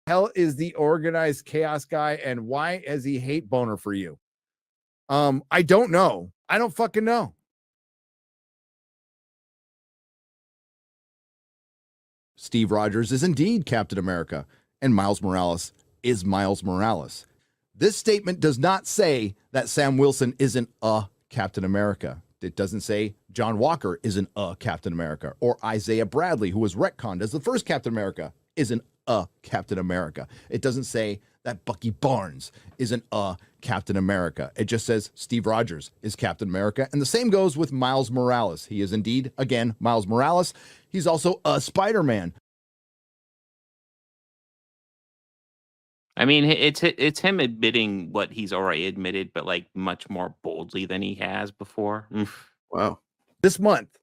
hell is the organized chaos guy, and why has he hate boner for you? I don't know. I don't fucking know. Steve Rogers is indeed Captain America, and Miles Morales is Miles Morales. This statement does not say that Sam Wilson isn't a Captain America. It doesn't say John Walker isn't a Captain America, or Isaiah Bradley, who was retconned as the first Captain America, isn't a Captain America. It doesn't say that Bucky Barnes isn't a Captain America. It just says Steve Rogers is Captain America. And the same goes with Miles Morales. He is indeed, again, Miles Morales. He's also a Spider-Man. I mean, it's him admitting what he's already admitted, but like much more boldly than he has before. Wow. This month,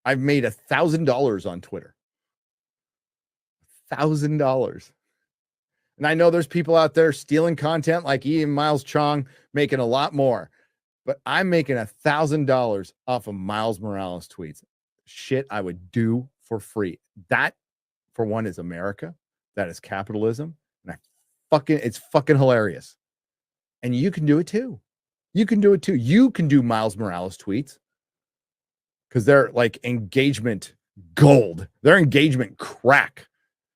I've made $1,000 on Twitter. $1,000. And I know there's people out there stealing content like Ian Miles Chong, making a lot more. But I'm making $1,000 off of Miles Morales tweets. Shit I would do for free. That, for one, is America. That is capitalism. And it's fucking hilarious. And you can do it too. You can do it too. You can do Miles Morales tweets because they're like engagement gold. They're engagement crack.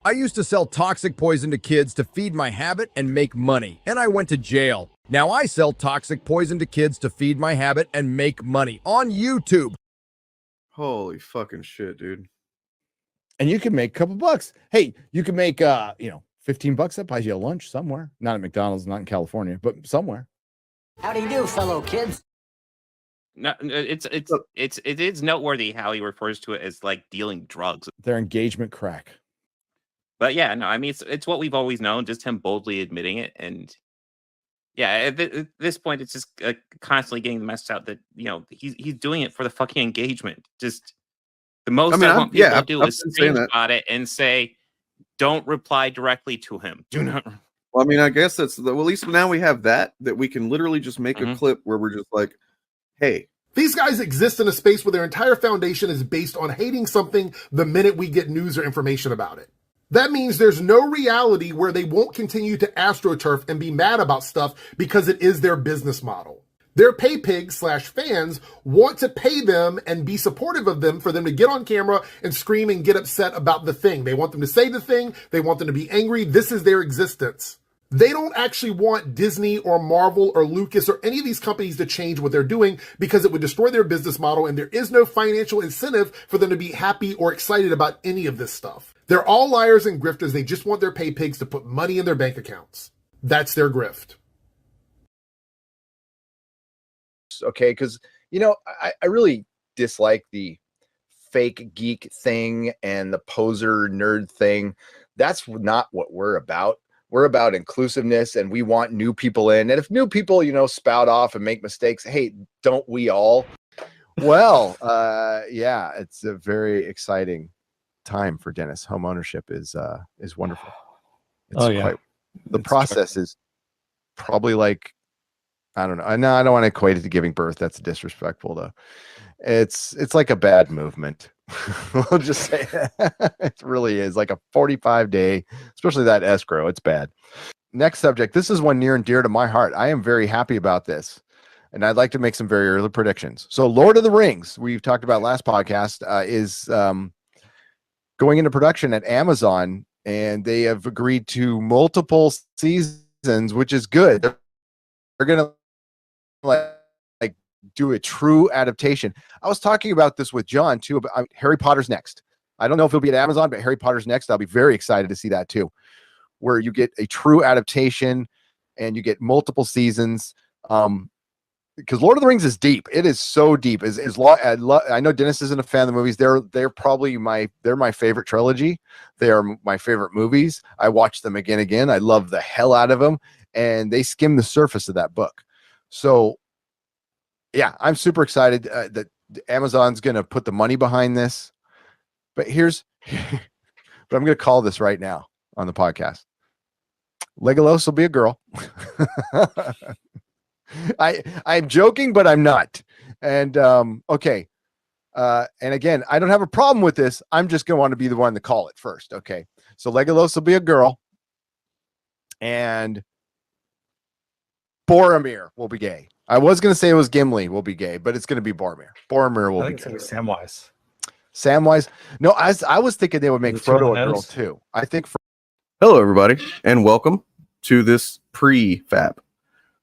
I used to sell toxic poison to kids to feed my habit and make money, and I went to jail. Now I sell toxic poison to kids to feed my habit and make money on YouTube. Holy fucking shit, dude. And you can make a couple bucks. Hey, you can make 15 bucks. That buys you a lunch somewhere. Not at McDonald's, not in California, but somewhere. How do you do, fellow kids? No, it is noteworthy how he refers to it as like dealing drugs. Their engagement crack. But yeah, no, I mean it's what we've always known, just him boldly admitting it, and yeah, at this point, it's just constantly getting the message out that he's doing it for the fucking engagement. Just the most I want people to do is screenshot it and say, "Don't reply directly to him. Do not." Well, I mean, I guess at least now we have that we can literally just make a clip where we're just like, "Hey." These guys exist in a space where their entire foundation is based on hating something the minute we get news or information about it. That means there's no reality where they won't continue to astroturf and be mad about stuff because it is their business model. Their pay pigs / fans want to pay them and be supportive of them for them to get on camera and scream and get upset about the thing. They want them to say the thing. They want them to be angry. This is their existence. They don't actually want Disney or Marvel or Lucas or any of these companies to change what they're doing because it would destroy their business model, and there is no financial incentive for them to be happy or excited about any of this stuff. They're all liars and grifters. They just want their pay pigs to put money in their bank accounts. That's their grift. Okay, because, I really dislike the fake geek thing and the poser nerd thing. That's not what we're about. We're about inclusiveness, and we want new people in. And if new people, spout off and make mistakes, hey, don't we all? Well, yeah, it's a very exciting time for Dennis. Home ownership is wonderful. The process is probably like, I don't know. No, I don't want to equate it to giving birth. That's disrespectful, though. It's like a bad movement. We'll just say it really is like a 45-day, especially that escrow. It's bad. Next subject. This is one near and dear to my heart. I am very happy about this, and I'd like to make some very early predictions. So, Lord of the Rings, we've talked about last podcast, is going into production at Amazon, and they have agreed to multiple seasons, which is good. They're going to like do a true adaptation. I was talking about this with John too about Harry Potter's next. I don't know if it'll be at Amazon, but Harry Potter's next. I'll be very excited to see that too, where you get a true adaptation and you get multiple seasons. Because Lord of the Rings is deep. It is so deep. I know Dennis isn't a fan of the movies. They're probably my favorite trilogy. They are my favorite movies. I watch them again and again. I love the hell out of them, and they skim the surface of that book. So, yeah, I'm super excited that Amazon's going to put the money behind this. But but I'm going to call this right now on the podcast. Legolas will be a girl. I'm joking, but I'm not. And okay. And again, I don't have a problem with this. I'm just going to want to be the one to call it first. Okay. So Legolas will be a girl. and Boromir will be gay. I was going to say it was Gimli will be gay, but it's going to be Boromir. Boromir will I be think it's gay. gonna be Samwise. Samwise. No, I was thinking they would make Is it two on Frodo the a girl nose? too. I think Hello, everybody, and welcome to this pre-FAP.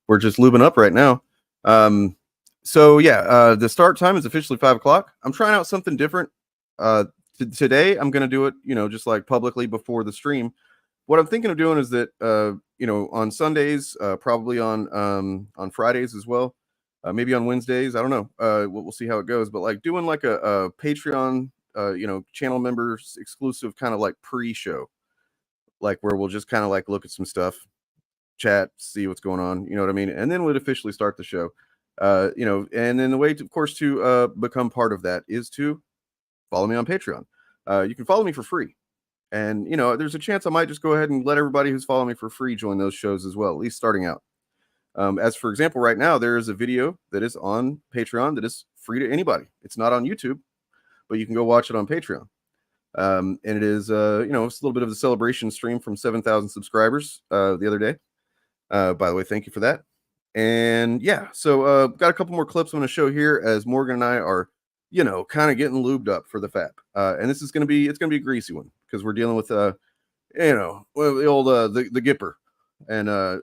We're just lubing up right now. The start time is officially 5 o'clock. I'm trying out something different. Today, I'm going to do it, just like publicly before the stream. What I'm thinking of doing is that, on Sundays, probably on Fridays as well, maybe on Wednesdays. I don't know. We'll see how it goes. But like doing like a Patreon, channel members exclusive kind of like pre-show, like where we'll just kind of like look at some stuff, chat, see what's going on. You know what I mean? And then we'd officially start the show. And then the way, to become part of that is to follow me on Patreon. You can follow me for free. And, there's a chance I might just go ahead and let everybody who's following me for free join those shows as well, at least starting out. As for example, right now, there is a video that is on Patreon that is free to anybody. It's not on YouTube, but you can go watch it on Patreon. And it is, it's a little bit of the celebration stream from 7,000 subscribers the other day. By the way, thank you for that. And yeah, so got a couple more clips I'm going to show here as Morgan and I are, kind of getting lubed up for the FAP. And this is going to be, it's going to be a greasy one because we're dealing with, the old, the Gipper. And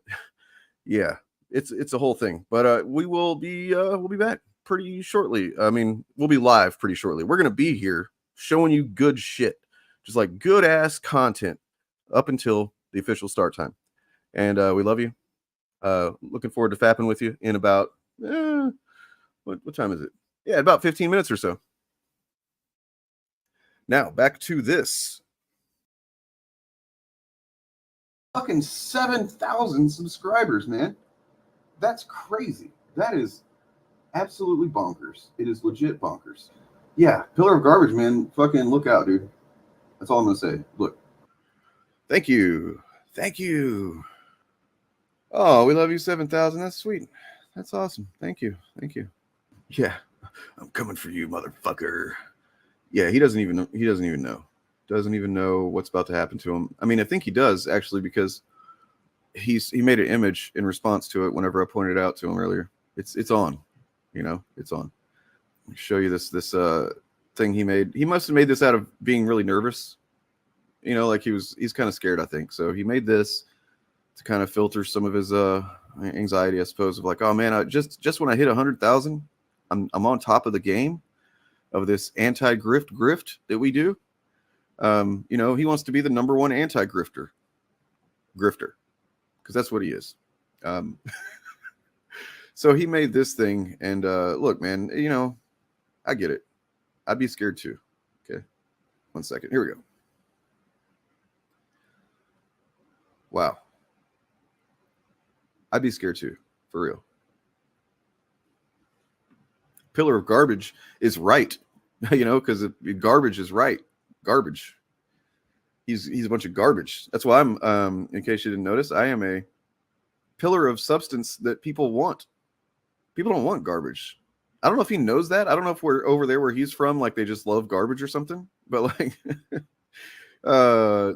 yeah, it's a whole thing. But we'll be back pretty shortly. I mean, we'll be live pretty shortly. We're going to be here showing you good shit, just like good ass content up until the official start time. And we love you. Looking forward to fapping with you in about what time is it? Yeah, about 15 minutes or so. Now back to this. Fucking 7,000 subscribers, man. That's crazy. That is absolutely bonkers. It is legit bonkers. Yeah, pillar of garbage, man. Fucking look out, dude. That's all I'm gonna say. Look. Thank you. Thank you. Oh, we love you, 7,000. That's sweet. That's awesome. Thank you. Thank you. Yeah, I'm coming for you, motherfucker. Yeah, he doesn't even know. Doesn't even know what's about to happen to him. I mean, I think he does actually because he made an image in response to it whenever I pointed it out to him earlier. It's on, it's on. Let me show you this thing he made. He must have made this out of being really nervous. Like he's kind of scared, I think. So he made this to kind of filter some of his anxiety, I suppose, of like, oh man, I just when I hit 100,000, I'm on top of the game of this anti-grift that we do. He wants to be the number one anti-grifter, because that's what he is. So he made this thing, and look, man, I get it. I'd be scared too. Okay, 1 second. Here we go. Wow. I'd be scared too, for real. Pillar of garbage is right, because garbage is right. Garbage. He's a bunch of garbage. That's why I'm, in case you didn't notice, I am a pillar of substance that people want. People don't want garbage. I don't know if he knows that. I don't know if we're over there where he's from, like they just love garbage or something. But like,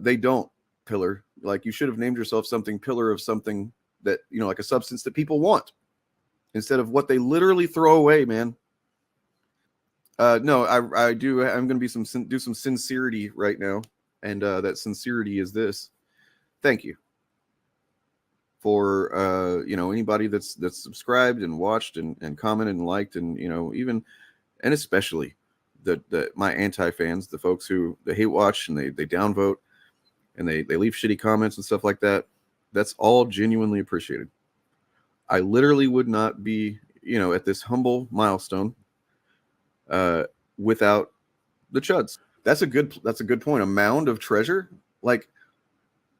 they don't. Pillar. Like you should have named yourself something. Pillar of something that like a substance that people want instead of what they literally throw away, man. No, I do. I'm going to do some sincerity right now. And that sincerity is this. Thank you for, anybody that's subscribed and watched and commented and liked and, even, and especially my anti-fans, the folks who they hate watch and they downvote and they leave shitty comments and stuff like that. That's all genuinely appreciated. I literally would not be, at this humble milestone without the chuds. That's a good point. A mound of treasure. Like,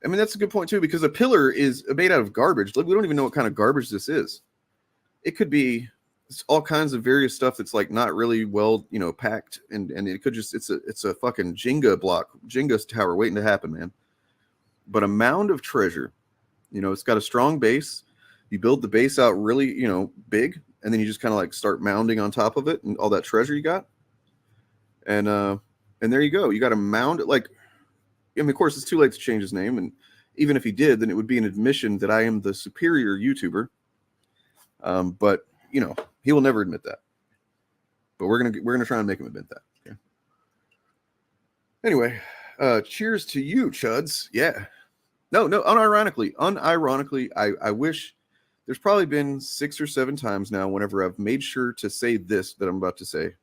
I mean, that's a good point too, because a pillar is made out of garbage. Like, we don't even know what kind of garbage this is. It could be all kinds of various stuff that's like not really well, packed. And it could just, it's a fucking Jenga tower waiting to happen, man. But a mound of treasure, it's got a strong base. You build the base out really, big, and then you just kind of like start mounding on top of it and all that treasure you got. And there you go. You got a mound. Like, I mean, of course, it's too late to change his name. And Even if he did, then it would be an admission that I am the superior YouTuber. But you know, he will never admit that. But we're gonna try and make him admit that. Okay. Anyway, cheers to you, Chuds. Yeah. No, unironically, I wish. There's probably been 6 or 7 times now whenever I've made sure to say this that I'm about to say.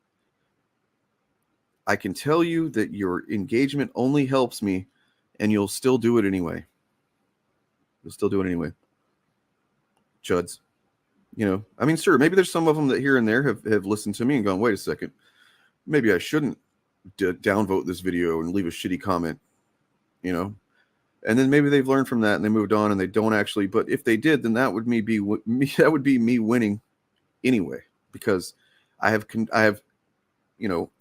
I can tell you that your engagement only helps me, and you'll still do it anyway. You'll still do it anyway. Chuds. You know, I mean, sure, maybe there's some of them that here and there have listened to me and gone, wait a second, maybe I shouldn't downvote this video and leave a shitty comment, you know? And then maybe they've learned from that and they moved on and they don't actually. But if they did, then that would be me winning anyway, because I have you know,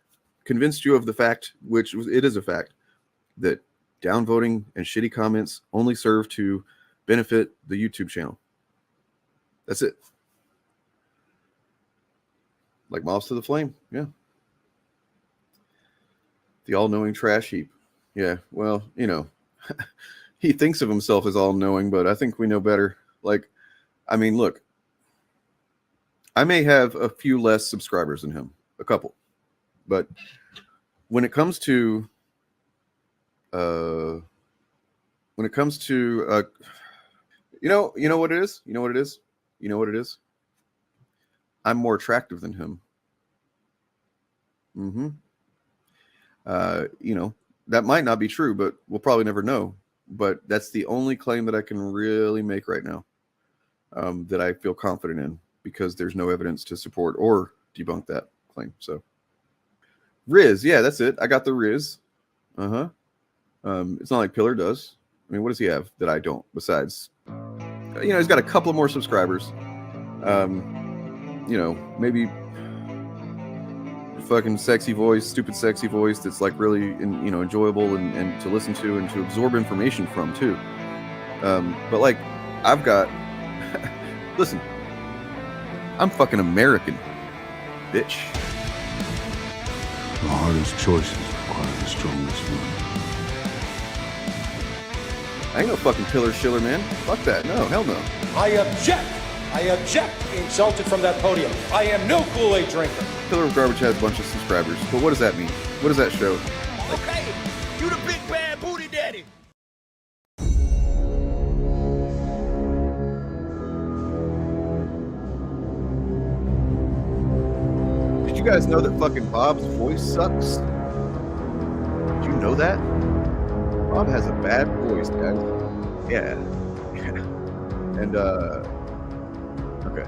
convinced you of the fact, which it is a fact, that downvoting and shitty comments only serve to benefit the YouTube channel. That's it. Like moths to the flame. Yeah. The all-knowing trash heap. Yeah. Well, you know. He thinks of himself as all-knowing, but I think we know better. Like, I mean, look, I may have a few less subscribers than him, a couple, but when it comes to, you know what it is? You know what it is? I'm more attractive than him. You know, that might not be true, but we'll probably never know. But that's the only claim that I can really make right now, that I feel confident in, because there's no evidence to support or debunk that claim. So Riz, yeah, that's it. I got the Riz. It's not like Pillar does. I mean, what does he have that I don't? Besides, you know, he's got a couple more subscribers. You know, maybe fucking sexy voice, stupid sexy voice that's like really enjoyable and to listen to and to absorb information from too. But like, I've got listen, I'm fucking American, bitch. The hardest choices require the strongest will. I ain't no fucking pillar shiller, man. Fuck that. No, hell no. I object to being insulted from that podium. I am no Kool-Aid drinker. Pillar of Garbage has a bunch of subscribers, but what does that mean? What does that show? Okay, you the big bad booty daddy. Did you guys know that fucking Bob's voice sucks? Did you know that? Bob has a bad voice, guys. Yeah. And, okay.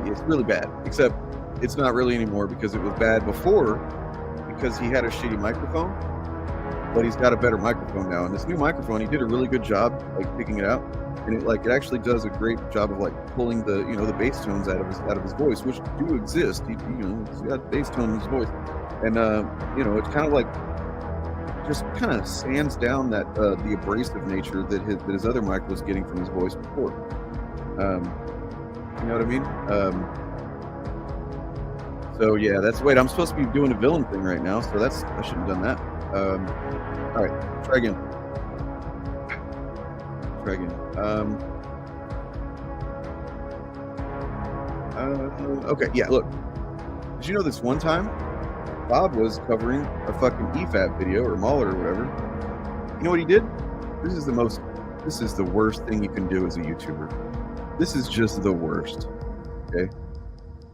It's really bad, except it's not really anymore because it was bad before because he had a shitty microphone, but he's got a better microphone now. And this new microphone, he did a really good job, like picking it out. And it actually does a great job of like pulling the, the bass tones out of his voice, which do exist. He's got bass tone in his voice. And, it's kind of like, just kind of sands down that the abrasive nature that his other mic was getting from his voice before. You know what I mean? So yeah, wait, I'm supposed to be doing a villain thing right now, so I shouldn't have done that. All right, try again. Okay, yeah, look. Did you know this one time Bob was covering a fucking EFAP video or Mahler or whatever? You know what he did? This is the worst thing you can do as a YouTuber. This is just the worst. Okay?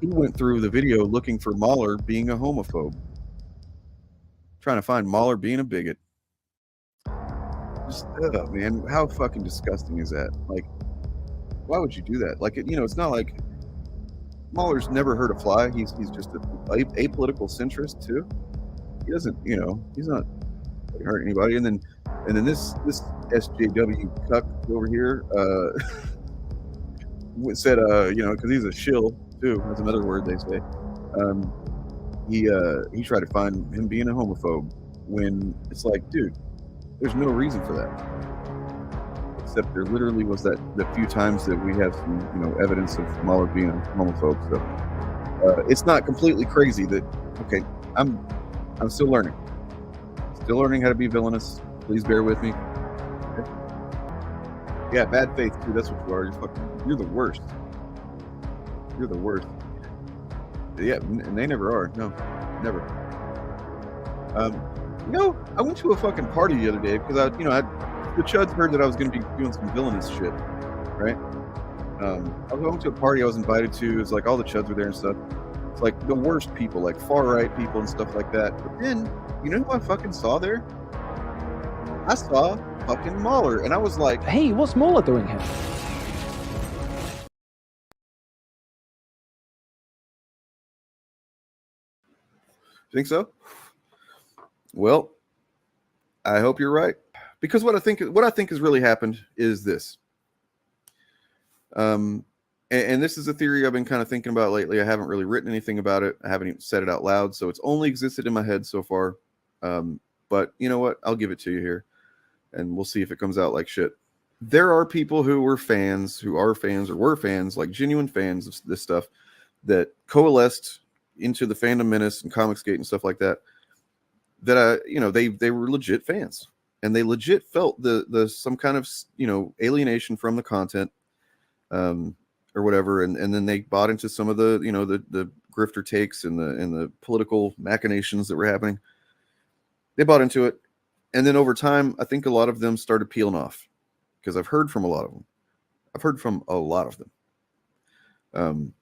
He went through the video looking for Mahler being a homophobe. Trying to find Mahler being a bigot. Just, man, how fucking disgusting is that? Like, why would you do that? Like, it's not like Mahler's never hurt a fly. He's just a apolitical centrist too. He doesn't, he's not hurt anybody. And then this SJW cuck over here said, because he's a shill too. That's another word they say. He tried to find him being a homophobe when it's like, dude, there's no reason for that. Except there literally was the few times that we have some, evidence of Mahler being a homophobe. So it's not completely crazy that, okay, I'm still learning how to be villainous, Please bear with me. Yeah, bad faith too. That's what you are. You're the worst. You're the worst. Yeah, and they never are. No, never. I went to a fucking party the other day because the chuds heard that I was going to be doing some villainous shit, right? I went to a party I was invited to. It's like all the chuds were there and stuff. It's like the worst people, like far right people and stuff like that. But then, you know who I fucking saw there? I saw fucking Mahler, and I was like, hey, what's Mahler doing here? Think so? Well, I hope you're right, because what I think has really happened is this. And this is a theory I've been kind of thinking about lately. I haven't really written anything about it. I haven't even said it out loud, so it's only existed in my head so far. But you know what? I'll give it to you here, and we'll see if it comes out like shit. There are people who are fans, like genuine fans of this stuff, that coalesced into the fandom menace and Comicsgate and stuff like that. That they were legit fans, and they legit felt the some kind of alienation from the content, or whatever, and then they bought into some of the the grifter takes and the political machinations that were happening. They bought into it, and then over time, I think a lot of them started peeling off, because I've heard from a lot of them.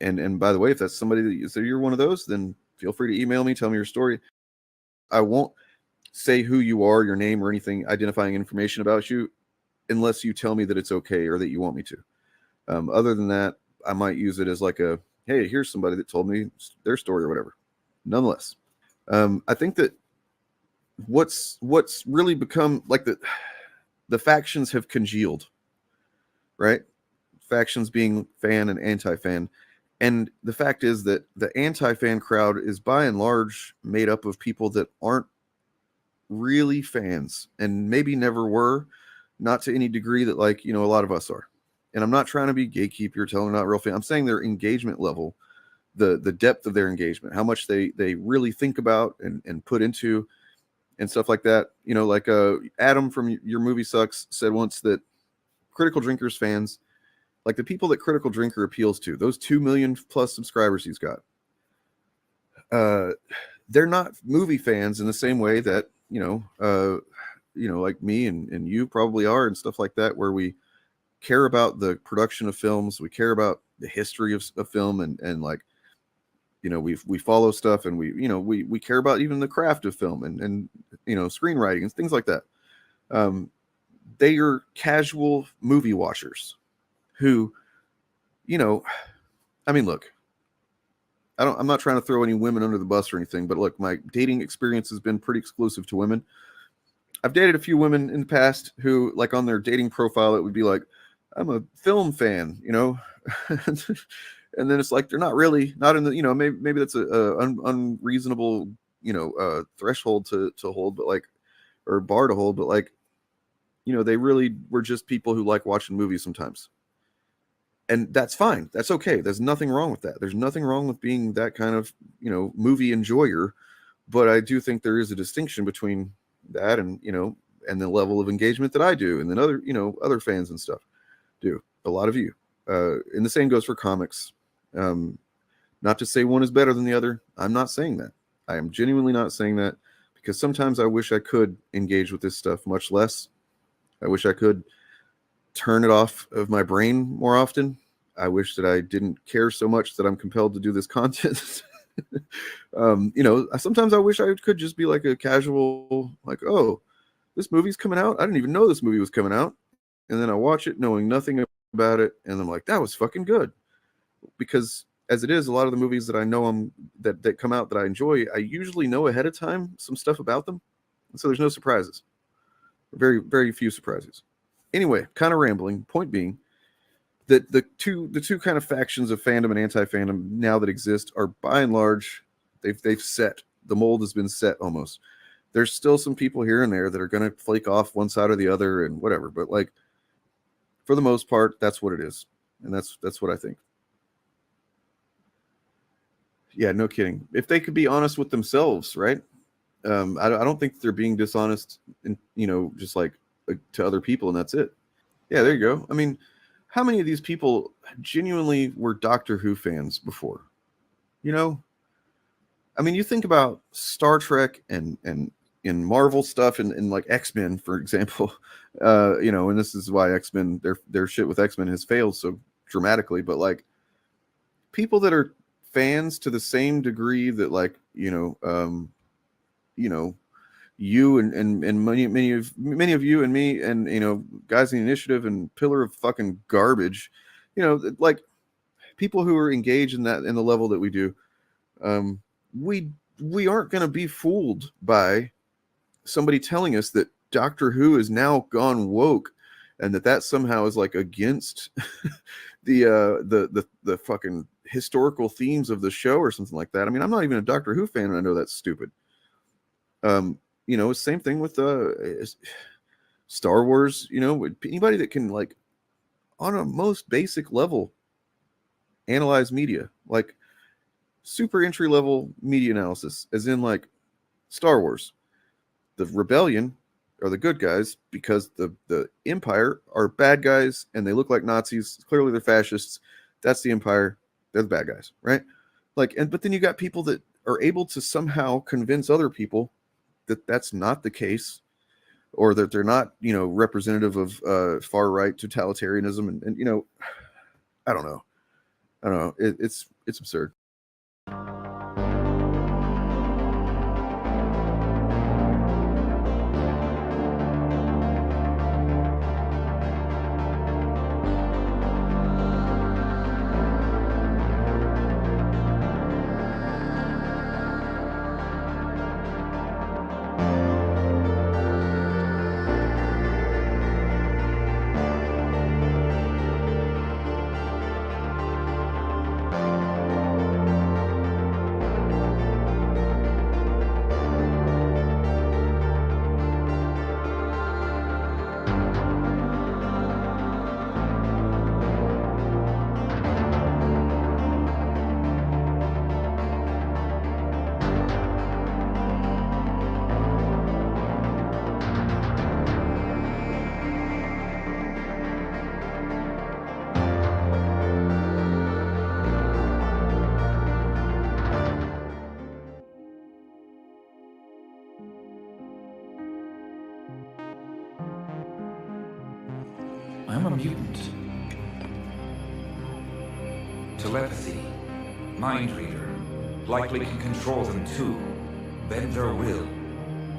And by the way, if that's somebody that you're one of those, then feel free to email me, tell me your story. I won't say who you are, your name, or anything identifying information about you, unless you tell me that it's okay or that you want me to. Other than that, I might use it as like a, hey, here's somebody that told me their story or whatever. Nonetheless, I think that what's really become like the factions have congealed, right? Factions being fan and anti-fan. And the fact is that the anti-fan crowd is by and large made up of people that aren't really fans, and maybe never were, not to any degree that a lot of us are. And I'm not trying to be gatekeeper, telling them not real fan. I'm saying their engagement level, the depth of their engagement, how much they really think about and put into and stuff like that. Adam from Your Movie Sucks said once that Critical Drinkers fans, like the people that Critical Drinker appeals to, those 2 million plus subscribers he's got, they're not movie fans in the same way that like me and you probably are, and stuff like that, where we care about the production of films, we care about the history of film, and we follow stuff, and we care about even the craft of film and screenwriting and things like that. They are casual movie watchers who, look, I'm not trying to throw any women under the bus or anything, but look, my dating experience has been pretty exclusive to women. I've dated a few women in the past who, like, on their dating profile, it would be like, I'm a film fan, and then it's like, they're not in the, maybe that's a unreasonable, threshold to hold, but or bar to hold, but they really were just people who like watching movies sometimes. And that's fine. That's okay. There's nothing wrong with that. There's nothing wrong with being that kind of, movie enjoyer. But I do think there is a distinction between that and, and the level of engagement that I do, and then other fans and stuff do. A lot of you. And the same goes for comics. Not to say one is better than the other. I'm not saying that. I am genuinely not saying that, because sometimes I wish I could engage with this stuff much less. I wish I could turn it off of my brain more often. I wish that I didn't care so much that I'm compelled to do this content. Sometimes I wish I could just be like a casual, like, oh, this movie's coming out. I didn't even know this movie was coming out. And then I watch it knowing nothing about it. And I'm like, that was fucking good. Because as it is, a lot of the movies that I know that come out that I enjoy, I usually know ahead of time some stuff about them. And so there's no surprises. Very, very few surprises. Anyway, kind of rambling. Point being that the two kind of factions of fandom and anti-fandom now that exist are by and large, they've set. The mold has been set almost. There's still some people here and there that are going to flake off one side or the other and whatever, but for the most part, that's what it is, and that's what I think. Yeah, no kidding. If they could be honest with themselves, right? I don't think they're being dishonest, and just like to other people, and that's it. Yeah, there you go. I mean, how many of these people genuinely were Doctor Who fans before? I mean, you think about Star Trek and Marvel stuff and like X-Men, for example, and this is why X-Men, their shit with X-Men has failed so dramatically. But like people that are fans to the same degree that like, you and many of you and me and, guys in the Initiative and Pillar of fucking garbage, like people who are engaged in that, in the level that we do, we aren't going to be fooled by somebody telling us that Doctor Who is now gone woke and that somehow is like against the fucking historical themes of the show or something like that. I mean, I'm not even a Doctor Who fan and I know that's stupid. Same thing with Star Wars, anybody that can like on a most basic level analyze media, like super entry level media analysis, as in like Star Wars, the rebellion are the good guys because the Empire are bad guys and they look like Nazis. Clearly they're fascists. That's the Empire. They're the bad guys, right? Like, but then you got people that are able to somehow convince other people that that's not the case, or that they're not, representative of far right totalitarianism, and I don't know. It's absurd. I'm a mutant. Telepathy, mind reader, likely can control them too. Bend their will.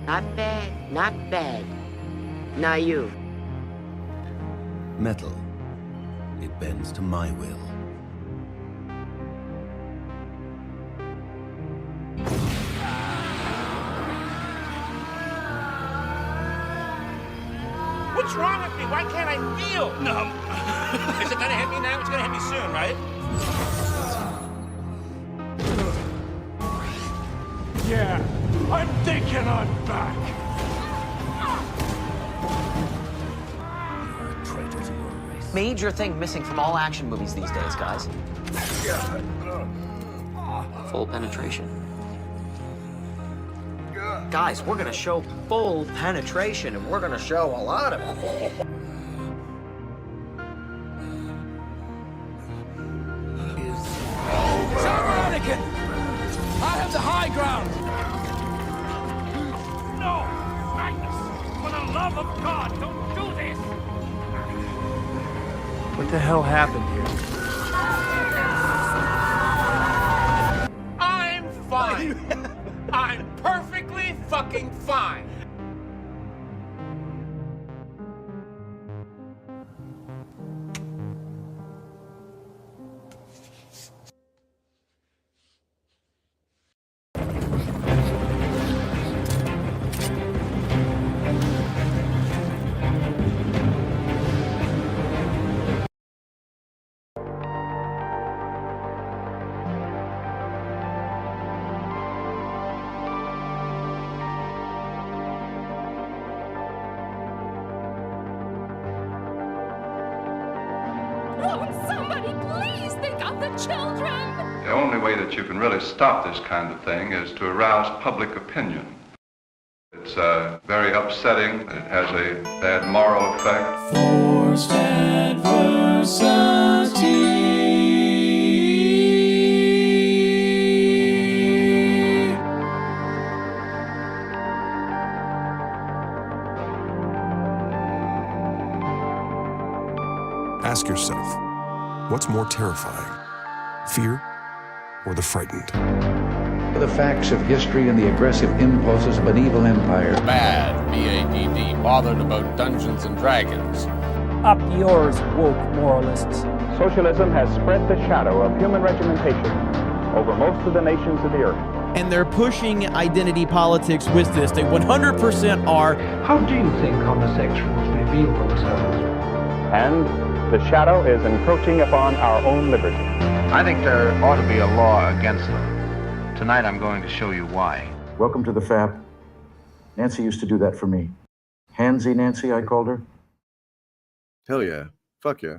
Not bad, not bad. Now you. Metal. It bends to my will. What's wrong with me? Why can't I feel? No. Is it gonna hit me now? It's gonna hit me soon, right? Yeah, I'm thinking I'm back. You're a traitor to your race. Major thing missing from all action movies these days, guys. Full penetration. Guys, we're gonna show full penetration, and we're gonna show a lot of it. Anakin! I have the high ground! No! Magnus! For the love of God, don't do this! What the hell happened here? I'm fine! I'm perfectly fucking fine! Somebody please think of the children! The only way that you can really stop this kind of thing is to arouse public opinion. It's very upsetting. It has a bad moral effect. Forced adversity. Ask yourself, what's more terrifying, fear or the frightened? The facts of history and the aggressive impulses of an evil empire. Bad, B-A-D-D, bothered about Dungeons and Dragons. Up yours, woke moralists. Socialism has spread the shadow of human regimentation over most of the nations of the earth. And they're pushing identity politics with this. They 100% are. How do you think homosexuals reveal themselves? And the shadow is encroaching upon our own liberty. I think there ought to be a law against them. Tonight I'm going to show you why. Welcome to the FAP. Nancy used to do that for me. Handsy Nancy, I called her. Hell yeah. Fuck yeah.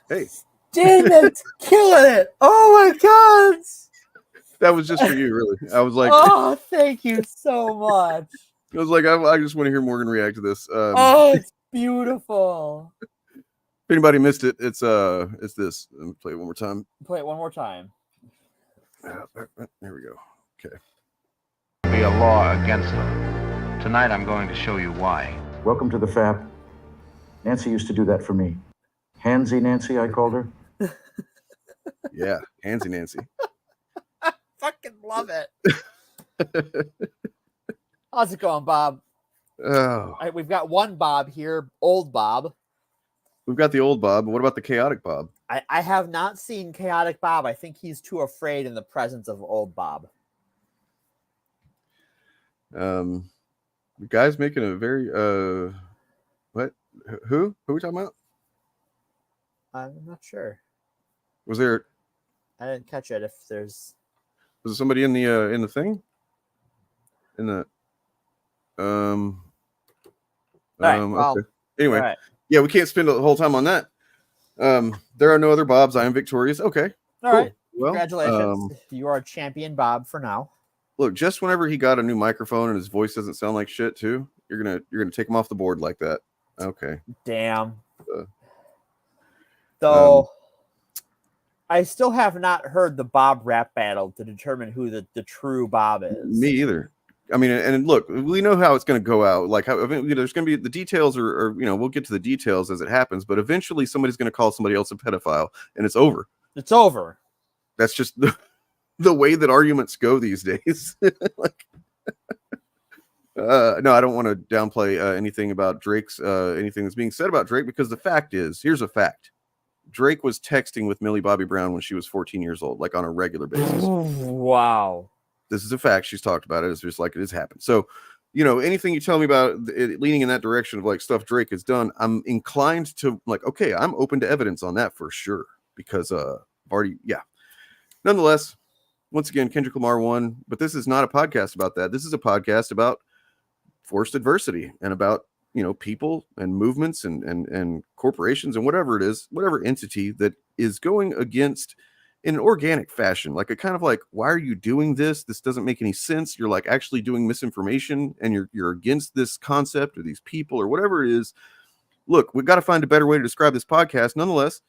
Hey. Damn it! Killing it! Oh my god! That was just for you, really. I was like, oh, thank you so much. I was like, I just want to hear Morgan react to this. Oh, it's beautiful. If anybody missed it, it's this. Let me play it one more time. Play it one more time. There we go. Okay. Be a law against them. Tonight I'm going to show you why. Welcome to the FAP. Nancy used to do that for me. Handsy Nancy, I called her. Yeah, Handsy Nancy. I fucking love it. How's it going, Bob? Oh. Right, we've got one Bob here, old Bob. We've got the old Bob. What about the chaotic Bob? I have not seen chaotic Bob. I think he's too afraid in the presence of old Bob. The guy's making a very what? Who are we talking about? I'm not sure. Was there? I didn't catch it. If there's, was there somebody in the thing? In the All right, well, okay. Anyway, right. Yeah, we can't spend the whole time on that. There are no other Bobs. I am victorious. Okay. All cool. right. Well, congratulations. You are champion Bob for now. Look, just whenever he got a new microphone and his voice doesn't sound like shit too, you're gonna take him off the board like that. Okay. Damn. Though I still have not heard the Bob rap battle to determine who the true Bob is. Me either. I mean, and look, we know how it's going to go out. Like, how there's going to be the details, or we'll get to the details as it happens. But eventually, somebody's going to call somebody else a pedophile, and it's over. It's over. That's just the way that arguments go these days. No, I don't want to downplay anything about Drake's anything that's being said about Drake, because the fact is, here's a fact: Drake was texting with Millie Bobby Brown when she was 14 years old, like on a regular basis. Wow. This is a fact. She's talked about it. It's just like it has happened. So, anything you tell me about it leaning in that direction of like stuff Drake has done, I'm inclined to like, okay, I'm open to evidence on that for sure. Because I've already, yeah. Nonetheless, once again, Kendrick Lamar won, but this is not a podcast about that. This is a podcast about forced adversity and about, people and movements and corporations and whatever it is, whatever entity that is going against in an organic fashion, like a kind of like, why are you doing this? This doesn't make any sense. You're like actually doing misinformation, and you're against this concept or these people or whatever it is. Look, we've got to find a better way to describe this podcast. Nonetheless,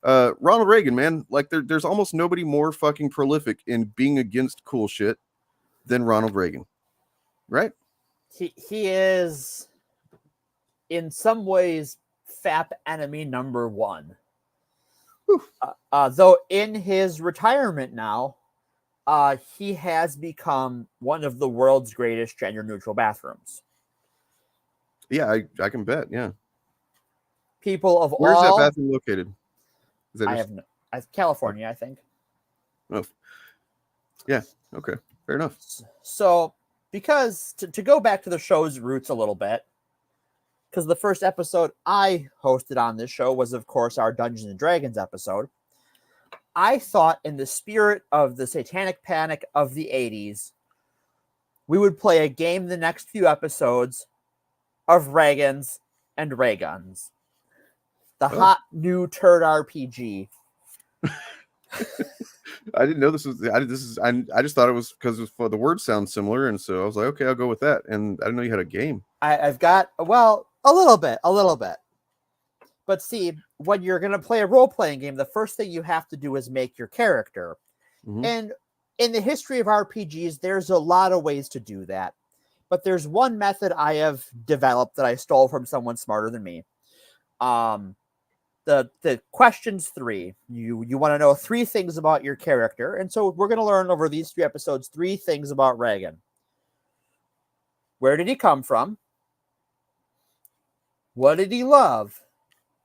Ronald Reagan, man, like there's almost nobody more fucking prolific in being against cool shit than Ronald Reagan, right? He is in some ways FAP enemy number one. Though in his retirement now, he has become one of the world's greatest gender-neutral bathrooms. Yeah, I can bet. Yeah. People of Where's all... that bathroom located? Is that I have no... California, I think. Oh. Yeah. Okay. Fair enough. So, because to go back to the show's roots a little bit, because the first episode I hosted on this show was, of course, our Dungeons and Dragons episode. I thought, in the spirit of the satanic panic of the 80s, we would play a game the next few episodes of Reagans and Ray Guns. The hot new turd RPG. I didn't know this was. I just thought it was because the words sound similar, and so I was like, okay, I'll go with that. And I didn't know you had a game. I've got a little bit. But see, when you're gonna play a role-playing game, the first thing you have to do is make your character. Mm-hmm. And in the history of RPGs, there's a lot of ways to do that. But there's one method I have developed that I stole from someone smarter than me. The question's 3. You want to know 3 things about your character, and so we're going to learn over these 3 episodes 3 things about Reagan. Where did he come from? What did he love?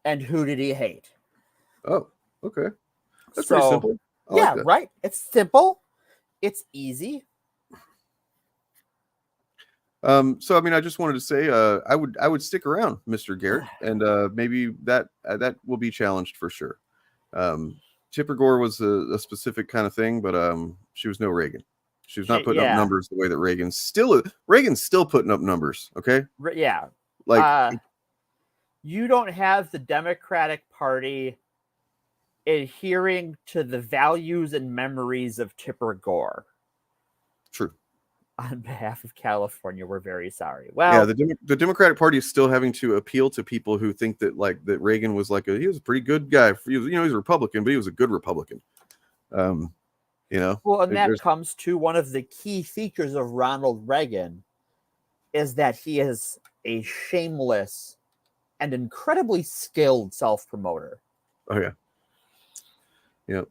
And who did he hate? Oh, okay. That's pretty simple. I like that. Right. It's simple. It's easy. So I mean, I just wanted to say, I would stick around, Mr. Garrett, and maybe that will be challenged for sure. Tipper Gore was a specific kind of thing, but she was no Reagan. She was not putting up numbers the way that Reagan's still putting up numbers. Okay. Yeah. Like you don't have the Democratic Party adhering to the values and memories of Tipper Gore. True. On behalf of California, we're very sorry. Well, yeah, the Democratic Party is still having to appeal to people who think that that Reagan was he was a pretty good guy. He was, he's a Republican, but he was a good Republican. Well, and that comes to one of the key features of Ronald Reagan is that he is a shameless and incredibly skilled self-promoter. Oh yeah. Yep.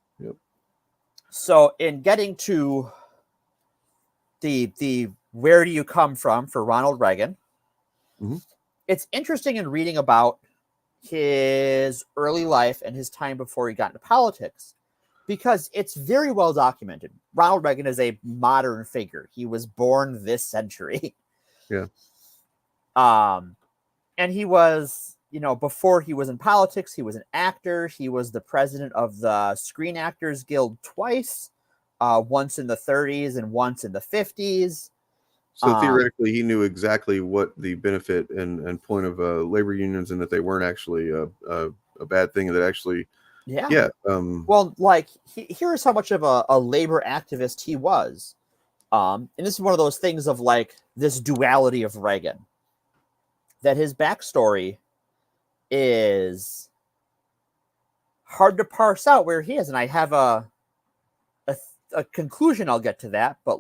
So in getting to the where do you come from for Ronald Reagan, it's interesting in reading about his early life and his time before he got into politics, because it's very well documented. Ronald Reagan is a modern figure. He was born this century. Yeah. And he was, before he was in politics, he was an actor. He was the president of the Screen Actors Guild twice. Once in the 30s and once in the 50s. So theoretically, he knew exactly what the benefit and point of labor unions, and that they weren't actually a bad thing, and that actually, well, here's how much of a labor activist he was. And this is one of those things of this duality of Reagan, that his backstory is hard to parse out where he is. And I have a conclusion, I'll get to that, but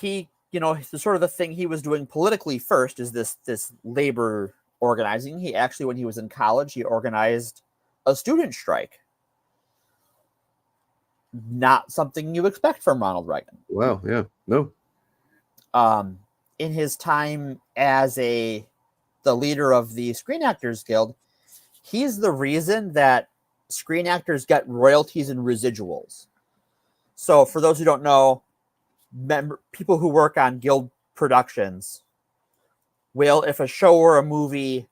he, the sort of the thing he was doing politically first is this labor organizing. He actually, when he was in college, he organized a student strike. Not something you expect from Ronald Reagan. Wow, yeah, no. In his time as the leader of the Screen Actors Guild, he's the reason that Screen Actors get royalties and residuals. So for those who don't know, people who work on guild productions will, if a show or a movie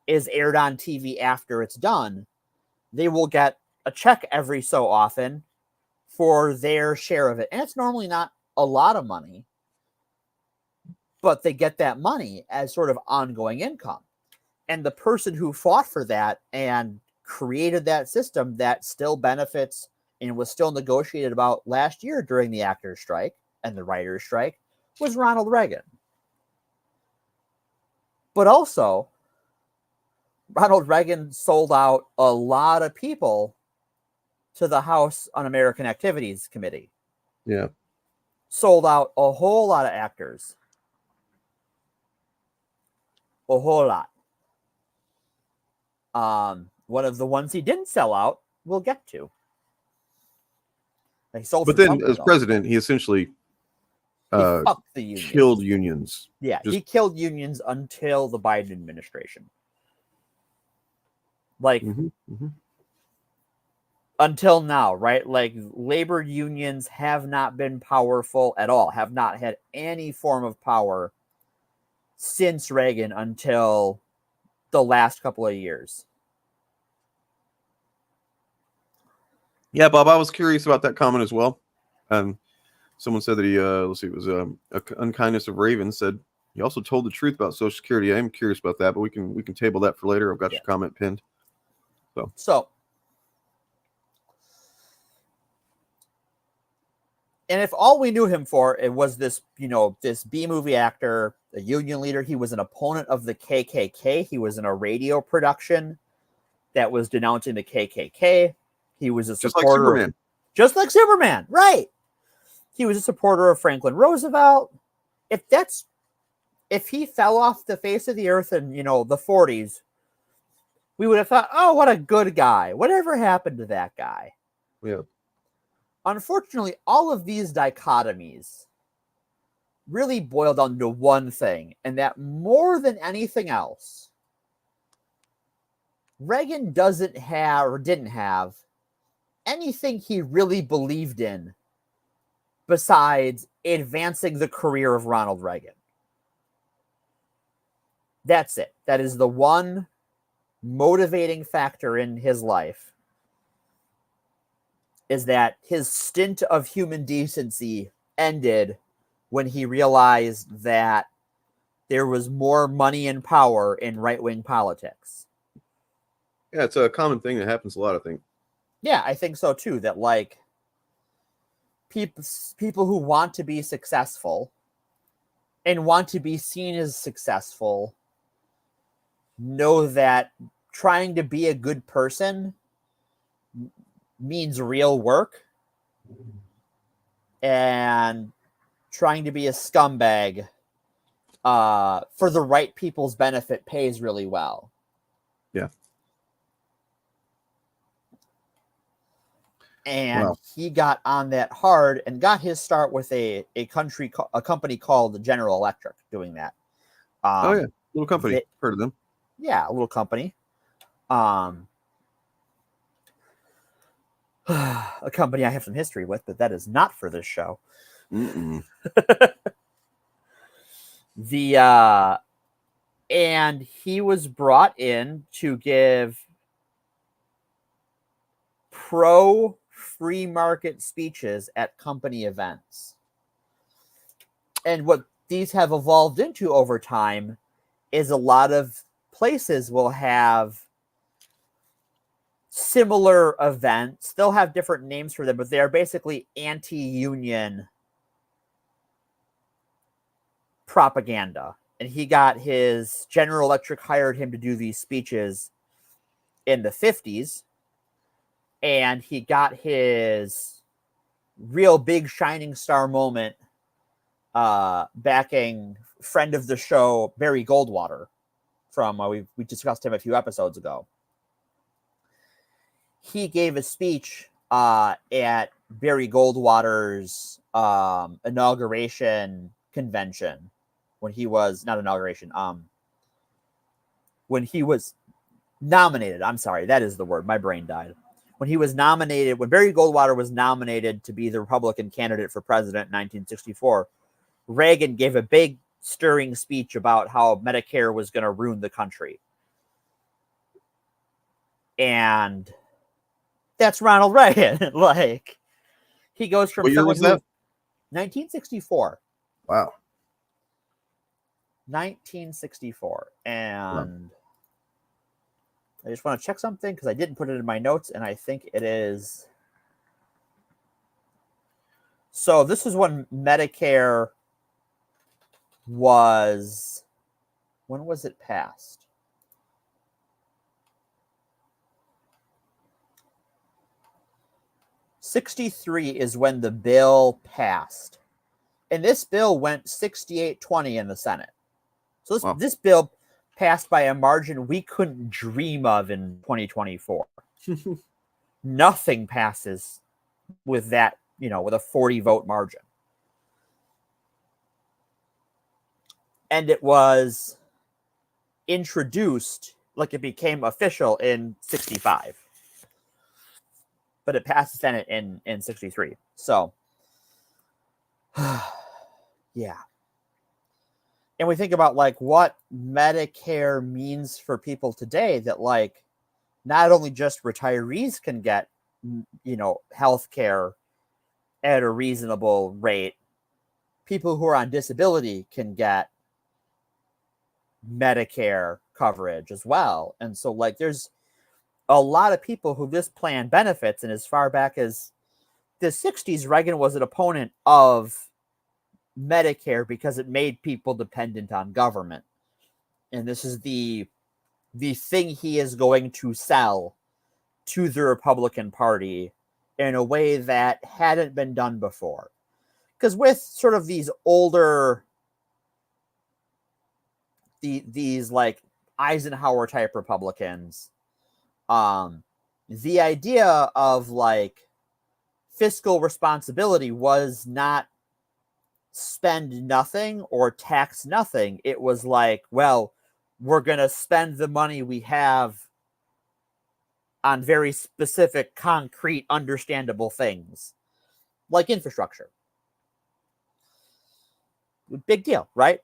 is aired on TV after it's done, they will get a check every so often for their share of it. And it's normally not a lot of money, but they get that money as sort of ongoing income. And the person who fought for that and created that system that still benefits and was still negotiated about last year during the actors' strike and the writers' strike was Ronald Reagan. But also, Ronald Reagan sold out a lot of people to the House Un-American Activities Committee. Yeah. Sold out a whole lot of actors. A whole lot. One of the ones he didn't sell out, we'll get to. He sold, but then, as president, he essentially killed unions. Yeah, he killed unions until the Biden administration. Until now, right? Labor unions have not been powerful at all, have not had any form of power since Reagan until the last couple of years. Yeah, Bob, I was curious about that comment as well. Someone said that he, it was unkindness of Raven, said he also told the truth about Social Security. I am curious about that, but we can table that for later. I've got your comment pinned. So, and if all we knew him for it was this, this B-movie actor, a union leader, he was an opponent of the KKK. He was in a radio production that was denouncing the KKK. He was a supporter, just like Superman, right? He was a supporter of Franklin Roosevelt. If he fell off the face of the earth in, the 40s, we would have thought, oh, what a good guy. Whatever happened to that guy? Yeah. Unfortunately, all of these dichotomies really boil down to one thing, and that more than anything else, Reagan doesn't have or didn't have anything he really believed in besides advancing the career of Ronald Reagan. That's it. That is the one motivating factor in his life, is that his stint of human decency ended when he realized that there was more money and power in right-wing politics. Yeah, it's a common thing that happens a lot, I think. Yeah, I think so too, that people who want to be successful and want to be seen as successful know that trying to be a good person means real work, and trying to be a scumbag for the right people's benefit pays really well. Yeah. And he got on that hard and got his start with a company called General Electric doing that. Little company. Heard of them. Yeah, a little company. A company I have some history with, but that is not for this show. And he was brought in to give pro free market speeches at company events. And what these have evolved into over time is a lot of places will have similar events. They'll have different names for them, but they are basically anti-union propaganda. And he got his General Electric hired him to do these speeches in the 50s. And he got his real big shining star moment backing friend of the show, Barry Goldwater, from we discussed him a few episodes ago. He gave a speech at Barry Goldwater's inauguration convention when he was when he was nominated. I'm sorry, that is the word. My brain died. When Barry Goldwater was nominated to be the Republican candidate for president in 1964, Reagan gave a big stirring speech about how Medicare was going to ruin the country. And that's Ronald Reagan. He goes from what year was that? 1964. Wow. 1964. And I just want to check something because I didn't put it in my notes, and I think it is. So this is when Medicare was. When was it passed? '63 is when the bill passed. And this bill went 68-20 in the Senate. So this bill passed by a margin we couldn't dream of in 2024. Nothing passes with that, with a 40 vote margin. And it was introduced, it became official in 65. But it passed the Senate in 63. So, yeah. And we think about what Medicare means for people today, that not only just retirees can get, health care at a reasonable rate, people who are on disability can get Medicare coverage as well. And so there's a lot of people who this plan benefits, and as far back as the 60s, Reagan was an opponent of Medicare because it made people dependent on government. And this is the thing he is going to sell to the Republican Party in a way that hadn't been done before. Because with sort of these older, these like Eisenhower type Republicans, the idea of like fiscal responsibility was not spend nothing or tax nothing. It was like, well, we're going to spend the money we have on very specific, concrete, understandable things like infrastructure. Big deal, right?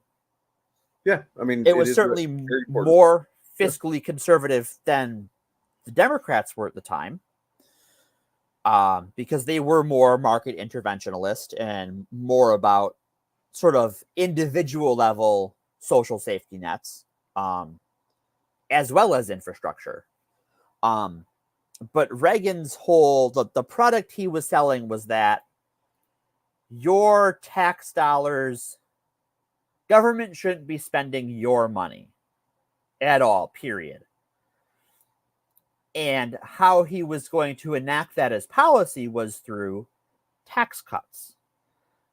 Yeah, I mean, it was certainly more fiscally conservative than the Democrats were at the time, because they were more market interventionist and more about sort of individual level social safety nets, as well as infrastructure. But Reagan's whole, the product he was selling was that your tax dollars, government shouldn't be spending your money at all, period. And how he was going to enact that as policy was through tax cuts.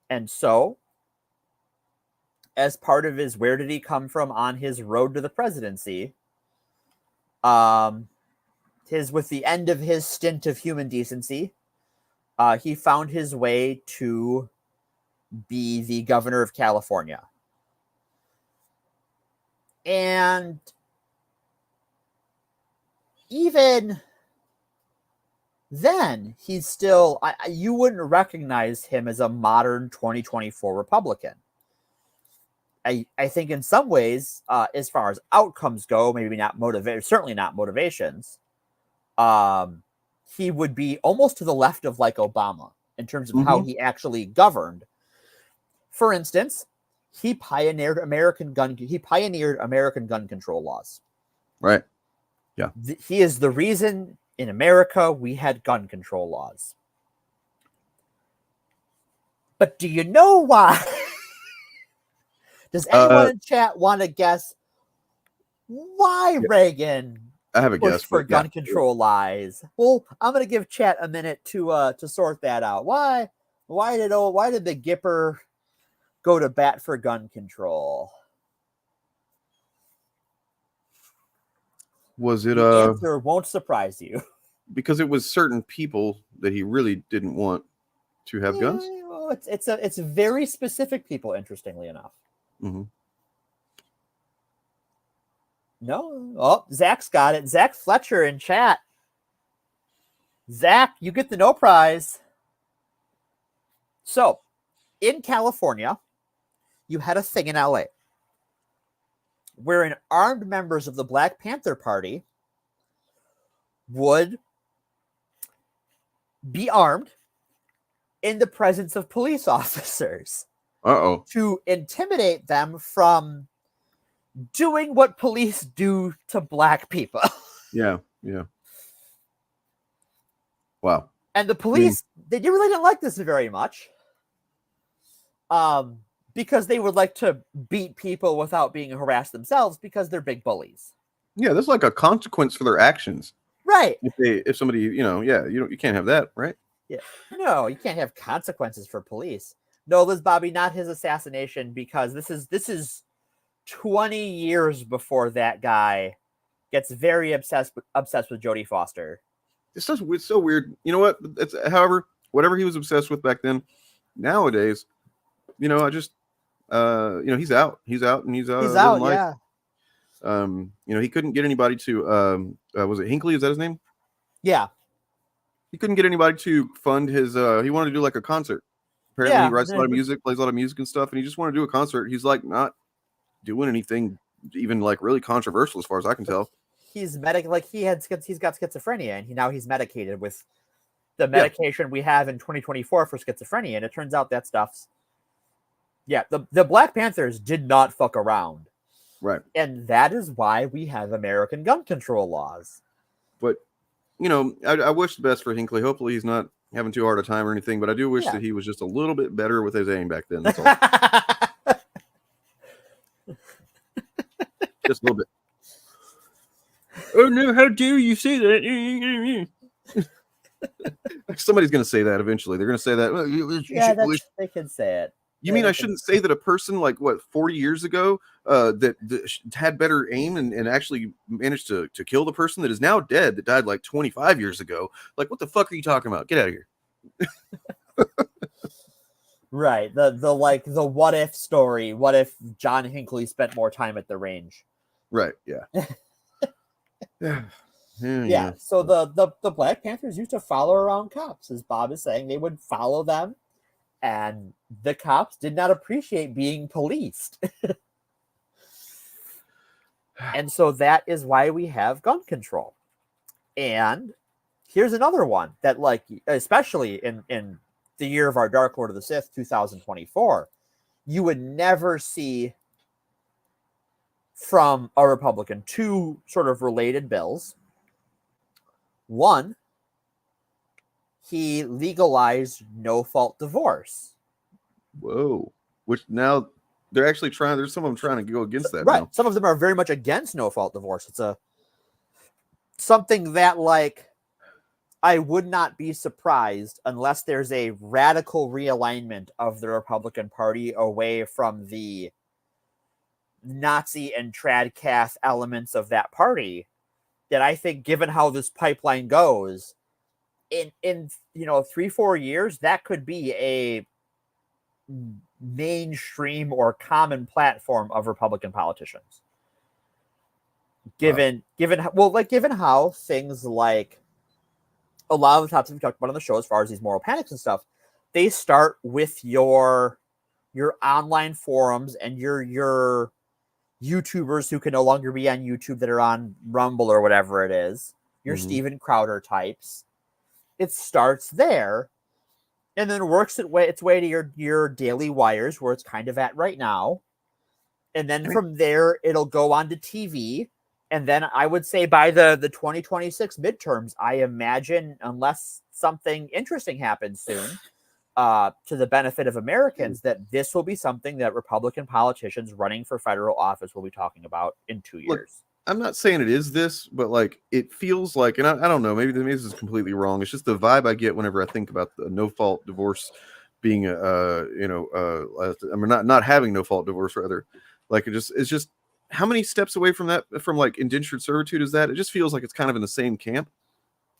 And so, as part of his where did he come from on his road to the presidency, with the end of his stint of human decency, he found his way to be the governor of California. And even then, he's still, you wouldn't recognize him as a modern 2024 Republican. I think in some ways, as far as outcomes go, maybe not certainly not motivations, he would be almost to the left of like Obama in terms of how he actually governed. For instance, he pioneered American gun control laws. Right. Yeah. He is the reason in America we had gun control laws. But do you know why? Does anyone in chat want to guess why Reagan I have a pushed guess for gun control laws? Well, I'm going to give chat a minute to sort that out. Why did the Gipper go to bat for gun control? Was it the answer won't surprise you? Because it was certain people that he really didn't want to have guns? Well, it's very specific people, interestingly enough. Mm-hmm. No. Oh, Zach's got it. Zach Fletcher in chat. Zach, you get the no prize. So, in California, you had a thing in LA wherein armed members of the Black Panther Party would be armed in the presence of police officers. To intimidate them from doing what police do to black people. Yeah. Wow. And the police, they really didn't like this very much. Because they would like to beat people without being harassed themselves because they're big bullies. Yeah, there's like a consequence for their actions. Right. If somebody, you can't have that, right? Yeah. No, you can't have consequences for police. No, Liz Bobby, not his assassination, because this is 20 years before that guy gets very obsessed with Jodie Foster. It's so weird. You know what? However, whatever he was obsessed with back then, nowadays, he's out. He's out, and he's out. Life. Yeah. He couldn't get anybody to. Was it Hinckley? Is that his name? Yeah. He couldn't get anybody to fund his. He wanted to do like a concert. Apparently, he writes a lot of music, plays a lot of music and stuff, and he just wanted to do a concert. He's like not doing anything even like really controversial, as far as I can tell. He's he's got schizophrenia, and he's medicated with the medication we have in 2024 for schizophrenia, and it turns out that stuff's. Yeah, the Black Panthers did not fuck around. Right. And that is why we have American gun control laws. But you know, I wish the best for Hinckley. Hopefully he's not having too hard a time or anything, but I do wish that he was just a little bit better with his aim back then. That's all. Just a little bit. Oh no, how dare you say that? Somebody's going to say that eventually. They're going to say that. Well, they can say it. You mean I shouldn't say that a person like 40 years ago that had better aim and actually managed to kill the person that is now dead that died like 25 years ago? Like, what the fuck are you talking about? Get out of here. Right. The what if story. What if John Hinckley spent more time at the range? Right. Yeah. Yeah. So the Black Panthers used to follow around cops, as Bob is saying. They would follow them, and the cops did not appreciate being policed. And so that is why we have gun control. And here's another one that, like, especially in the year of our Dark Lord of the Sith, 2024, you would never see from a Republican two sort of related bills. One, he legalized no-fault divorce. Whoa. Which now they're actually trying, there's some of them trying to go against that. Right. Now. Some of them are very much against no-fault divorce. It's something that, like, I would not be surprised unless there's a radical realignment of the Republican Party away from the Nazi and tradcath elements of that party, that I think, given how this pipeline goes, in 3-4 years, that could be a mainstream or common platform of Republican politicians. Given how things like a lot of the topics we talked about on the show, as far as these moral panics and stuff, they start with your online forums and your YouTubers who can no longer be on YouTube that are on Rumble or whatever it is, your Steven Crowder types. It starts there and then works its way to your Daily Wires, where it's kind of at right now. And then from there, it'll go on to TV. And then I would say by the 2026 midterms, I imagine, unless something interesting happens soon, to the benefit of Americans, that this will be something that Republican politicians running for federal office will be talking about in 2 years. Look, I'm not saying it is this, but like it feels like, and I don't know, maybe this is completely wrong. It's just the vibe I get whenever I think about the no-fault divorce being not having no-fault divorce, rather. Like it's just how many steps away from that, from like indentured servitude is that? It just feels like it's kind of in the same camp.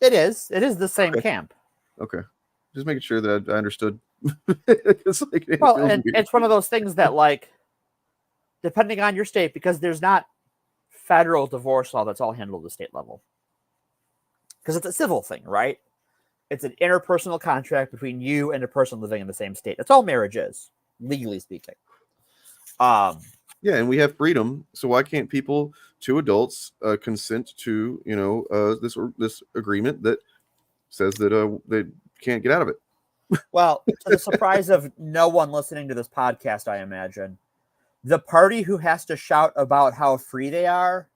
It is the same camp. Okay. Just making sure that I understood. It's one of those things that, like, depending on your state, because there's not federal divorce law that's all handled at the state level. Because it's a civil thing, right? It's an interpersonal contract between you and a person living in the same state. That's all marriage is, legally speaking. Yeah, and we have freedom, so why can't people, two adults, consent to this agreement that says that they can't get out of it? Well, to the surprise of no one listening to this podcast, I imagine, the party who has to shout about how free they are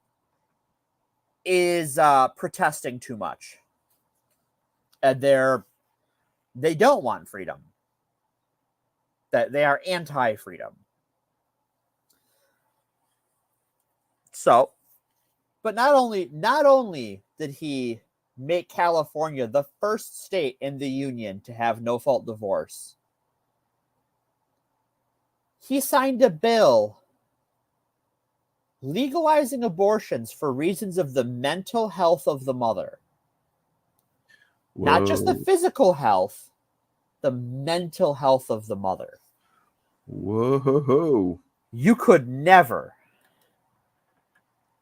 is protesting too much, and they don't want freedom. That they are anti-freedom. So, but not only did he make California the first state in the union to have no-fault divorce, he signed a bill legalizing abortions for reasons of the mental health of the mother. Whoa. Not just the physical health, the mental health of the mother. Whoa.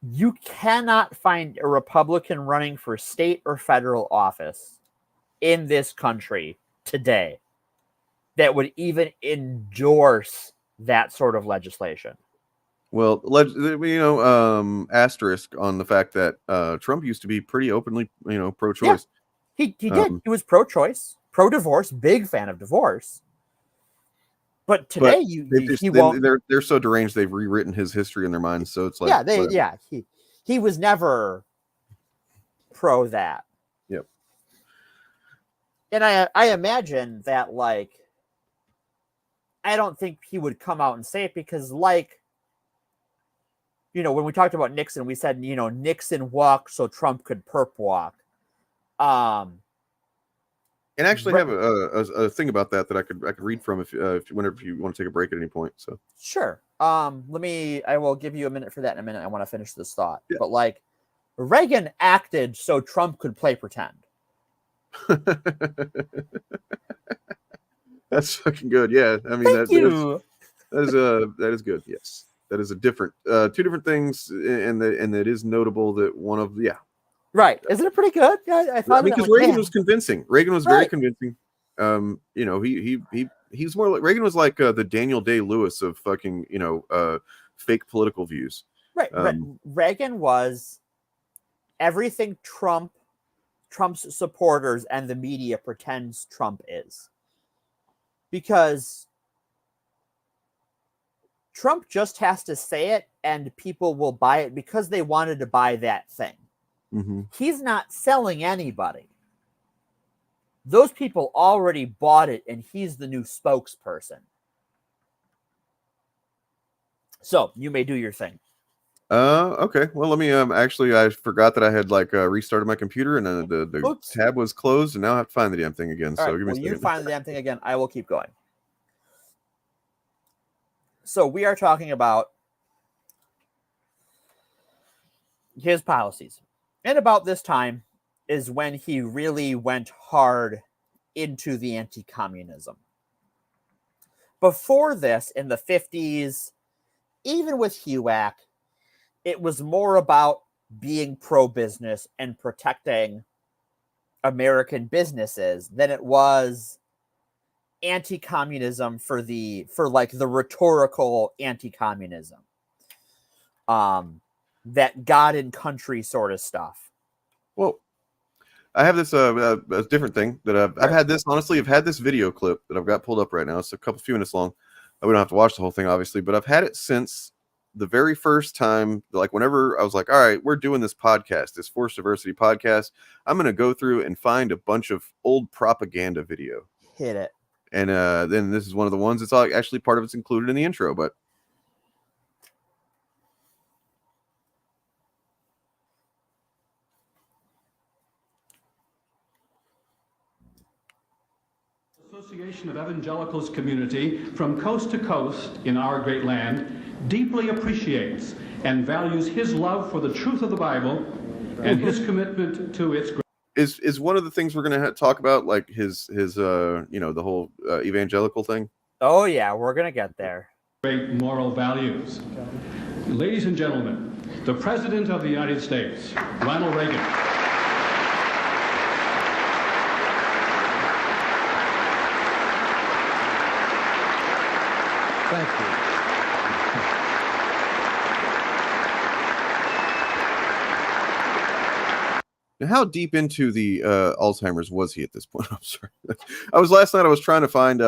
You cannot find a Republican running for state or federal office in this country today that would even endorse that sort of legislation. Well, asterisk on the fact that Trump used to be pretty openly, pro-choice. Yeah, he did. He was pro-choice, pro-divorce, big fan of divorce. But today, they're so deranged they've rewritten his history in their minds. So it's like, he was never pro that. Yeah. And I imagine that, like, I don't think he would come out and say it because, like, you know, when we talked about Nixon, we said, you know, Nixon walked so Trump could perp walk. And actually have a thing about that I could read from if whenever you want to take a break at any point. So sure. I will give you a minute for that in a minute. I want to finish this thought. Yeah. But like, Reagan acted so Trump could play pretend. That's fucking good. Yeah, I mean that is good. Yes, that is a different two different things, and it is notable that one of right. Isn't it pretty good? Yeah, I thought because Reagan was convincing. Reagan was very convincing. You know, he's more like Reagan was like the Daniel Day-Lewis of fucking fake political views. Right. Reagan was everything Trump's supporters and the media pretends Trump is. Because Trump just has to say it and people will buy it because they wanted to buy that thing. Mm-hmm. He's not selling anybody. Those people already bought it and he's the new spokesperson. So you may do your thing. Okay. Well, let me actually I forgot that I had restarted my computer and the tab was closed and now I have to find the damn thing again. All so right, give me a second. You find the damn thing again. I will keep going. So we are talking about his policies. And about this time is when he really went hard into the anti-communism. Before this, in the 50s, even with HUAC, it was more about being pro-business and protecting American businesses than it was anti-communism for the rhetorical anti-communism. That God and country sort of stuff. Well, I have this a different thing that I've had this, honestly, I've had this video clip that I've got pulled up right now. It's a few minutes long. We don't have to watch the whole thing, obviously, but I've had it since the very first time, like whenever I was like, all right, we're doing this podcast, this Forced Diversity podcast. I'm going to go through and find a bunch of old propaganda video. Hit it. And then this is one of the ones. It's actually part of it's included in the intro, but Association of Evangelicals community from coast to coast in our great land deeply appreciates and values his love for the truth of the Bible and his commitment to its is one of the things we're going to talk about, like his the whole evangelical thing. Oh yeah, we're going to get there. Great moral values. Ladies and gentlemen, the President of the United States, Ronald Reagan. Thank you. Now, how deep into the Alzheimer's was he at this point? I'm sorry. I was trying to find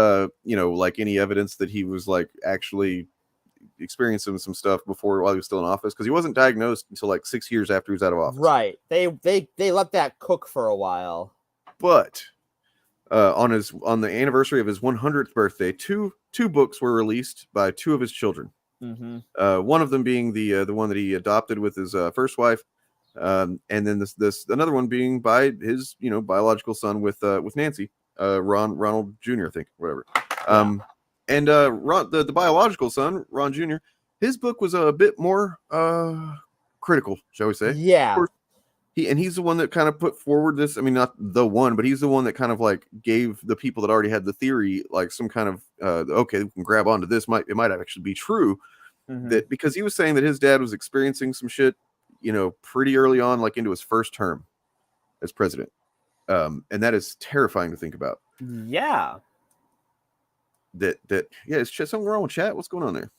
like any evidence that he was like actually experiencing some stuff while he was still in office, because he wasn't diagnosed until like 6 years after he was out of office. Right. They let that cook for a while. But on the anniversary of his 100th birthday, two books were released by two of his children. Mm-hmm. One of them being the one that he adopted with his first wife, and then this another one being by his biological son with Nancy, Ronald Jr. I think, whatever. And the biological son, Ron Jr., his book was a bit more critical, shall we say? Yeah. Of course, he's the one that kind of put forward this. I mean, not the one, but he's the one that kind of like gave the people that already had the theory like some kind of okay, we can grab onto this. It might actually be true. Mm-hmm. That because he was saying that his dad was experiencing some shit, pretty early on, like into his first term as president, and that is terrifying to think about. Yeah. Is something wrong with chat? What's going on there?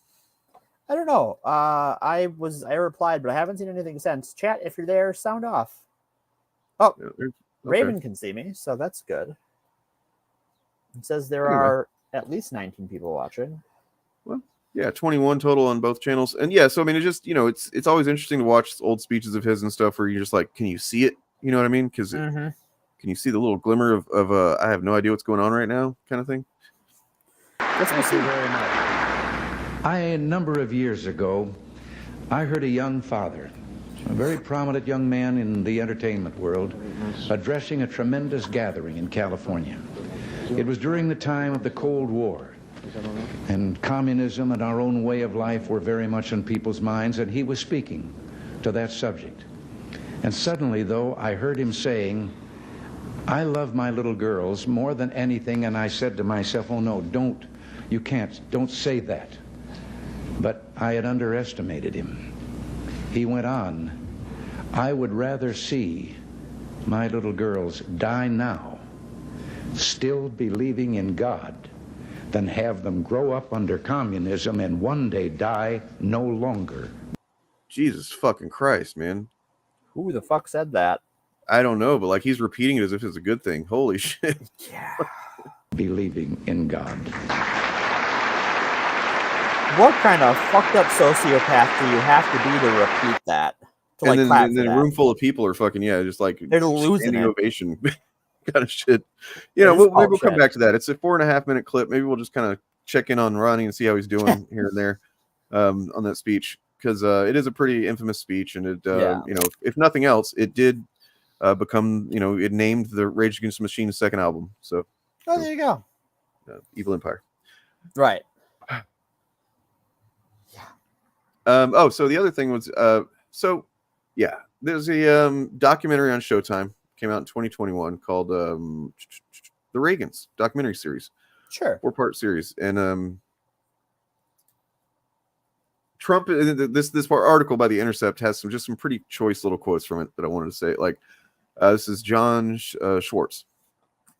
I don't know. I replied, but I haven't seen anything since. Chat, if you're there, sound off. Oh, okay. Raven can see me, so that's good. It says there are at least 19 people watching. Well, yeah, 21 total on both channels. And yeah, so I mean, it just, it's always interesting to watch old speeches of his and stuff where you're just like, can you see it? You know what I mean? Because Can you see the little glimmer of I have no idea what's going on right now kind of thing? Thank you very much. A number of years ago, I heard a young father, a very prominent young man in the entertainment world, addressing a tremendous gathering in California. It was during the time of the Cold War, and communism and our own way of life were very much in people's minds, and he was speaking to that subject. And suddenly, though, I heard him saying, "I love my little girls more than anything," and I said to myself, "Oh no, don't say that." But I had underestimated him. He went on, "I would rather see my little girls die now, still believing in God, than have them grow up under communism and one day die no longer." Jesus fucking Christ, man. Who the fuck said that? I don't know, but like he's repeating it as if it's a good thing. Holy shit. Yeah. Believing in God. What kind of fucked up sociopath do you have to be to repeat that? To And like then a room full of people are fucking, just like they're losing standing it. ovation kind of shit. Maybe we'll come back to that. It's a 4.5 minute clip. Maybe we'll just kind of check in on Ronnie and see how he's doing here and there on that speech, because it is a pretty infamous speech, and it if nothing else, it did become, it named the Rage Against the Machine's second album. So there you go. Evil Empire. Right. So the other thing was, there's a documentary on Showtime, came out in 2021, called The Reagans documentary series. Sure. 4-part series. And Trump, this article by The Intercept has some pretty choice little quotes from it that I wanted to say. Like, this is John Schwartz.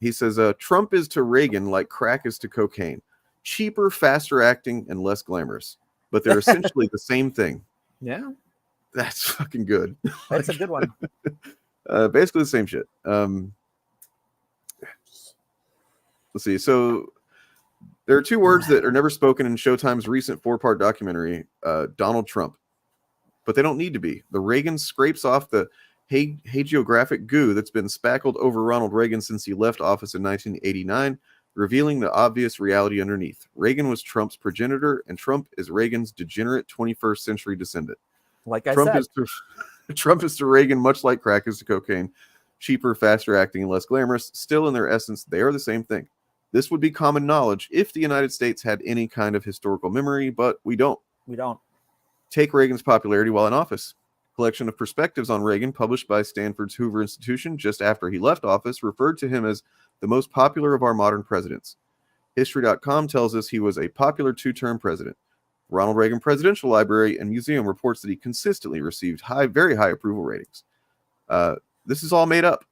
He says, Trump is to Reagan like crack is to cocaine. Cheaper, faster acting, and less glamorous. But they're essentially the same thing. Yeah. That's fucking good. That's a good one. Basically the same shit. Let's see. So there are two words that are never spoken in Showtime's recent 4-part documentary, Donald Trump. But they don't need to be. The Reagan scrapes off the hagiographic goo that's been spackled over Ronald Reagan since he left office in 1989, revealing the obvious reality underneath. Reagan was Trump's progenitor, and Trump is Reagan's degenerate 21st century descendant. Like I said. Trump is to Reagan much like crack is to cocaine. Cheaper, faster acting, and less glamorous. Still, in their essence, they are the same thing. This would be common knowledge if the United States had any kind of historical memory, but we don't. We don't. Take Reagan's popularity while in office. Collection of perspectives on Reagan published by Stanford's Hoover Institution just after he left office referred to him as the most popular of our modern presidents. History.com tells us he was a popular 2-term president. Ronald Reagan Presidential Library and Museum reports that he consistently received very high approval ratings. This is all made up.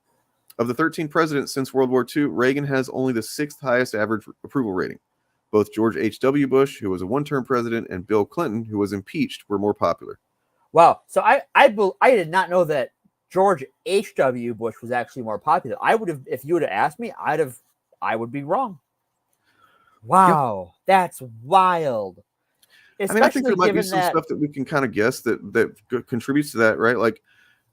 Of the 13 presidents since World War II, Reagan has only the 6th highest average approval rating. Both George H.W. Bush, who was a 1-term president, and Bill Clinton, who was impeached, were more popular. Wow. So I did not know that George H.W. Bush was actually more popular. I would have, if you would have asked me, I would be wrong. Wow. Yep. That's wild. Especially, I think there might be some stuff that we can kind of guess that contributes to that, right? Like,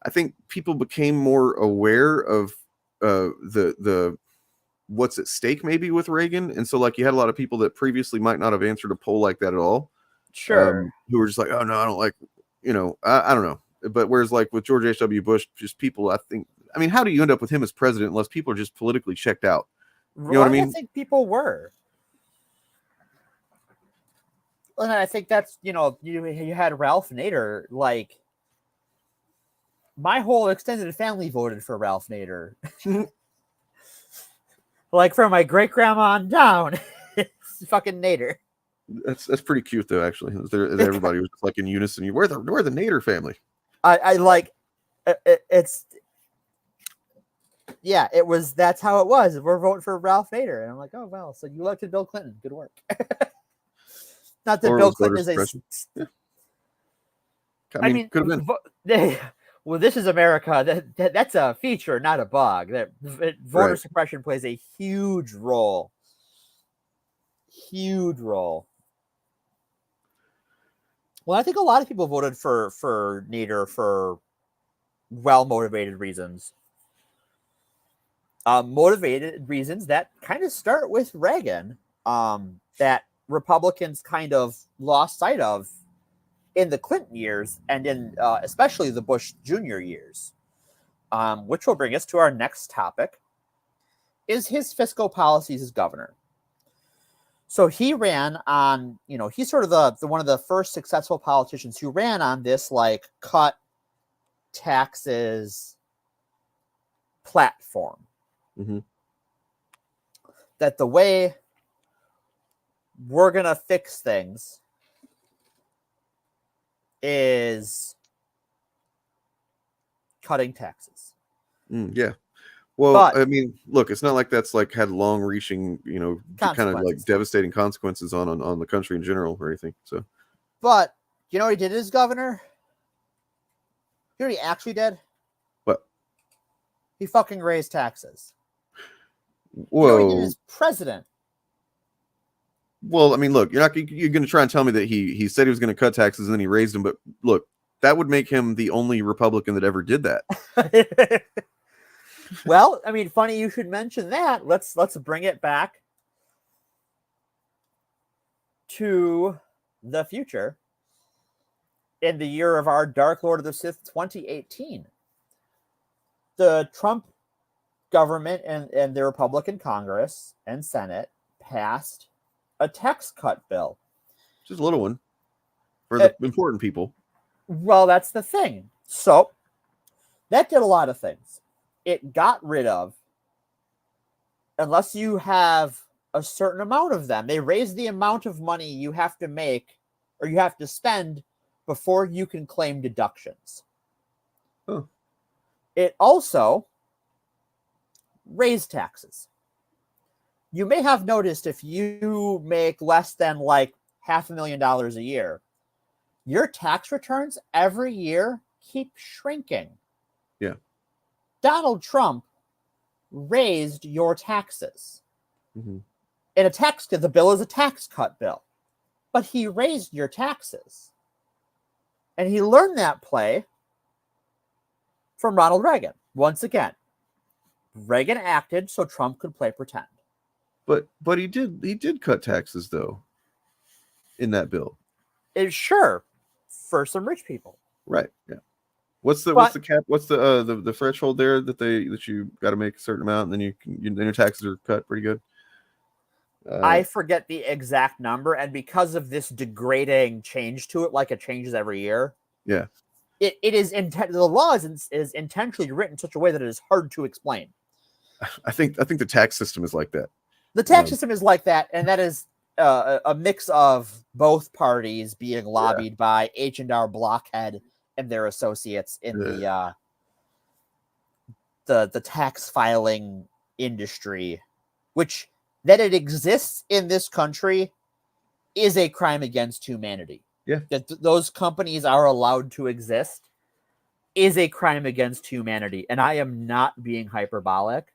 I think people became more aware of the what's at stake maybe with Reagan, and so like you had a lot of people that previously might not have answered a poll like that at all. Sure. Who were just like, oh no, I don't like, I don't know. But whereas like with George H.W. Bush, just people, I mean, how do you end up with him as president unless people are just politically checked out? You know what I mean? I think people were. And I think that's, you had Ralph Nader, like, my whole extended family voted for Ralph Nader. Like, from my great-grandma on down, it's fucking Nader. That's pretty cute, though, actually. Everybody was like in unison. We're the Nader family. That's how it was. We're voting for Ralph Nader. And I'm like, oh, well, so you elected Bill Clinton. Good work. Not that Bill Clinton is a... I mean, could have been. Well, this is America. That's a feature, not a bug. Voter suppression plays a huge role. Huge role. Well, I think a lot of people voted for Nader for well-motivated reasons. motivated reasons that kind of start with Reagan, that Republicans kind of lost sight of in the Clinton years and in especially the Bush Jr. years, which will bring us to our next topic, is his fiscal policies as governor. So he ran on, he's sort of the one of the first successful politicians who ran on this like cut taxes platform. Mm-hmm. That the way we're going to fix things is cutting taxes. Yeah. Well, but, I mean, look, it's not like that's like had long-reaching, kind of like devastating consequences on the country in general or anything. So, but you know what he did as governor? You know what he actually did? What? He fucking raised taxes. Whoa. You know what he did as president? Well, I mean, look, you're going to try and tell me that he said he was going to cut taxes and then he raised them, but look, that would make him the only Republican that ever did that. Well, I mean, funny you should mention that. Let's bring it back to the future in the year of our Dark Lord of the Sith 2018. The Trump government and the Republican Congress and Senate passed a tax cut bill. Just a little one for the important people. Well, that's the thing. So that did a lot of things. It got rid of, unless you have a certain amount of them, they raised the amount of money you have to make or you have to spend before you can claim deductions. Huh. It also raised taxes. You may have noticed if you make less than like $500,000 a year, your tax returns every year keep shrinking. Yeah. Donald Trump raised your taxes. Mm-hmm. And the bill is a tax cut bill, but he raised your taxes. And he learned that play from Ronald Reagan. Once again, Reagan acted so Trump could play pretend. But he did cut taxes though in that bill. Sure, for some rich people. Right. Yeah. What's the cap? What's the threshold there that you got to make a certain amount and then then your taxes are cut pretty good? I forget the exact number, and because of this degrading change to it, like it changes every year. Yeah. It is the law is intentionally written in such a way that it is hard to explain. I think the tax system is like that. The tax system is like that, and that is a mix of both parties being lobbied by H&R Blockhead and their associates in the tax filing industry, which that it exists in this country is a crime against humanity. Yeah, that those companies are allowed to exist is a crime against humanity, and I am not being hyperbolic.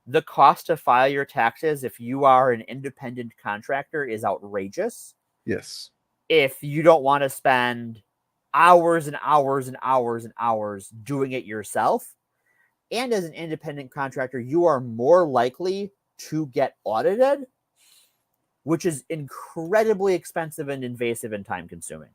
The cost to file your taxes if you are an independent contractor is outrageous. Yes. If you don't want to spend hours and hours and hours and hours doing it yourself, and as an independent contractor, you are more likely to get audited, which is incredibly expensive and invasive and time consuming.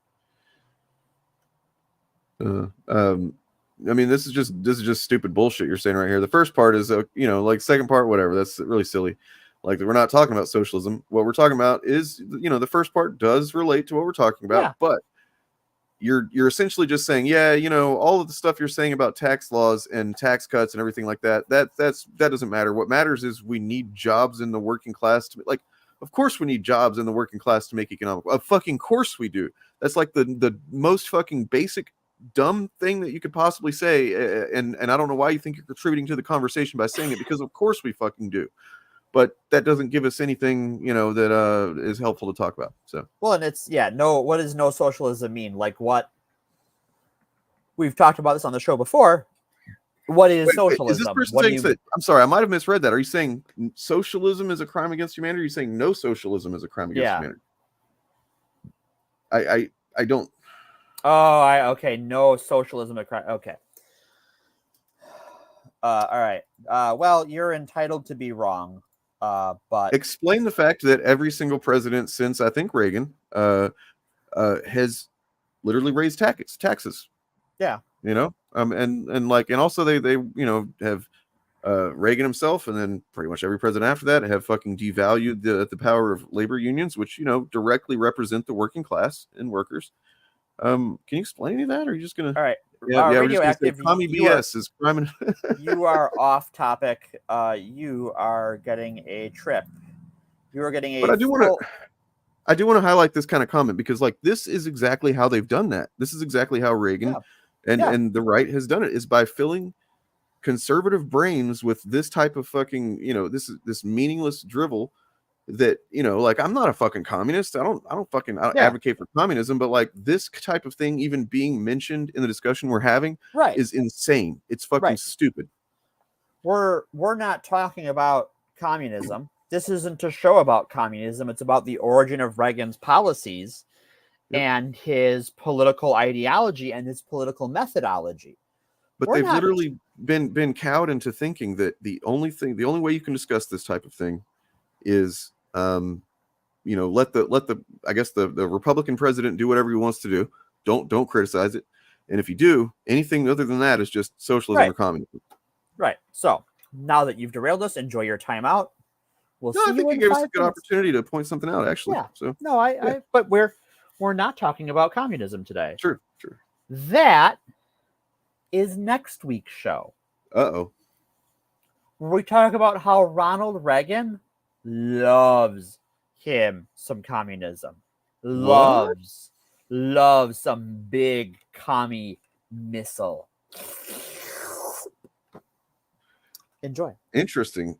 I mean, this is just stupid bullshit you're saying right here. The first part is, like second part, whatever. That's really silly. Like we're not talking about socialism. What we're talking about is, the first part does relate to what we're talking about, but you're essentially just saying, all of the stuff you're saying about tax laws and tax cuts and everything like that, that doesn't matter. What matters is we need jobs in the working class of course we need jobs in the working class to make economic. Of fucking course we do. That's like the most fucking basic dumb thing that you could possibly say, and I don't know why you think you're contributing to the conversation by saying it, because of course we fucking do, but that doesn't give us anything that is helpful to talk about. So well, and it's what does no socialism mean? Like, what we've talked about this on the show before. What is socialism? Is this person saying that? I'm sorry, I might have misread that. Are you saying socialism is a crime against humanity? Or are you saying no socialism is a crime against humanity? I don't. Oh, okay. No socialism. Okay. All right. Well, you're entitled to be wrong. But explain the fact that every single president since I think Reagan has literally raised taxes. Yeah. And also they have Reagan himself, and then pretty much every president after that have fucking devalued the power of labor unions, which directly represent the working class and workers. Can you explain any of that, or are you just gonna? All right. We're just gonna say Radioactive. commie BS is crime. You are off topic. You are getting a trip. You are getting a. But I do want to highlight this kind of comment, because like this is exactly how they've done that. This is exactly how Reagan and the right has done it, is by filling conservative brains with this type of fucking this meaningless drivel that like, I'm not a fucking communist. I don't fucking advocate for communism, but like this type of thing even being mentioned in the discussion we're having is insane. It's fucking stupid. We're not talking about communism. This isn't a show about communism. It's about the origin of Reagan's policies and his political ideology and his political methodology. But they've literally been cowed into thinking that the only way you can discuss this type of thing is let the I guess the Republican president do whatever he wants to do. Don't criticize it. And if you do, anything other than that is just socialism or communism. Right. So now that you've derailed us, enjoy your time out. We'll see. I think you gave us a good opportunity to point something out, actually. Yeah. So no, but we're not talking about communism today. Sure. That is next week's show. Uh-oh. We talk about how Ronald Reagan loves him some communism. Loves some big commie missile. Enjoy. Interesting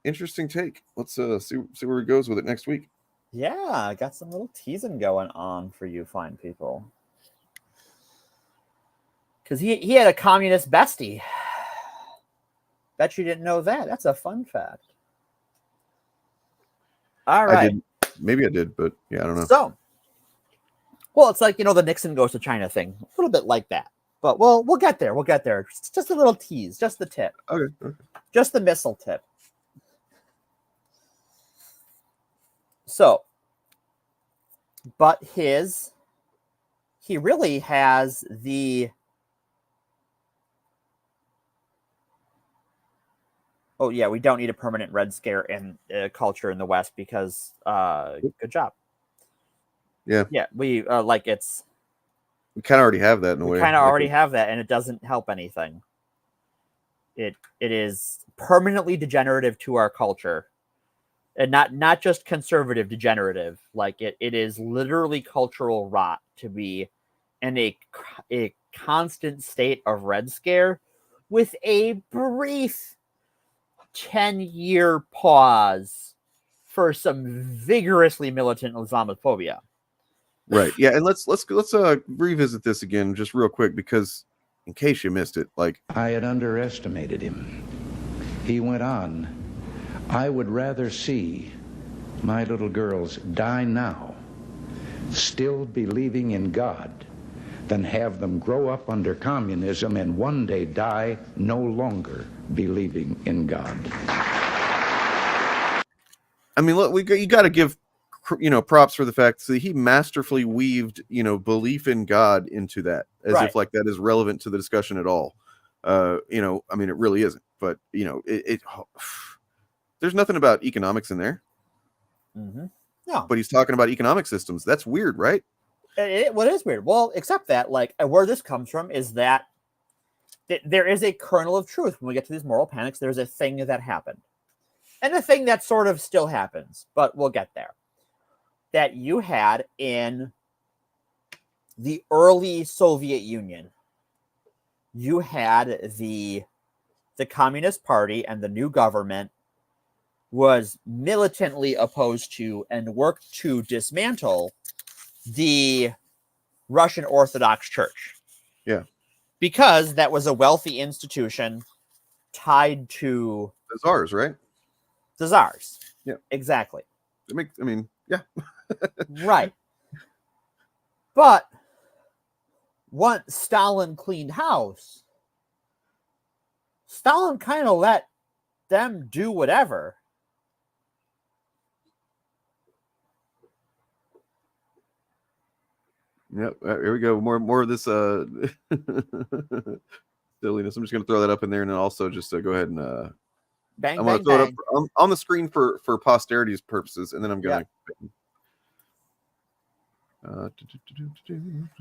take. Let's see where it goes with it next week. Yeah, I got some little teasing going on for you fine people. Because he had a communist bestie. Bet you didn't know that. That's a fun fact. All right. Maybe I did, but yeah, I don't know. So, well, it's like, the Nixon goes to China thing. A little bit like that. But we'll get there. We'll get there. Just a little tease. Just the tip. Okay. Just the missile tip. So, but he really has the... Oh, yeah, we don't need a permanent Red Scare in culture in the West because good job. Yeah. Yeah, we We kind of already have that in a way. We kind of already have that, and it doesn't help anything. It is permanently degenerative to our culture. And not just conservative degenerative. Like it is literally cultural rot to be in a constant state of Red Scare with a brief 10-year pause for some vigorously militant Islamophobia. Right. Yeah, and let's revisit this again just real quick, because in case you missed it, like, I had underestimated him. He went on, I would rather see my little girls die now, still believing in God, than have them grow up under communism and one day die no longer believing in God. I mean, look, you got to give props for the fact that he masterfully weaved belief in God into that, as if like that is relevant to the discussion at all. I mean, it really isn't. But there's nothing about economics in there. Mm-hmm. No, but he's talking about economic systems. That's weird, right? What is weird? Well, except that, like, where this comes from is that there is a kernel of truth when we get to these moral panics. There's a thing that happened, and a thing that sort of still happens, but we'll get there. That you had in the early Soviet Union, you had the Communist Party, and the new government was militantly opposed to and worked to dismantle the Russian Orthodox Church. Yeah. Because that was a wealthy institution tied to the Tsars, right? The Tsars. Yeah. Exactly. Yeah. Right. But once Stalin cleaned house, Stalin kind of let them do whatever. Yep, here we go. More of this silliness. I'm just gonna throw that up in there, and then also just go ahead and bang, I'm gonna bang, throw bang. it up on the screen for posterity's purposes, and then I'm gonna.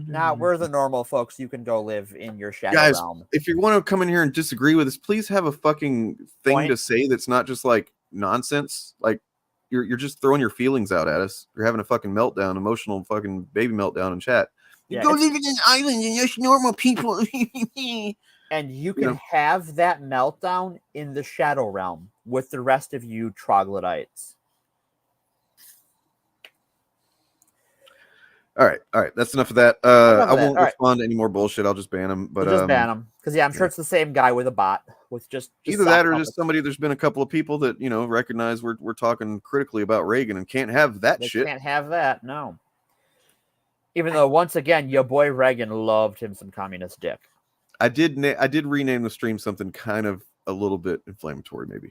Now we're the normal folks. You can go live in your shadow Guys, realm. if you want to come in here and disagree with us, please have a fucking thing to say that's not just like nonsense. Like you're just throwing your feelings out at us. You're having a fucking meltdown, emotional fucking baby meltdown in chat. Yeah, go live in an island and just normal people. And you can have that meltdown in the shadow realm with the rest of you troglodytes. All right. That's enough of that. I won't respond to any more bullshit. I'll just ban them. But just ban them because I'm sure it's the same guy with a bot with just either that or just somebody. There's been a couple of people that recognize we're talking critically about Reagan and can't have that shit. Can't have that. No. Even though once again, your boy Reagan loved him some communist dick. I did rename the stream something kind of a little bit inflammatory, maybe.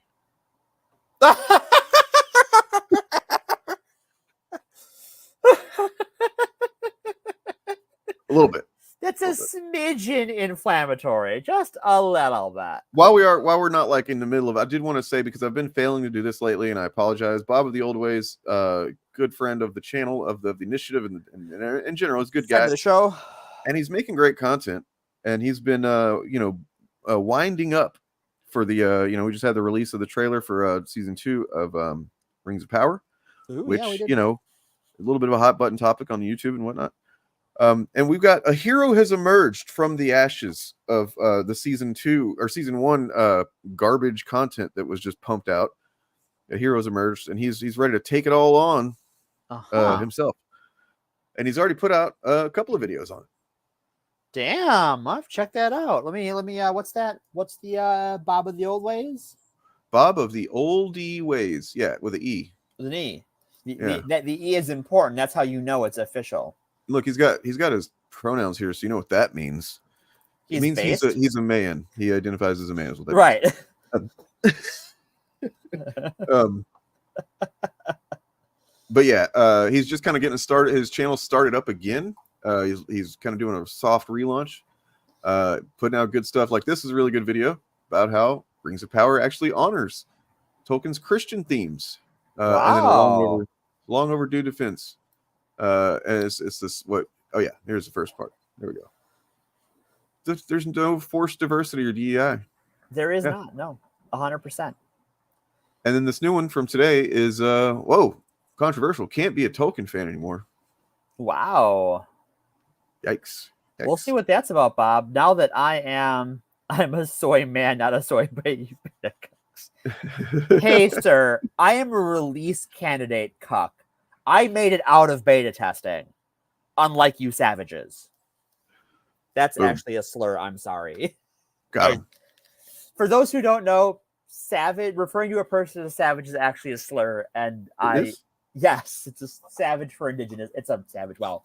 A little bit. That's a smidgen inflammatory, just a little bit. While we're not like in the middle of, I did want to say, because I've been failing to do this lately, and I apologize. Bob of the Old Ways, good friend of the channel, of the initiative, and in general, he's a good guy. The show, and he's making great content, and he's been winding up for the we just had the release of the trailer for season 2 of Rings of Power, which a little bit of a hot button topic on YouTube and whatnot. And we've got a hero has emerged from the ashes of the season 1 garbage content that was just pumped out. A hero's emerged, and he's ready to take it all on himself. And he's already put out a couple of videos on it. Damn, I've checked that out. Let me what's that? What's the Bob of the Old Ways? Bob of the Oldie Ways, yeah, with an E. With an E. The E is important. That's how you know it's official. Look, he's got his pronouns here, so you know what that means. It means he's a man. He identifies as a man. Is what that right. But yeah, he's just kind of getting started. His channel started up again. He's kind of doing a soft relaunch, putting out good stuff. Like this is a really good video about how Rings of Power actually honors Tolkien's Christian themes. And then a long overdue defense. And it's this here's the first part. There we go. There's no forced diversity or DEI. There is not. No, 100%. And then this new one from today is controversial. Can't be a Tolkien fan anymore. Wow. Yikes. We'll see what that's about, Bob. Now that I'm a soy man, not a soy baby. Hey, sir, I am a release candidate cuck. I made it out of beta testing, unlike you savages. That's actually a slur. I'm sorry. Got him. For those who don't know, savage, referring to a person as a savage is actually a slur. And yes, it's a savage for indigenous. It's a savage. Well,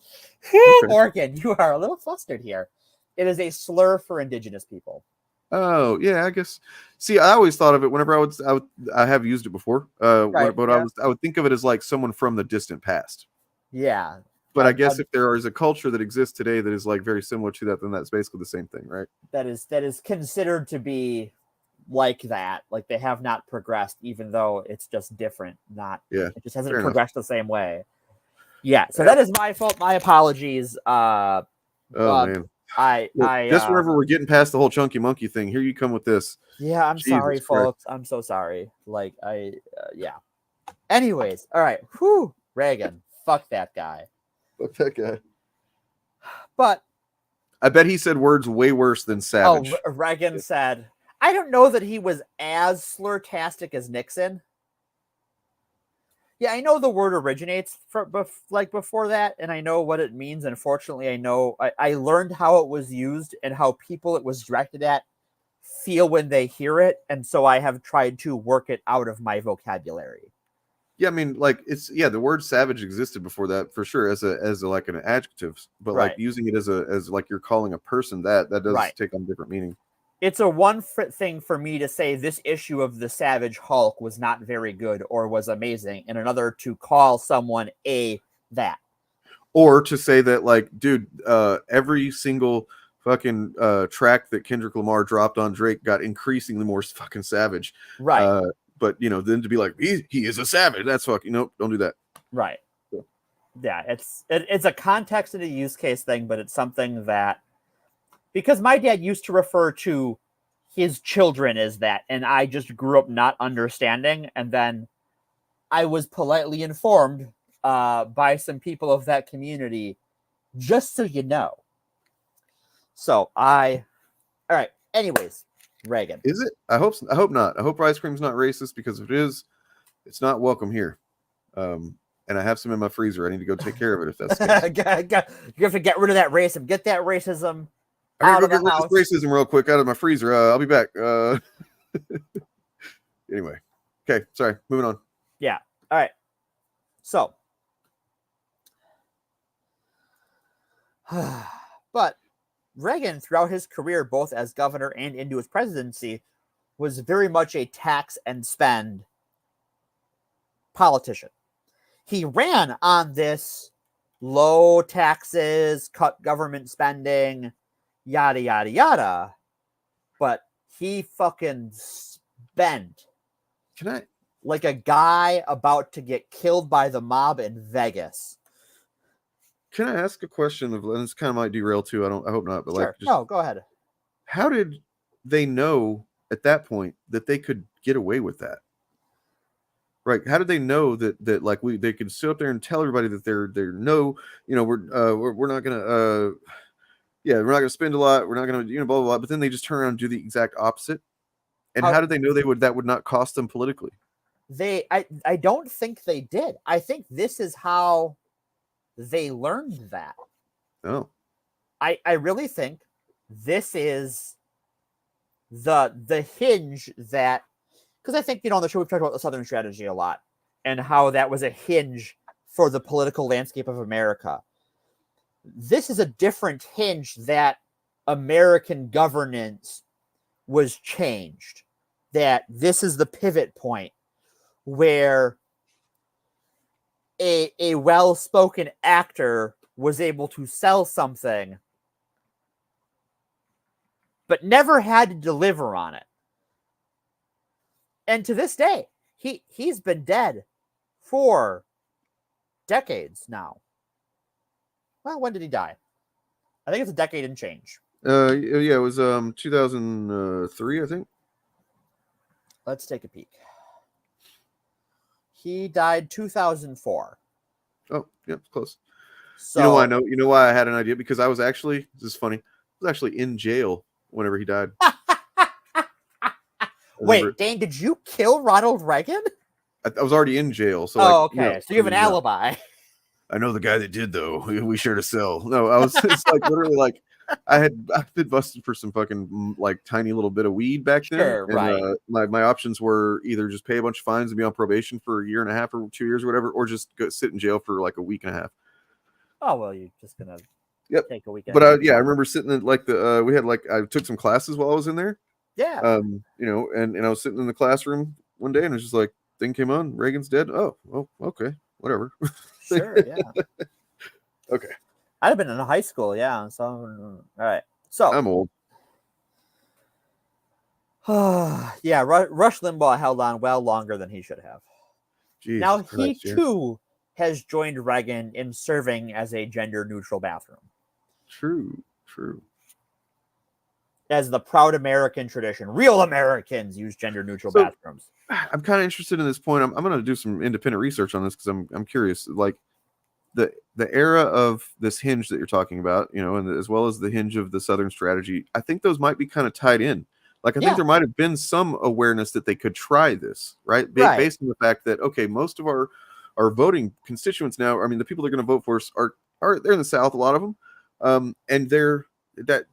Morgan, you are a little flustered here. It is a slur for indigenous people. Oh yeah, I guess. See, I always thought of it whenever I have used it before. I would think of it as like someone from the distant past. Yeah. But I guess if there is a culture that exists today that is like very similar to that, then that's basically the same thing, right? That is considered to be like that. Like they have not progressed, even though it's just different. It just hasn't progressed the same way. Yeah. So that is my fault. My apologies. Man. Just whenever we're getting past the whole chunky monkey thing, here you come with this. Yeah, I'm sorry, folks. I'm so sorry. Anyways, all right. Whew, Reagan. Fuck that guy. Fuck that guy. But I bet he said words way worse than savage. Oh, Reagan said, I don't know that he was as slurtastic as Nixon. Yeah, I know the word originates before that, and I know what it means. Unfortunately, I learned how it was used and how people it was directed at feel when they hear it, and so I have tried to work it out of my vocabulary. Yeah, I mean, like the word savage existed before that for sure as like an adjective, but like using it as like you're calling a person that does take on different meaning. it's a thing for me to say this issue of the Savage Hulk was not very good or was amazing, and another to call someone that. Or to say that, like, dude, every single fucking track that Kendrick Lamar dropped on Drake got increasingly more fucking savage. Right. But, you know, then to be like, he is a savage. That's fucking, nope, don't do that. Right. Yeah, it's a context and a use case thing, but it's something that, because my dad used to refer to his children as that, and I just grew up not understanding, and then I was politely informed by some people of that community, just so you know. So all right. Anyways, Reagan. Is it? I hope not. I hope ice cream's not racist, because if it is, it's not welcome here. And I have some in my freezer. I need to go take care of it if that's the case. You have to get rid of that racism. Get that racism out of the house. Racism real quick out of my freezer. I'll be back. Anyway. Okay. Sorry. Moving on. Yeah. All right. So. But Reagan, throughout his career, both as governor and into his presidency, was very much a tax and spend politician. He ran on this low taxes, cut government spending, yada, yada, yada. But he fucking spent like a guy about to get killed by the mob in Vegas. Can I ask a question? And this kind of might derail too. I hope not. But sure. No, go ahead. How did they know at that point that they could get away with that? Right? How did they know that like they could sit up there and tell everybody that they're no, you know, we're not gonna we're not gonna spend a lot, we're not gonna blah blah blah. But then they just turn around and do the exact opposite. And how did they know that would not cost them politically? I don't think they did. I think this is how they learned that. Oh. I really think this is the hinge that, because I think, on the show we've talked about the Southern strategy a lot and how that was a hinge for the political landscape of America. This is a different hinge that American governance was changed. That this is the pivot point where a well-spoken actor was able to sell something but never had to deliver on it. And to this day, he's been dead for decades now. Well, when did he die? I think it's a decade and change. Yeah, it was 2003, I think. Let's take a peek. He died 2004. Oh, yeah, close. So, you know why I know? You know why I had an idea? Because I was actually, this is funny, I was actually in jail whenever he died. Wait, Dane, did you kill Ronald Reagan? I was already in jail. So okay. So you have an alibi. I know the guy that did, though. We shared a cell. No, I was it's like literally like I've been busted for some fucking like tiny little bit of weed back then. Sure, right. My options were either just pay a bunch of fines and be on probation for a year and a half or 2 years or whatever, or just go sit in jail for like a week and a half. Oh well, you're just gonna take a weekend. But I remember sitting in like we had like I took some classes while I was in there. Yeah. And I was sitting in the classroom one day and it was just like thing came on, Reagan's dead. Oh, okay, whatever. Sure, yeah. Okay. I'd have been in high school, yeah. So all right. So I'm old. Yeah, Rush Limbaugh held on well longer than he should have. Jesus now Christ, he too has joined Reagan in serving as a gender-neutral bathroom. True. As the proud American tradition, real Americans use gender-neutral bathrooms. I'm kind of interested in this point. I'm going to do some independent research on this because I'm curious. Like the era of this hinge that you're talking about, and as well as the hinge of the Southern strategy, I think those might be kind of tied in. Like I think there might have been some awareness that they could try this, right? Based on the fact that most of our voting constituents now, I mean, the people they're going to vote for us are they're in the South, a lot of them, and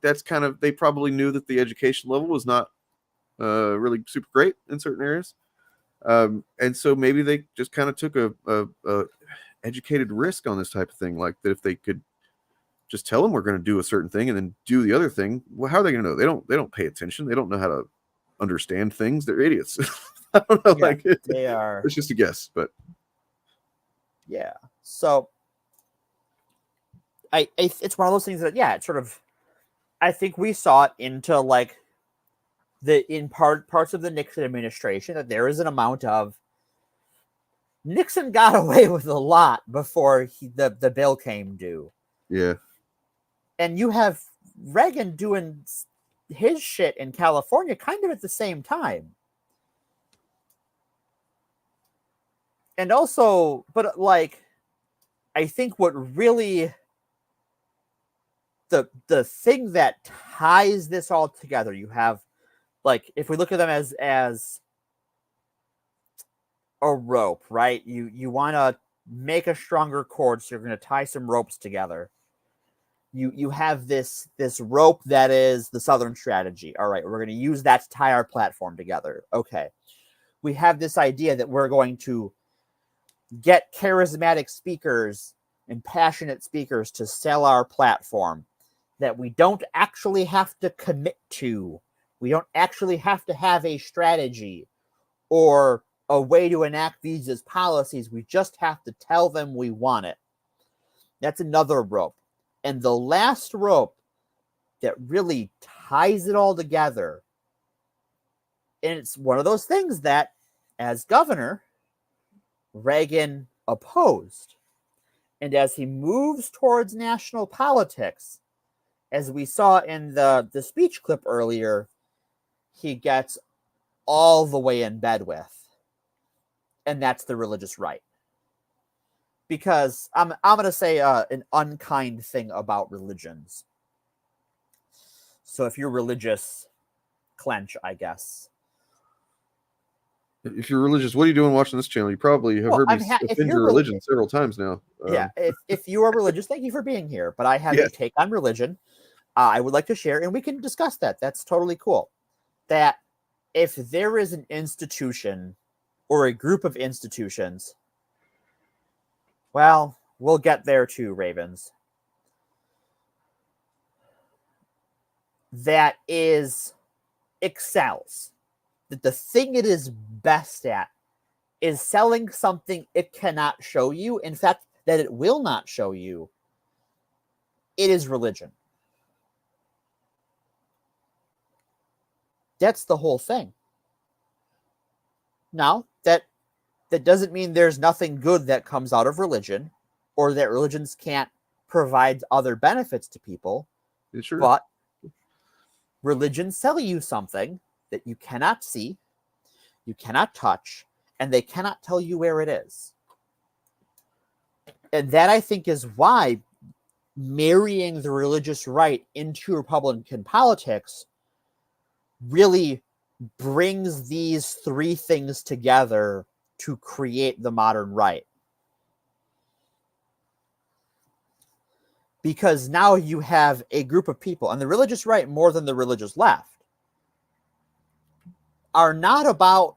that's kind of, they probably knew that the education level was not really super great in certain areas. And so maybe they just kind of took a educated risk on this type of thing. Like that if they could just tell them we're going to do a certain thing and then do the other thing. Well, how are they going to know? They don't pay attention. They don't know how to understand things. They're idiots. I don't know. Yeah, like they are. It's just a guess, but yeah. So it's one of those things that, yeah, it's sort of, I think we saw it into like parts of the Nixon administration that there is an amount of Nixon got away with a lot before the bill came due. Yeah. And you have Reagan doing his shit in California kind of at the same time. And also, but like, I think what really the thing that ties this all together, you have, like, if we look at them as a rope, right? You want to make a stronger cord, so you're going to tie some ropes together. You have this rope that is the Southern strategy. All right, we're going to use that to tie our platform together. Okay. We have this idea that we're going to get charismatic speakers and passionate speakers to sell our platform that we don't actually have to commit to. We don't actually have to have a strategy or a way to enact these as policies. We just have to tell them we want it. That's another rope. And the last rope that really ties it all together, and it's one of those things that, as governor, Reagan opposed. And as he moves towards national politics, as we saw in the speech clip earlier, he gets all the way in bed with. And that's the religious right. Because I'm going to say an unkind thing about religions. So if you're religious, clench, I guess. If you're religious, what are you doing watching this channel? You probably have heard me defend your religion several times now. Yeah, if you are religious, thank you for being here. But I have a take on religion I would like to share, and we can discuss that. That's totally cool. That if there is an institution or a group of institutions, well, we'll get there too, Ravens, that excels, that the thing it is best at is selling something it cannot show you. In fact, that it will not show you. It is religion. That's the whole thing. Now, that doesn't mean there's nothing good that comes out of religion, or that religions can't provide other benefits to people. Sure. But religions sell you something that you cannot see, you cannot touch, and they cannot tell you where it is. And that, I think, is why marrying the religious right into Republican politics really brings these three things together to create the modern right. Because now you have a group of people, and the religious right, more than the religious left, are not about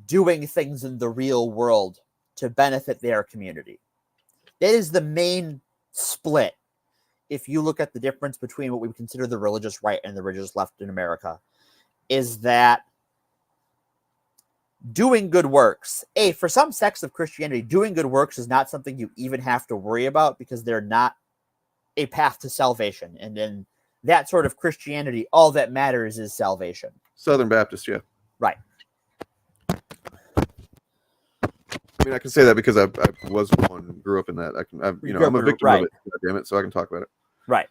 doing things in the real world to benefit their community. That is the main split. If you look at the difference between what we consider the religious right and the religious left in America, is that doing good works, for some sects of Christianity, doing good works is not something you even have to worry about, because they're not a path to salvation. And in that sort of Christianity, all that matters is salvation. Southern Baptist, yeah. Right. I mean, I can say that because I was one, grew up in that. I'm a victim of it, damn it, so I can talk about it. Right.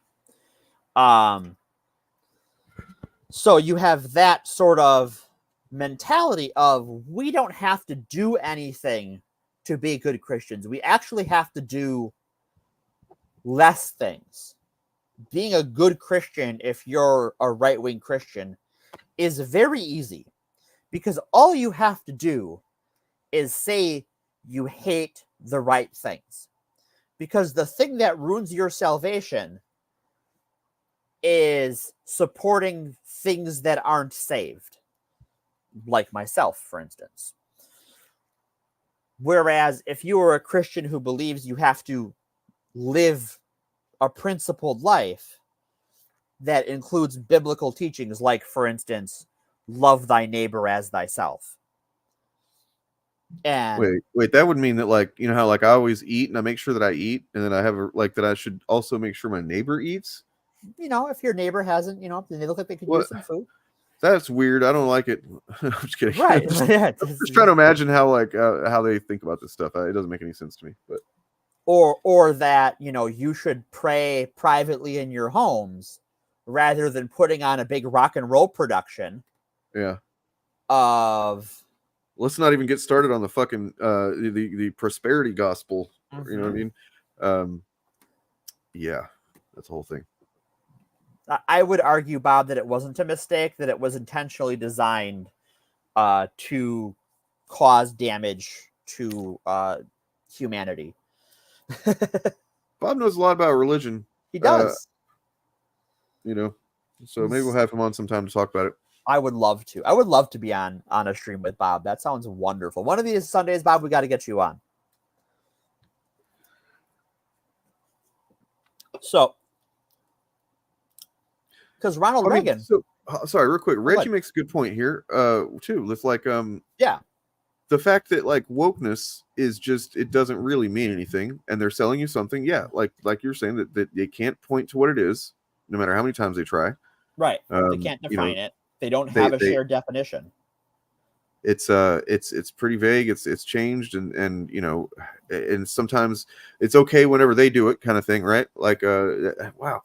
So you have that sort of mentality of, we don't have to do anything to be good Christians. We actually have to do less things. Being a good Christian, if you're a right-wing Christian, is very easy, because all you have to do is say you hate the right things. Because the thing that ruins your salvation is supporting things that aren't saved, like myself, for instance. Whereas if you are a Christian who believes you have to live a principled life that includes biblical teachings, like, for instance, love thy neighbor as thyself. And wait, that would mean that, like, you know how, like, I always eat and I make sure that I eat, and then I have that I should also make sure my neighbor eats. You know, if your neighbor hasn't, you know, they look like they could use some food. That's weird. I don't like it. I'm just kidding. Right. I'm just trying to imagine how, like, how they think about this stuff. It doesn't make any sense to me. But or that, you know, you should pray privately in your homes rather than putting on a big rock and roll production. Yeah. Of. Let's not even get started on the fucking the prosperity gospel. Mm-hmm. You know what I mean? Yeah, that's the whole thing. I would argue, Bob, that it wasn't a mistake, that it was intentionally designed to cause damage to humanity. Bob knows a lot about religion. He does. You know, so maybe we'll have him on sometime to talk about it. I would love to. I would love to be on a stream with Bob. That sounds wonderful. One of these Sundays, Bob, we got to get you on. So, because Ronald Reagan. Sorry, real quick. Reggie makes a good point here, too. It's like, yeah, the fact that, like, wokeness is just, it doesn't really mean anything, and they're selling you something. Yeah, like you're saying that they can't point to what it is, no matter how many times they try. Right. They can't define it. They don't have a shared definition. It's pretty vague. It's changed, and you know, and sometimes it's okay whenever they do it, kind of thing, right? Like, wow,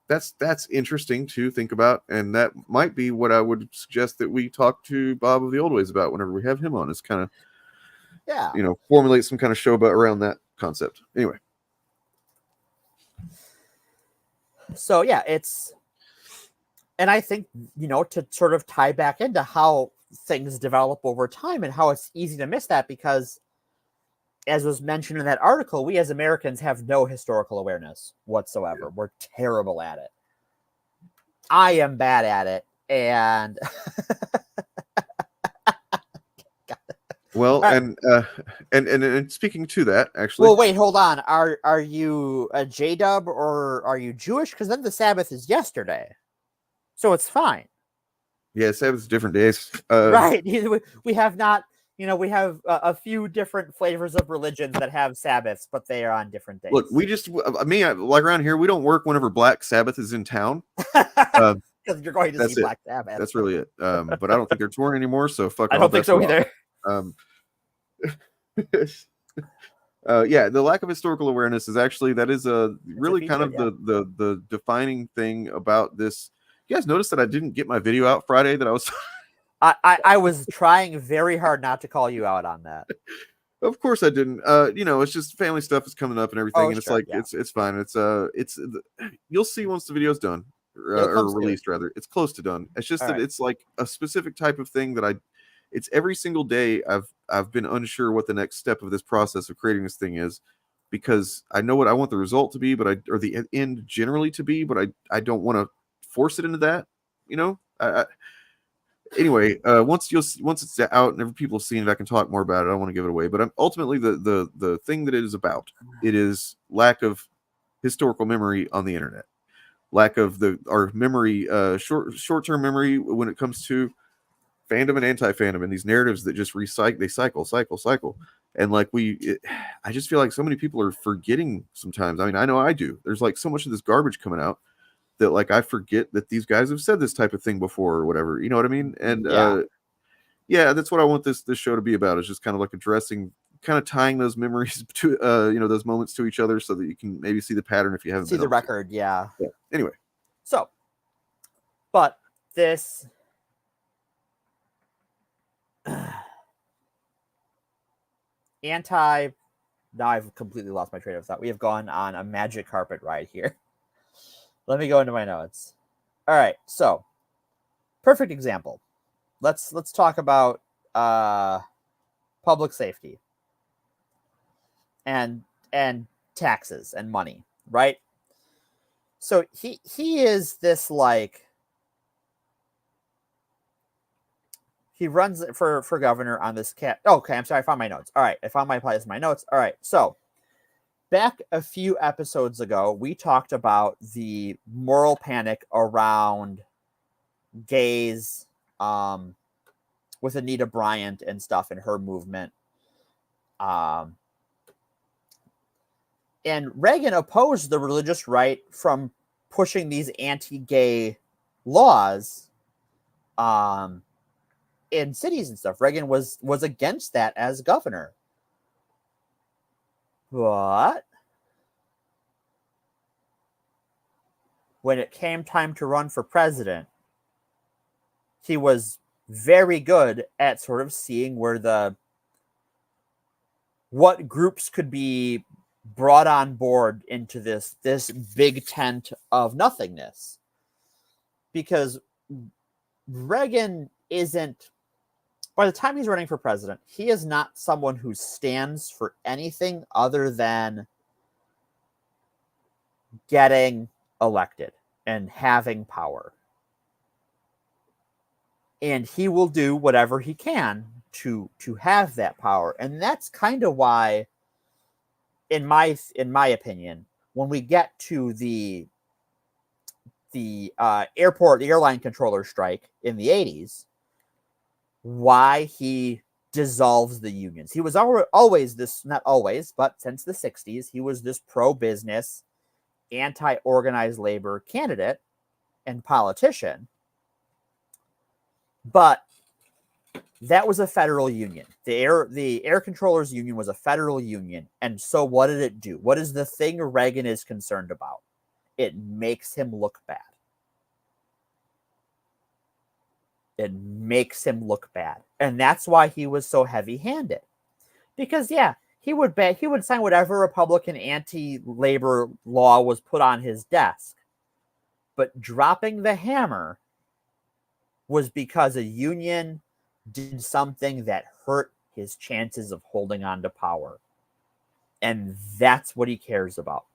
that's interesting to think about, and that might be what I would suggest that we talk to Bob of the Old Ways about whenever we have him on. Is kind of, yeah, you know, formulate some kind of show about around that concept. Anyway, so yeah, it's. And I think, you know, to sort of tie back into how things develop over time and how it's easy to miss that, because as was mentioned in that article, we as Americans have no historical awareness whatsoever. Yeah. We're terrible at it. I am bad at it. And well, right. and speaking to that, actually. Well, wait, hold on. Are you a J-dub or are you Jewish? Because then the Sabbath is yesterday. So it's fine. Yeah, Sabbath's different days. Right. We have not, you know, we have a few different flavors of religions that have Sabbaths, but they are on different days. Look, we just, like around here, we don't work whenever Black Sabbath is in town. Because you're going to see Black Sabbath. That's really it. But I don't think they're touring anymore, so fuck. I don't think so either. Yeah, the lack of historical awareness is actually, that is really kind of the defining thing about this. You guys noticed that I didn't get my video out Friday that I was I was trying very hard not to call you out on that. Of course I didn't. You know, it's just family stuff is coming up and everything, and it's sure, like it's fine. It's you'll see once the video's done or released rather. It's close to done. It's just that it's like a specific type of thing that it's every single day I've been unsure what the next step of this process of creating this thing is, because I know what I want the result to be, or the end generally to be, but I don't want to force it into that, you know. Anyway, once it's out and people have seen it, I can talk more about it. I don't want to give it away, but ultimately the thing that it is about, it is lack of historical memory on the internet, lack of our memory, short-term memory when it comes to fandom and anti-fandom, and these narratives that just cycle, and like I just feel like so many people are forgetting sometimes. I mean, I know I do. There's like so much of this garbage coming out that, like, I forget that these guys have said this type of thing before or whatever, you know what I mean? And yeah, that's what I want this show to be about, is just kind of like addressing, kind of tying those memories to you know, those moments to each other, so that you can maybe see the pattern if you haven't see the record. Yeah. Anyway, so, but this now I've completely lost my train of thought. We have gone on a magic carpet ride here. Let me go into my notes. All right, so perfect example. Let's talk about public safety and taxes and money, right? So he is this, like, he runs for governor on this cat. Okay, I'm sorry, I found my notes. All right, I found my place in my notes. All right, so back a few episodes ago, we talked about the moral panic around gays, with Anita Bryant and stuff in her movement. And Reagan opposed the religious right from pushing these anti-gay laws in cities and stuff. Reagan was against that as governor. But when it came time to run for president, he was very good at sort of seeing what groups could be brought on board into this big tent of nothingness. Because Reagan isn't, by the time he's running for president, he is not someone who stands for anything other than getting elected and having power. And he will do whatever he can to have that power. And that's kind of why, in my opinion, when we get to the airline controller strike in the 80s, why he dissolves the unions. He was always this, not always, but since the 60s, he was this pro-business, anti-organized labor candidate and politician. But that was a federal union. The air controllers union was a federal union. And so what did it do? What is the thing Reagan is concerned about? It makes him look bad. It makes him look bad. And that's why he was so heavy-handed. Because, yeah, he would sign whatever Republican anti-labor law was put on his desk. But dropping the hammer was because a union did something that hurt his chances of holding on to power. And that's what he cares about.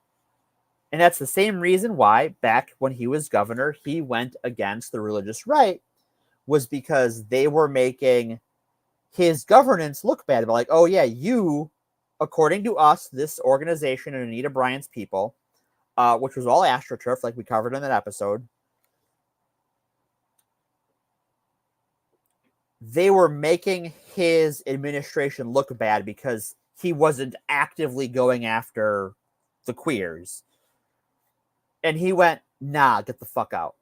And that's the same reason why, back when he was governor, he went against the religious right, was because they were making his governance look bad. But like, oh yeah, you, according to us, this organization and Anita Bryant's people, which was all AstroTurf, like we covered in that episode, they were making his administration look bad because he wasn't actively going after the queers. And he went, nah, get the fuck out.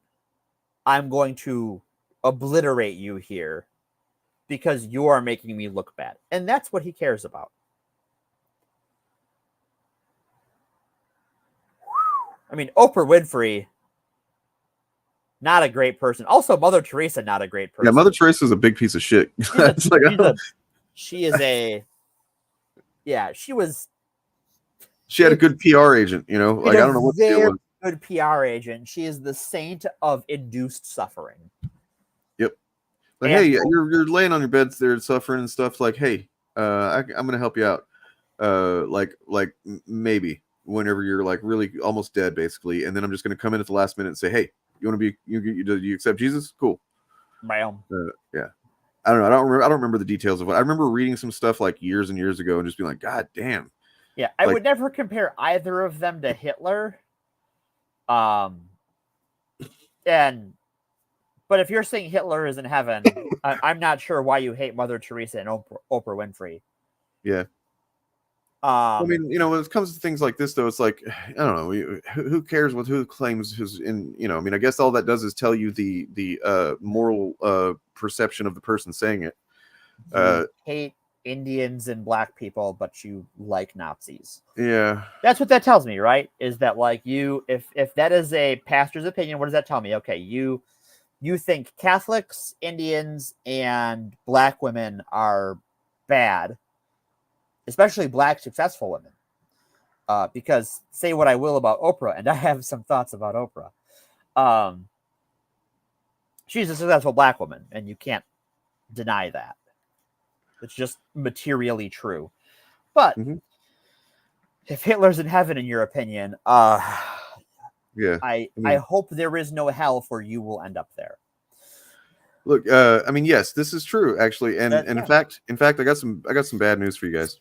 I'm going to obliterate you here because you are making me look bad. And that's what he cares about. I mean, Oprah Winfrey, not a great person. Also, Mother Teresa, not a great person. Yeah, Mother Teresa is a big piece of shit. She had a good PR agent, you know. Like, I don't know what the deal was. Good PR agent. She is the saint of induced suffering. Yep. Like, hey, you're laying on your bed there suffering and stuff. Like, hey, I'm gonna help you out. Like maybe whenever you're like really almost dead, basically, and then I'm just gonna come in at the last minute and say, hey, you want to be you accept Jesus? Cool. Bam. Yeah. I don't know. I don't remember the details of what I remember reading some stuff like years and years ago and just being like, God damn. Yeah, I would never compare either of them to Hitler. But if you're saying Hitler is in heaven, I'm not sure why you hate Mother Teresa and Oprah Winfrey. Yeah. I mean, you know, when it comes to things like this, though, it's like, I don't know, who cares what who claims who's in, you know, I mean, I guess all that does is tell you the moral perception of the person saying it. You hate Indians and black people, but you like Nazis. Yeah. That's what that tells me, right? Is that like if that is a pastor's opinion, what does that tell me? Okay, you think Catholics, Indians, and black women are bad, especially black successful women. Because say what I will about Oprah, and I have some thoughts about Oprah. She's a successful black woman, and you can't deny that. It's just materially true. But if Hitler's in heaven, in your opinion, yeah, I hope there is no hell, for you will end up there. Look, I mean, yes, this is true, actually, and in fact, I got some bad news for you guys.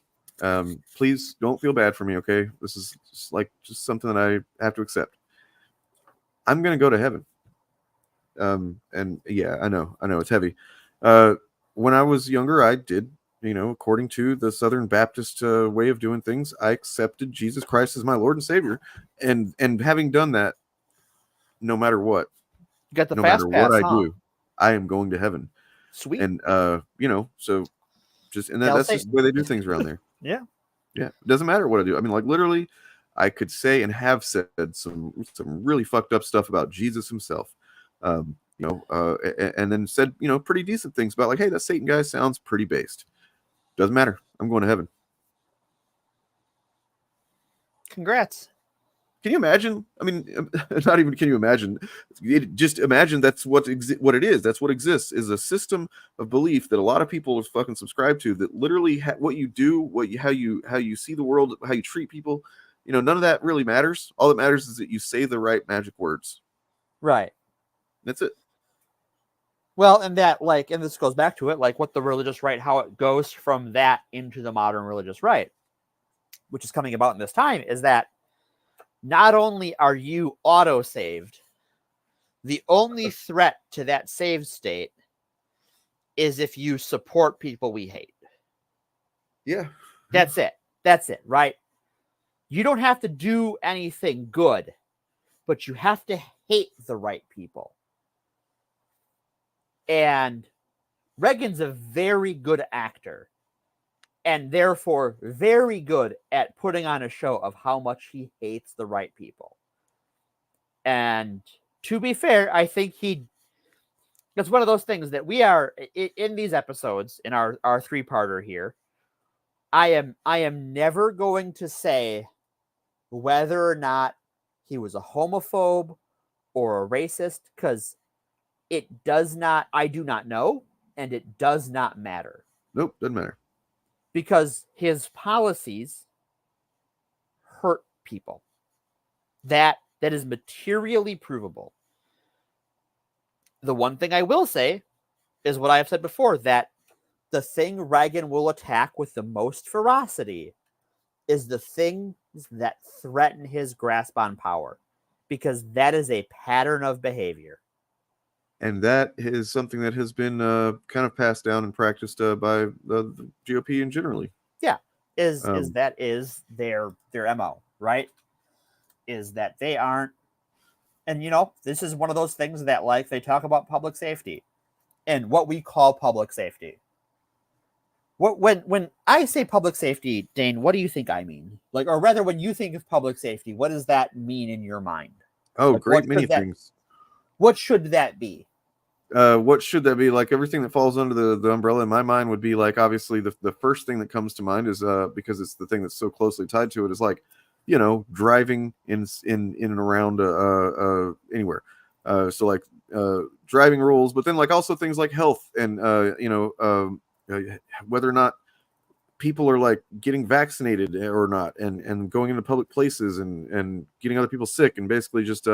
Please don't feel bad for me, okay? This is just something that I have to accept. I'm gonna go to heaven. And yeah, I know it's heavy. When I was younger, I did, according to the Southern Baptist way of doing things, I accepted Jesus Christ as my Lord and Savior, and having done that, no matter what, You got the no fast matter pass, what I huh? do, I am going to heaven. Sweet. And so that's just the way they do things around there. Yeah. It doesn't matter what I do. I mean, like, literally, I could say and have said some really fucked up stuff about Jesus himself, and then said, pretty decent things about, like, hey, that Satan guy sounds pretty based. Doesn't matter. I'm going to heaven. Congrats. Can you imagine? I mean, not even can you imagine. Just imagine that's what it is. That's what exists, is a system of belief that a lot of people are fucking subscribe to, that literally what you do, how you see the world, how you treat people, none of that really matters. All that matters is that you say the right magic words. Right. That's it. Well, and that, and this goes back to it, what the religious right, how it goes from that into the modern religious right, which is coming about in this time, is that not only are you auto-saved, the only threat to that saved state is if you support people we hate. Yeah. That's it. That's it, right? You don't have to do anything good, but you have to hate the right people. And Reagan's a very good actor, and therefore very good at putting on a show of how much he hates the right people. And to be fair, I think it's one of those things that we are in these episodes, in our 3-parter here. I am never going to say whether or not he was a homophobe or a racist, because I do not know, and it does not matter. Nope, doesn't matter. Because his policies hurt people. That is materially provable. The one thing I will say is what I have said before, that the thing Reagan will attack with the most ferocity is the things that threaten his grasp on power, because that is a pattern of behavior. And that is something that has been kind of passed down and practiced by the GOP in generally. Yeah, is their MO, right? Is that they aren't, and this is one of those things that, they talk about public safety and what we call public safety. When I say public safety, Dane, what do you think I mean? Or rather, when you think of public safety, what does that mean in your mind? Oh, great many things. What should that be? What should that be? Everything that falls under the umbrella in my mind would be, obviously the first thing that comes to mind is because it's the thing that's so closely tied to it, is driving in and around anywhere. So driving rules, but then also things like health and whether or not people are getting vaccinated or not, and going into public places and getting other people sick, and basically just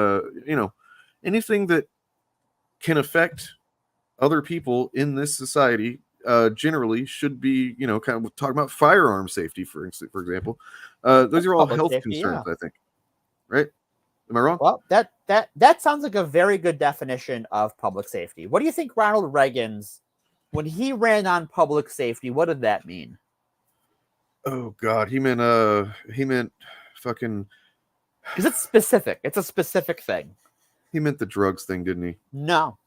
anything that can affect other people in this society generally should be, kind of talking about firearm safety, for example. Those are all health concerns, yeah. I think. Right? Am I wrong? Well, that sounds like a very good definition of public safety. What do you think Ronald Reagan's, when he ran on public safety, what did that mean? Oh God, he meant fucking, because it's specific. It's a specific thing. He meant the drugs thing, didn't he? No.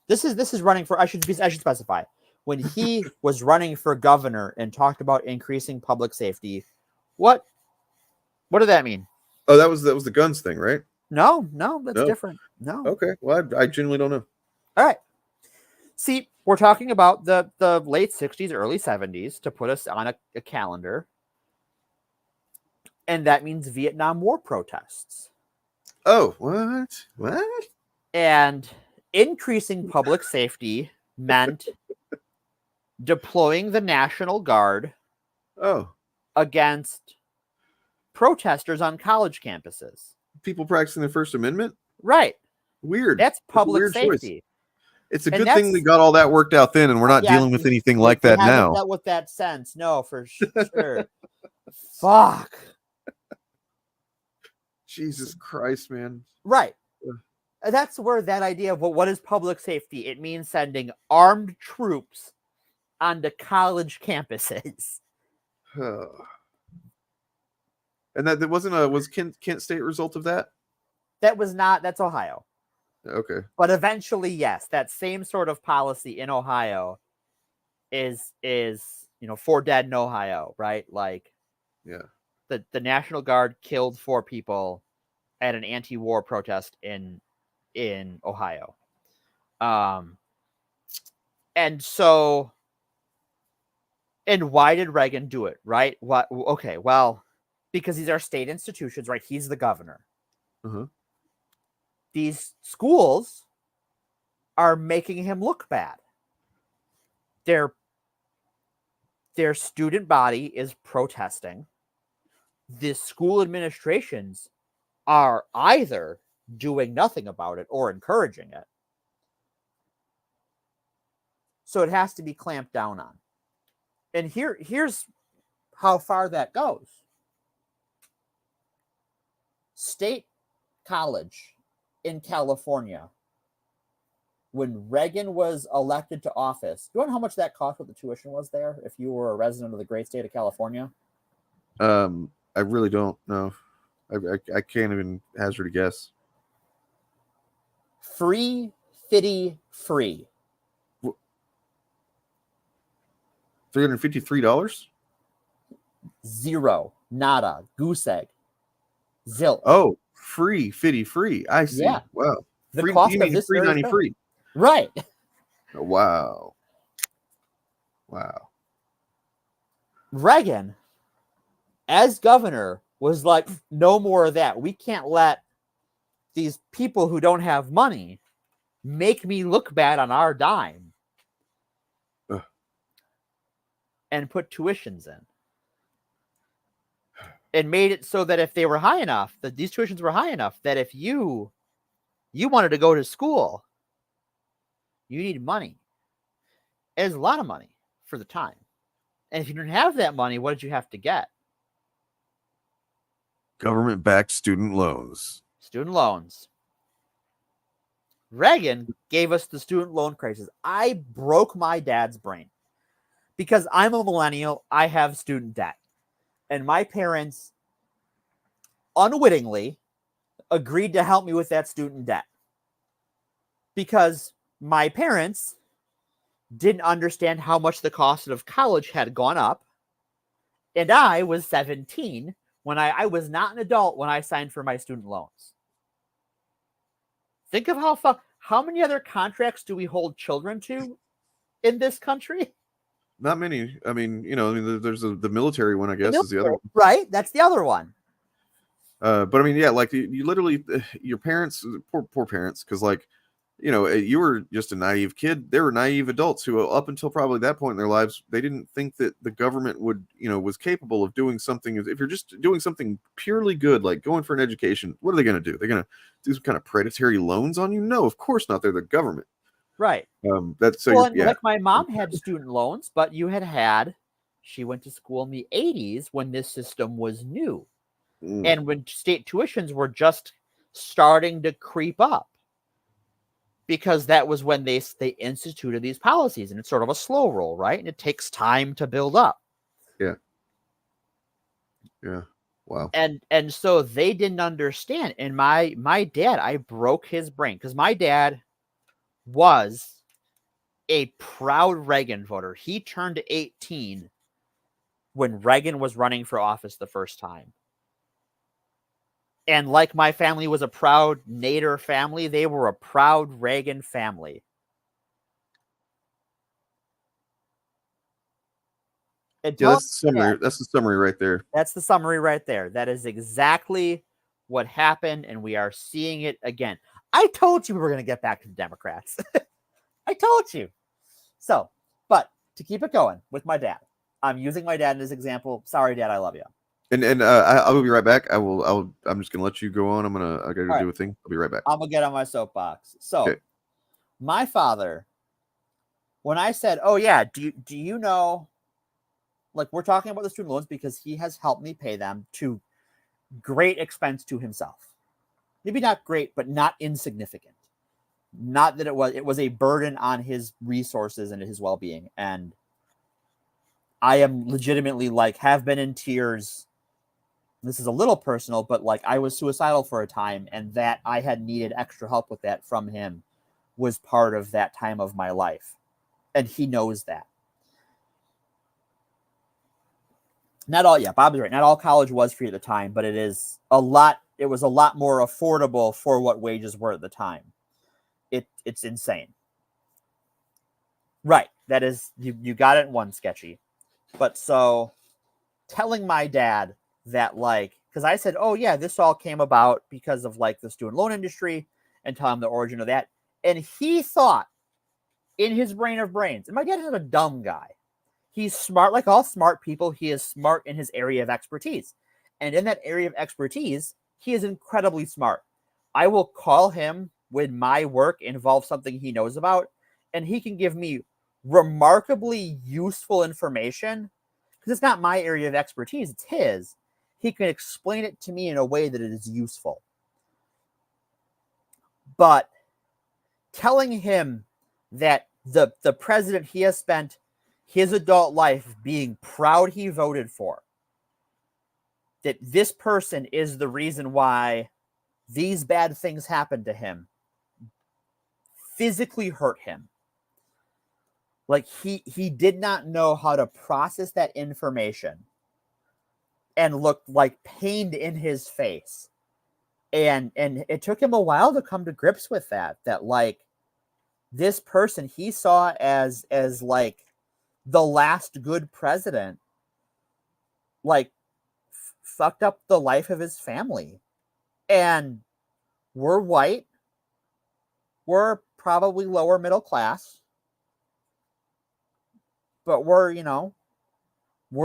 This is running for, I should specify. When he was running for governor and talked about increasing public safety, what did that mean? Oh, that was the guns thing, right? No, that's different. No. Okay. Well, I genuinely don't know. All right. See, we're talking about the late 60s, early 70s to put us on a calendar. And that means Vietnam War protests. Oh, what? And increasing public safety meant deploying the National Guard against protesters on college campuses. People practicing the First Amendment? Right. Weird. That's public safety. Choice. It's a good thing we got all that worked out then, and we're not dealing with anything like that now. Dealt with that sense, no, for sure. Fuck. Jesus Christ, man. Right. That's where that idea of what is public safety? It means sending armed troops onto college campuses. And that wasn't was Kent State result of that? That was not. That's Ohio. Okay. But eventually, yes, that same sort of policy in Ohio is for dead in Ohio, right? Like, yeah, the National Guard killed 4 people at an anti-war protest in Ohio. And so, and why did Reagan do it, right? What? Okay, well, because these are state institutions, right? He's the governor. These schools are making him look bad. Their student body is protesting. The school administrations are either doing nothing about it or encouraging it. So it has to be clamped down on. And here's how far that goes. State college in California, when Reagan was elected to office, do you know how much that cost, what the tuition was there if you were a resident of the great state of California? I really don't know. I can't even hazard a guess. Free. $353? Zero. Nada. Goose egg. Zilch. Oh, free. I see. Yeah. Wow. The cost of this $3.93. free. Right. Oh, wow. Reagan, as governor, was like, no more of that. We can't let these people who don't have money make me look bad on our dime. And put tuitions in. And made it so that if they were high enough, that these tuitions were high enough, that if you wanted to go to school, you need money. It's a lot of money for the time. And if you didn't have that money, what did you have to get? Government-backed student loans. Student loans. Reagan gave us the student loan crisis. I broke my dad's brain. Because I'm a millennial, I have student debt. And my parents unwittingly agreed to help me with that student debt. Because my parents didn't understand how much the cost of college had gone up. And I was 17 when I was not an adult when I signed for my student loans. Think of how many other contracts do we hold children to in this country? Not many. I mean, there's the military one, I guess, is the other one. Right? That's the other one. But I mean, yeah, like you literally, your parents, poor parents, because like, you were just a naive kid. They were naive adults who, up until probably that point in their lives, they didn't think that the government would, was capable of doing something. If you're just doing something purely good, like going for an education, what are they going to do? They're going to do some kind of predatory loans on you? No, of course not. They're the government. Right. That's so. Well, yeah. Like my mom had student loans, but she went to school in the 80s when this system was new. And when state tuitions were just starting to creep up. Because that was when they instituted these policies, and it's sort of a slow roll, right? And it takes time to build up. Yeah. Wow. And so they didn't understand. And my dad, I broke his brain because my dad was a proud Reagan voter. He turned 18 when Reagan was running for office the first time. And like my family was a proud Nader family, they were a proud Reagan family. That's the summary. That's the summary right there. That's the summary right there. That is exactly what happened, and we are seeing it again. I told you we were going to get back to the Democrats. I told you. So, but to keep it going with my dad, I'm using my dad as an example. Sorry, Dad, I love you. And I'll be right back. I'm just gonna let you go on. I gotta do a thing. I'll be right back. I'm gonna get on my soapbox. So, my father, when I said, "Oh yeah, do you know Like, we're talking about the student loans because he has helped me pay them to great expense to himself. Maybe not great, but not insignificant. Not that it was a burden on his resources and his well-being. And I am legitimately, like, have been in tears. This is a little personal, but like, I was suicidal for a time, and that I had needed extra help with that from him was part of that time of my life. And he knows that. Not all, yeah, Bob's right. Not all college was free at the time, but it was a lot more affordable for what wages were at the time. It's insane. Right. That is, you got it in one, Sketchy. But so telling my dad that, like, because I said, oh yeah, this all came about because of like the student loan industry, and tell him the origin of that. And he thought in his brain of brains, and my dad isn't a dumb guy. He's smart, like all smart people. He is smart in his area of expertise. And in that area of expertise, he is incredibly smart. I will call him when my work involves something he knows about, and he can give me remarkably useful information, because it's not my area of expertise, it's his. He can explain it to me in a way that it is useful. But telling him that the president he has spent his adult life being proud he voted for, that this person is the reason why these bad things happened to him, physically hurt him. Like, he did not know how to process that information, and looked like pained in his face. And it took him a while to come to grips with that like, this person he saw as like the last good president, like, fucked up the life of his family. And we're white. We're probably lower middle class. But we're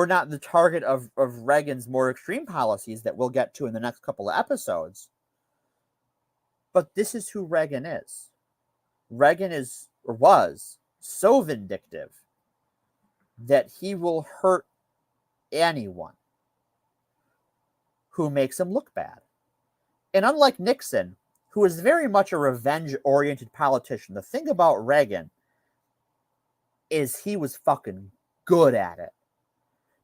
not the target of Reagan's more extreme policies that we'll get to in the next couple of episodes. But this is who Reagan is. Reagan is, or was, so vindictive that he will hurt anyone who makes him look bad. And unlike Nixon, who is very much a revenge-oriented politician, the thing about Reagan is he was fucking good at it.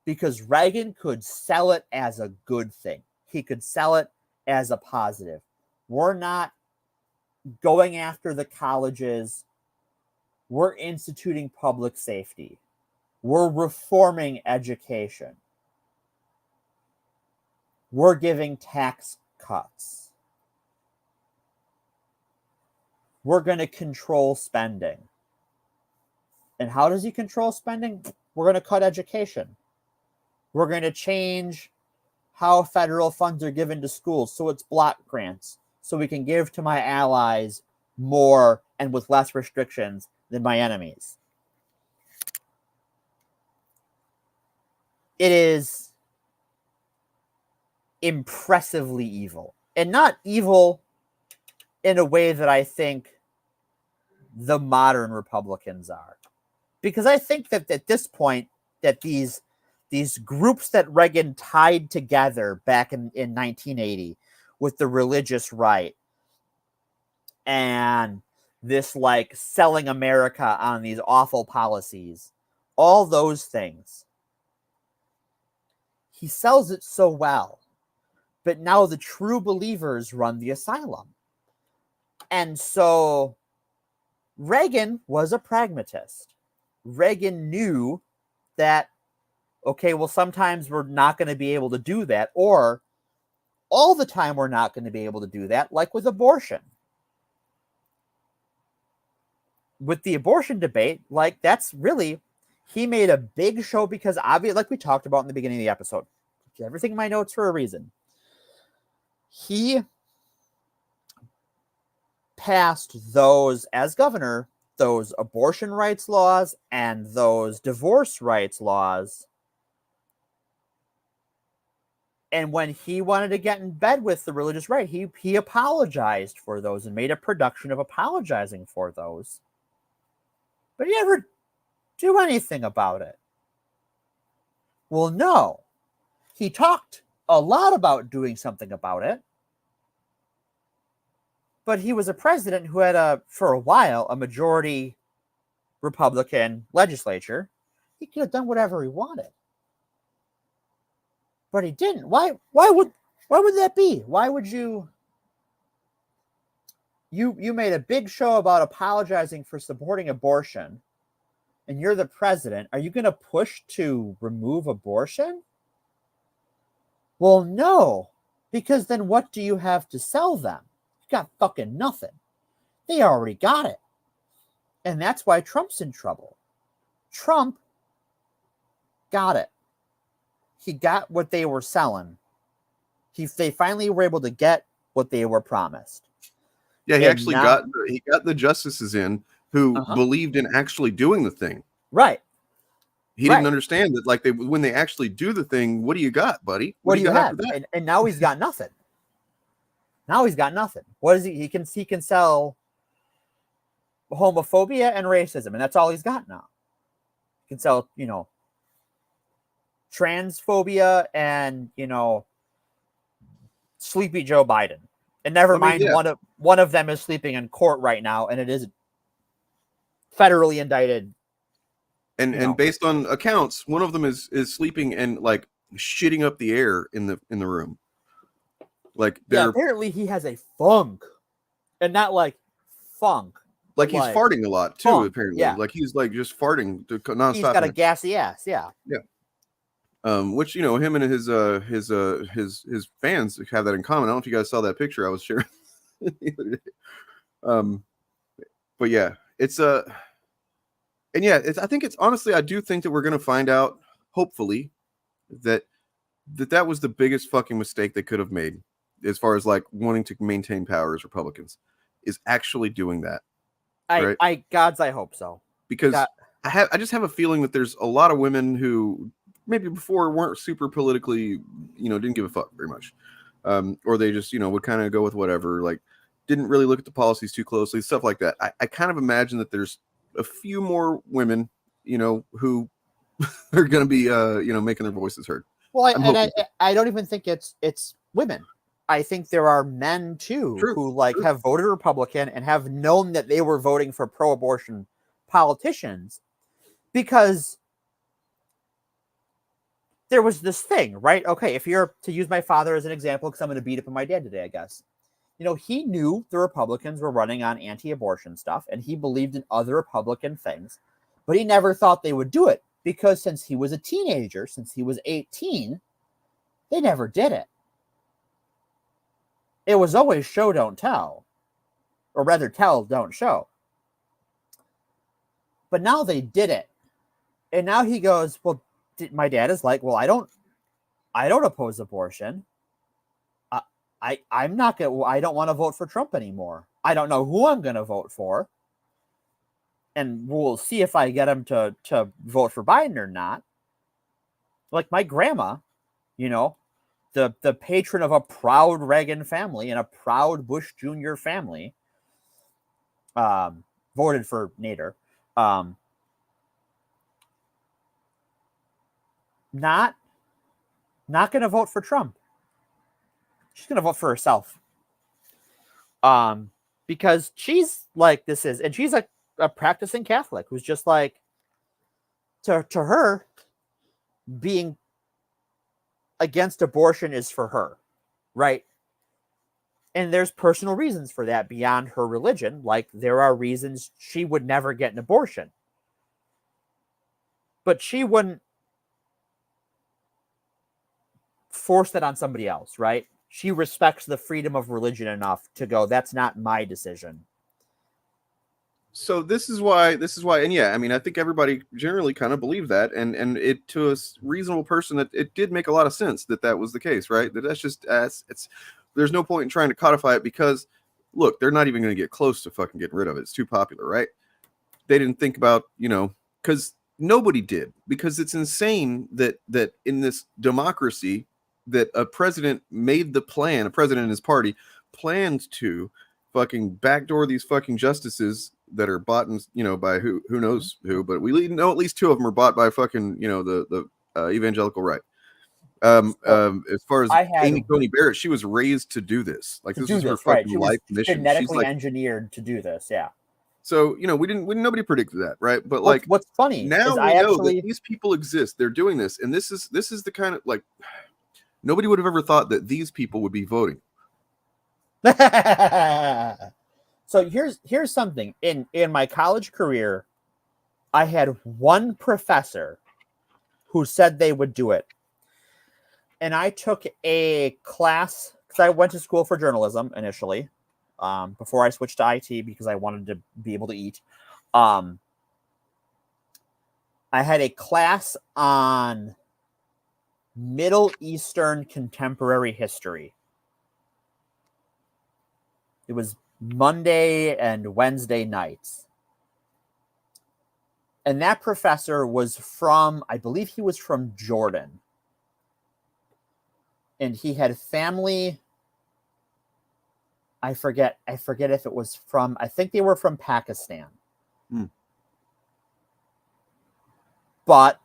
Because Reagan could sell it as a good thing. He could sell it as a positive. We're not going after the colleges. We're instituting public safety. We're reforming education. We're giving tax cuts. We're going to control spending. And how does he control spending? We're going to cut education. We're going to change how federal funds are given to schools, so it's block grants, so we can give to my allies more and with less restrictions than my enemies. It is impressively evil. And not evil in a way that I think the modern Republicans are. Because I think that at this point, that these groups that Reagan tied together back in 1980 with the religious right and this, like, selling America on these awful policies, all those things, he sells it so well. But now the true believers run the asylum. And so Reagan was a pragmatist. Reagan knew that, okay, well, sometimes we're not going to be able to do that, or all the time we're not going to be able to do that, like with abortion. With the abortion debate, like, that's really, he made a big show because, obviously, like we talked about in the beginning of the episode, everything in my notes for a reason. He passed those, as governor, those abortion rights laws and those divorce rights laws. And when he wanted to get in bed with the religious right, he apologized for those and made a production of apologizing for those. But he never do anything about it. Well, no. He talked a lot about doing something about it. But he was a president who had for a while, a majority Republican legislature. He could have done whatever he wanted. But he didn't. Why would that be? Why would you made a big show about apologizing for supporting abortion, and you're the president. Are you going to push to remove abortion? Well, no, because then what do you have to sell them? You got fucking nothing. They already got it. And that's why Trump's in trouble. Trump got it. He got what they were selling. They finally were able to get what they were promised. Yeah, he actually got the justices in who believed in actually doing the thing. Right. He didn't understand that, like, when they actually do the thing, what do you got, buddy? What do you have? And now he's got nothing. Now he's got nothing. What is he? He can sell homophobia and racism, and that's all he's got now. He can sell, transphobia and, sleepy Joe Biden. And never mind, one of them is sleeping in court right now, and it is federally indicted. And based on accounts, one of them is sleeping and like shitting up the air in the room. Like, apparently he has a funk, and not like funk. Like he's farting a lot too. Funk, apparently, yeah. Like he's like just farting nonstop. He's got a gassy ass. Yeah. Yeah. Which him and his fans have that in common. I don't know if you guys saw that picture I was sharing the other day. But yeah, it's and yeah, I think it's honestly, I do think that we're gonna find out, hopefully, that was the biggest fucking mistake they could have made, as far as like wanting to maintain power as Republicans, is actually doing that. Right? I hope so. Because I just have a feeling that there's a lot of women who maybe before weren't super politically, didn't give a fuck very much. Or they just, would kind of go with whatever, like didn't really look at the policies too closely, stuff like that. I kind of imagine that there's a few more women, who are going to be, making their voices heard. Well, I don't even think it's women. I think there are men too who have voted Republican and have known that they were voting for pro-abortion politicians because there was this thing, right? Okay, if you're to use my father as an example, because I'm going to beat up on my dad today, I guess. He knew the Republicans were running on anti-abortion stuff, and he believed in other Republican things, but he never thought they would do it because since he was a teenager, since he was 18, they never did it. It was always show, don't tell, or rather tell, don't show. But now they did it. And now he goes, well, my dad is like, well, I don't oppose abortion. I'm not going to, I don't want to vote for Trump anymore. I don't know who I'm going to vote for. And we'll see if I get him to vote for Biden or not. Like my grandma, the patron of a proud Reagan family and a proud Bush Jr. family, voted for Nader. Not going to vote for Trump. She's going to vote for herself. Because she's like, and she's a practicing Catholic who's just like, to her, being against abortion is for her, right? And there's personal reasons for that beyond her religion. Like there are reasons she would never get an abortion. But she wouldn't force that on somebody else, right? She respects the freedom of religion enough to go, that's not my decision. So this is why, and yeah, I mean, I think everybody generally kind of believed that, and it to a reasonable person that it did make a lot of sense that was the case, right? That's just there's no point in trying to codify it because, look, they're not even going to get close to fucking getting rid of it. It's too popular, right? They didn't think about, because nobody did, because it's insane that in this democracy that a president made the plan, a president and his party planned to fucking backdoor these fucking justices that are bought and by who knows who, but we know at least two of them are bought by fucking the evangelical right. So As far as I had Amy Coney Barrett, she was raised to do this. Like to this do is her this, right? fucking She was life mission. She's genetically like, engineered to do this. Yeah. so nobody predicted that, right? But like, What's funny now is we know that these people exist. They're doing this, and this is the kind of like nobody would have ever thought that these people would be voting. So here's something. In my college career, I had one professor who said they would do it. And I took a class because I went to school for journalism initially, before I switched to IT because I wanted to be able to eat. I had a class on Middle Eastern contemporary history. It was Monday and Wednesday nights. And that professor was from, I believe he was from Jordan. And he had family, I forget if it was from, I think they were from Pakistan. But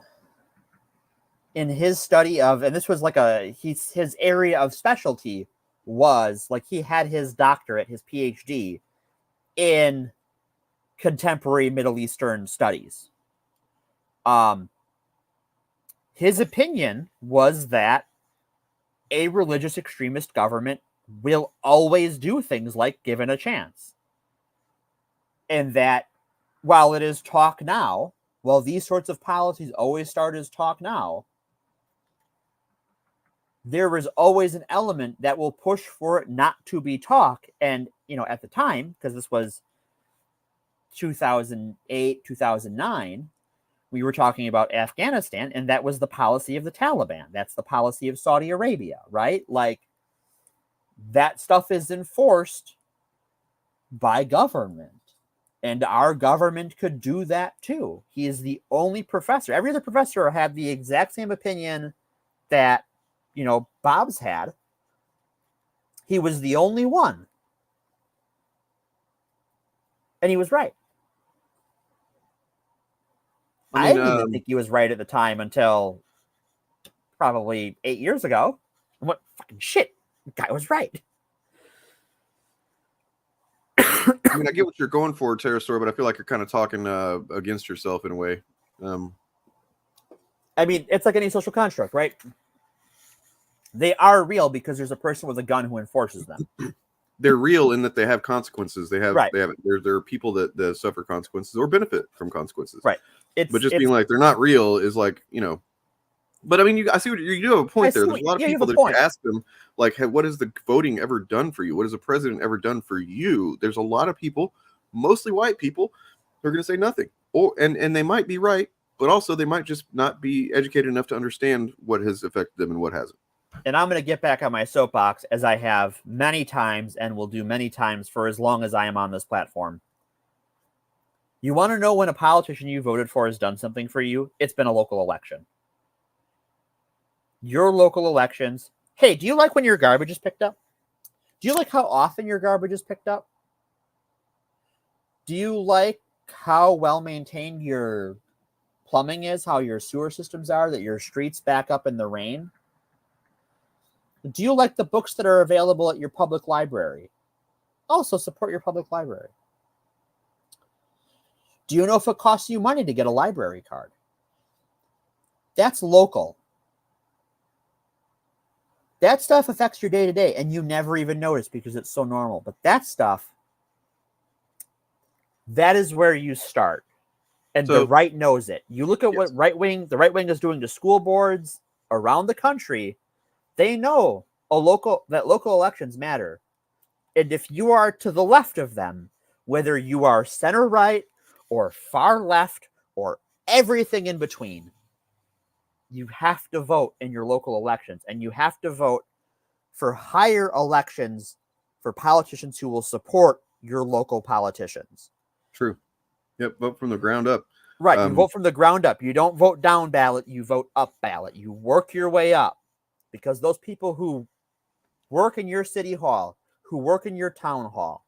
in his study of, and this was like his area of specialty was, like he had his doctorate, his PhD in contemporary Middle Eastern studies. His opinion was that a religious extremist government will always do things like given a chance. And that while it is talk now, while these sorts of policies always start as talk now, there is always an element that will push for it not to be talk. And, at the time, because this was 2008, 2009, we were talking about Afghanistan, and that was the policy of the Taliban. That's the policy of Saudi Arabia, right? Like, that stuff is enforced by government. And our government could do that too. He is the only professor. Every other professor had the exact same opinion that, Bob's had. He was the only one. And he was right. I didn't even think he was right at the time until probably 8 years ago. I went, fucking shit, the guy was right. I mean, I get what you're going for, Pterosaur, but I feel like you're kind of talking against yourself in a way. I mean, it's like any social construct, right? They are real because there's a person with a gun who enforces them. They're real in that they have consequences. There are people that suffer consequences or benefit from consequences. Right. But just being like they're not real is like, But I mean, I see what you do have a point there. There's a lot of people that ask them, like, hey, what has the voting ever done for you? What has the president ever done for you? There's a lot of people, mostly white people, who are going to say nothing. And they might be right, but also they might just not be educated enough to understand what has affected them and what hasn't. And I'm going to get back on my soapbox, as I have many times and will do many times for as long as I am on this platform. You want to know when a politician you voted for has done something for you? It's been a local election. Your local elections. Hey, do you like when your garbage is picked up? Do you like how often your garbage is picked up? Do you like how well maintained your plumbing is, how your sewer systems are, that your streets back up in the rain? Do you like the books that are available at your public library? Also support your public library. Do you know if it costs you money to get a library card? That's local. That stuff affects your day-to-day, and you never even notice because it's so normal. But that stuff, that is where you start. And the right knows it. You look at what the right wing is doing to school boards around the country. They know that local elections matter. And if you are to the left of them, whether you are center right or far left or everything in between, you have to vote in your local elections, and you have to vote for higher elections for politicians who will support your local politicians. True. Yep. Vote from the ground up. Right. You vote from the ground up. You don't vote down ballot. You vote up ballot. You work your way up, because those people who work in your city hall, who work in your town hall,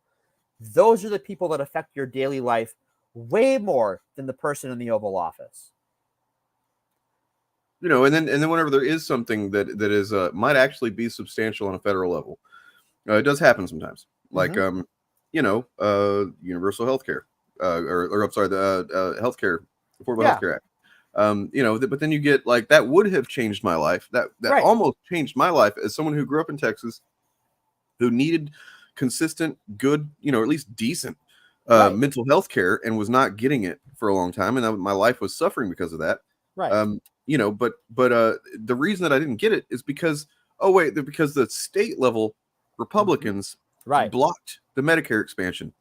those are the people that affect your daily life way more than the person in the Oval Office. You know, and then whenever there is something that is might actually be substantial on a federal level, it does happen sometimes. Like you know, universal health care, or I'm sorry, the healthcare Affordable Health Care Act. You know, but then you get like that would have changed my life. That almost changed my life as someone who grew up in Texas, who needed consistent, good, you know, at least decent mental health care and was not getting it for a long time, and my life was suffering because of that. You know, but the reason that I didn't get it is because because the state level Republicans blocked the Medicare expansion.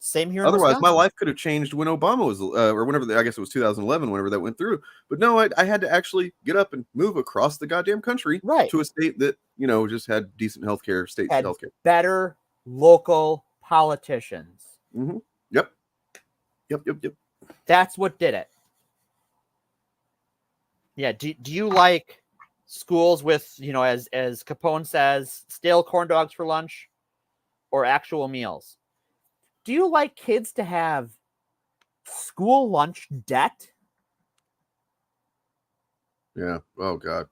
Same here. Otherwise, my life could have changed when Obama was, or whenever I guess it was 2011, whenever that went through. But no, I had to actually get up and move across the goddamn country to a state that, you know, just had decent healthcare, state healthcare, better local politicians. Yep. That's what did it. Yeah. Do you like schools with, you know, as Capone says, stale corn dogs for lunch, or actual meals? Do you like kids to have school lunch debt? Yeah. Oh God.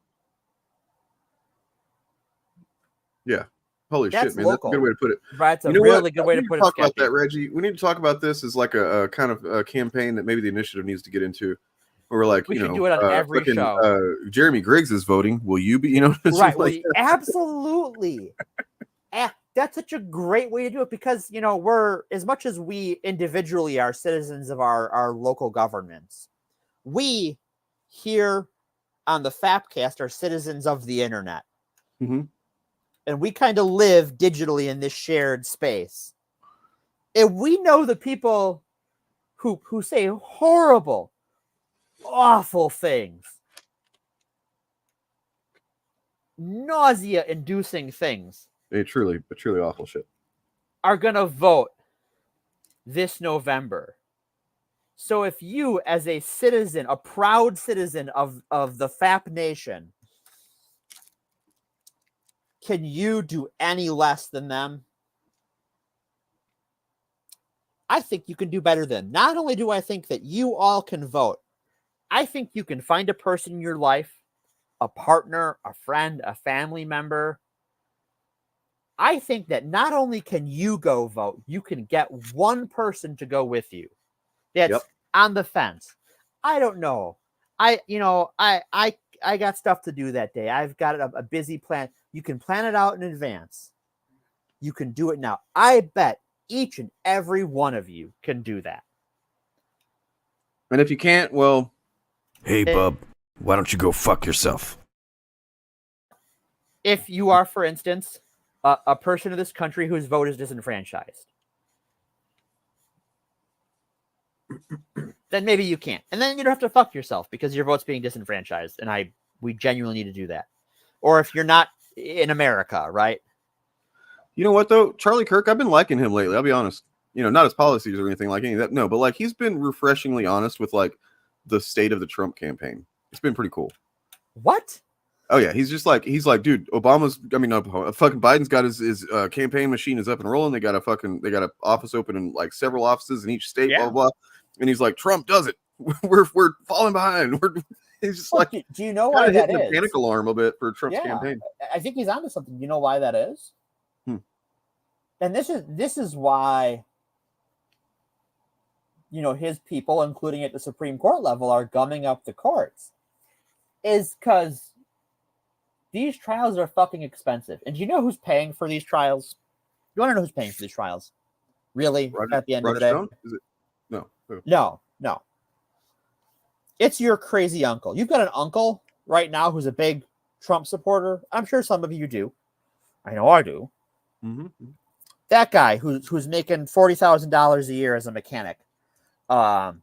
Yeah. Holy shit, man. Local. That's a good way to put it. That's a really good way to put it. Talk about that, Reggie. We need to talk about this as like a kind of a campaign that maybe the initiative needs to get into. Where we're like, we should do it on every show. Jeremy Griggs is voting. Will you be? You know, absolutely. That's such a great way to do it, because, you know, we're, as much as we individually are citizens of our local governments, we here on the Fapcast are citizens of the internet. And we kind of live digitally in this shared space. And we know the people who say horrible, awful things, nausea-inducing things, truly awful shit, are going to vote this November. So if you, as a citizen, a proud citizen of the FAP nation, can you do any less than them? I think you can do better than. Not only do I think that you all can vote, I think you can find a person in your life, a partner, a friend, a family member. I think that not only can you go vote, you can get one person to go with you that's on the fence. I don't know. I got stuff to do that day. I've got a busy plan. You can plan it out in advance. You can do it now. I bet each and every one of you can do that. And if you can't, well, hey, bub, why don't you go fuck yourself? If you are, for instance, a person in this country whose vote is disenfranchised, then maybe you can't. And then you don't have to fuck yourself because your vote's being disenfranchised. And we genuinely need to do that. Or if you're not in America, right? You know what, though? Charlie Kirk, I've been liking him lately. I'll be honest. You know, not his policies or anything like any of that. No, but like he's been refreshingly honest with like the state of the Trump campaign. It's been pretty cool. What? Oh yeah, he's like, dude, fucking Biden's got his campaign machine is up and rolling. They got a office open in like several offices in each state, blah, blah, blah. And he's like, Trump does it. We're falling behind. He's just like, do you know why that is? The panic alarm a bit for Trump's campaign. I think he's onto something. You know why that is? And this is why, you know, his people, including at the Supreme Court level, are gumming up the courts, is because these trials are fucking expensive. And do you know who's paying for these trials? You want to know who's paying for these trials? Really? At the end of the day? Is it? No. No. It's your crazy uncle. You've got an uncle right now who's a big Trump supporter. I'm sure some of you do. I know I do. That guy who's making $40,000 a year as a mechanic in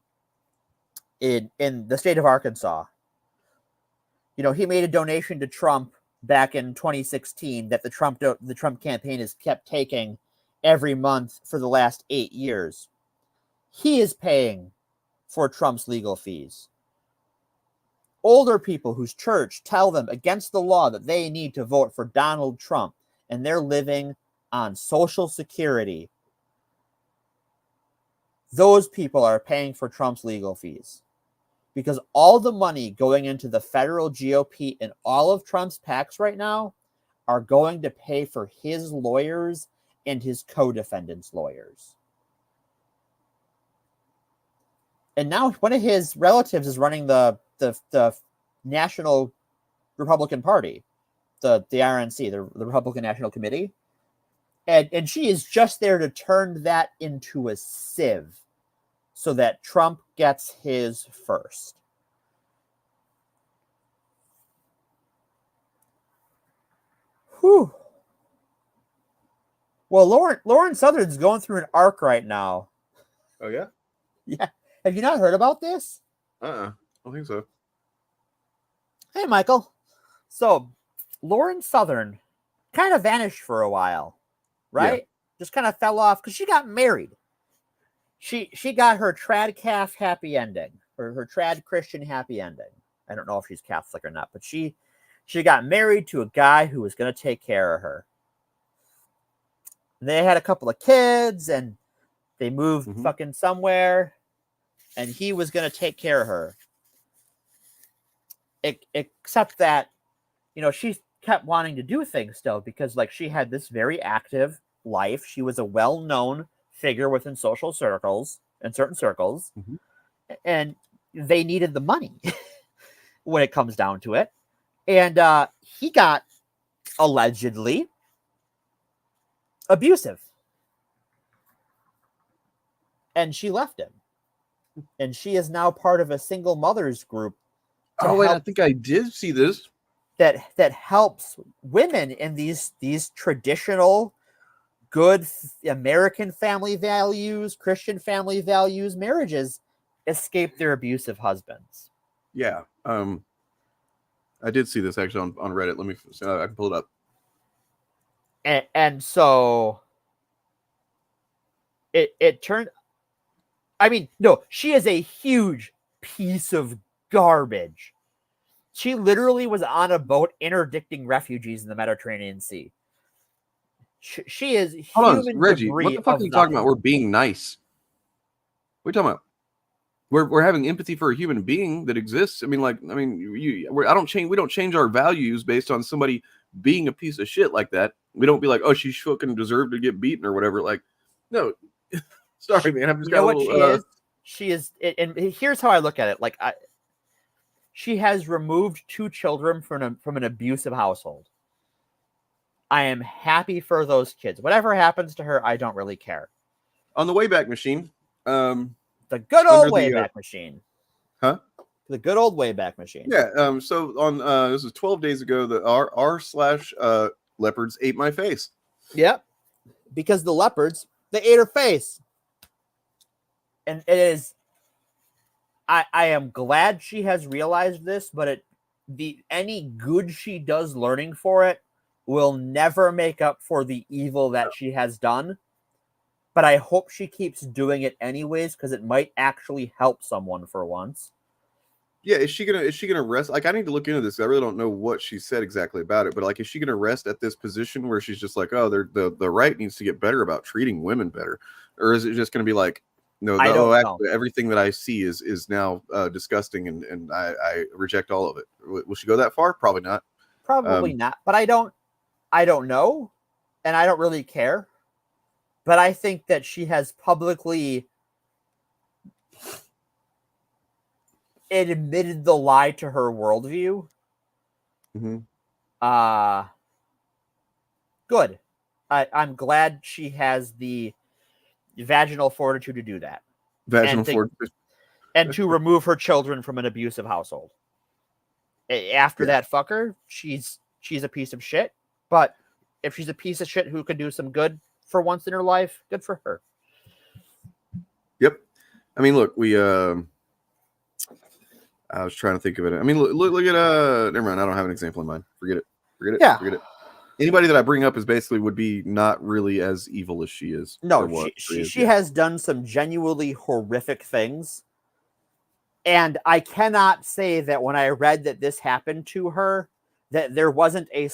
the state of Arkansas. You know, he made a donation to Trump back in 2016 that the Trump campaign has kept taking every month for the last 8 years. He is paying for Trump's legal fees. Older people whose church tell them against the law that they need to vote for Donald Trump, and they're living on Social Security. Those people are paying for Trump's legal fees. because all the money going into the federal GOP and all of Trump's PACs right now are going to pay for his lawyers and his co-defendants' lawyers. And now one of his relatives is running the National Republican Party, the RNC, the Republican National Committee. And she is just there to turn that into a sieve so that Trump gets his first. Whew. Well, Lauren Southern's going through an arc right now. Oh, yeah? Yeah. Have you not heard about this? I don't think so. Hey, Michael. So, Lauren Southern kind of vanished for a while, right? Yeah. Just kind of fell off because she got married. She got her trad calf happy ending, or her trad Christian happy ending. I don't know if she's Catholic or not, but she got married to a guy who was going to take care of her. They had a couple of kids, and they moved fucking somewhere, and he was going to take care of her. Except that, you know, she kept wanting to do things still because, like, she had this very active life. She was a well-known figure within social circles and certain circles, and they needed the money when it comes down to it. And he got allegedly abusive, and she left him. And she is now part of a single mothers group. Oh wait, I think I did see this. That helps women in these traditional, good American family values, Christian family values, marriages escape their abusive husbands. Yeah, I did see this actually on Reddit. Let me, I can pull it up. And so it turned. I mean, no, she is a huge piece of garbage. She literally was on a boat interdicting refugees in the Mediterranean Sea. She is Hold human on, Reggie. debris. What the fuck are you talking about? We're being nice. What are you talking about? We're having empathy for a human being that exists. I mean, we don't change our values based on somebody being a piece of shit like that. We don't be like, oh, she fucking deserved to get beaten or whatever. Like, no. Sorry, man. I'm just got a little. She is, and here's how I look at it. Like, she has removed 2 children from an abusive household. I am happy for those kids. Whatever happens to her, I don't really care. On the Wayback Machine, the good old Wayback Machine. Huh? The good old Wayback Machine. Yeah. So on this was 12 days ago. The r/ leopards ate my face. Yep. Because the leopards, they ate her face. And it is. I am glad she has realized this, but any good she does learning for it will never make up for the evil that she has done. But I hope she keeps doing it anyways, because it might actually help someone for once. Yeah, is she gonna rest? Like, I need to look into this. I really don't know what she said exactly about it, but like, is she gonna rest at this position where she's just like, oh, the right needs to get better about treating women better, or is it just gonna be like, no, actually, everything that I see is now disgusting, and I reject all of it? Will she go that far? Probably not. Probably not. But I don't know, and I don't really care. But I think that she has publicly admitted the lie to her worldview. Good. I'm glad she has the vaginal fortitude to do that. And to remove her children from an abusive household. After that fucker, she's a piece of shit. But if she's a piece of shit who could do some good for once in her life, good for her. Yep. I mean, look, I was trying to think of it. I mean, look at never mind. I don't have an example in mind. Forget it. Yeah. Forget it. Anybody that I bring up is basically would be not really as evil as she is. No, she has done some genuinely horrific things. And I cannot say that when I read that this happened to her, that there wasn't a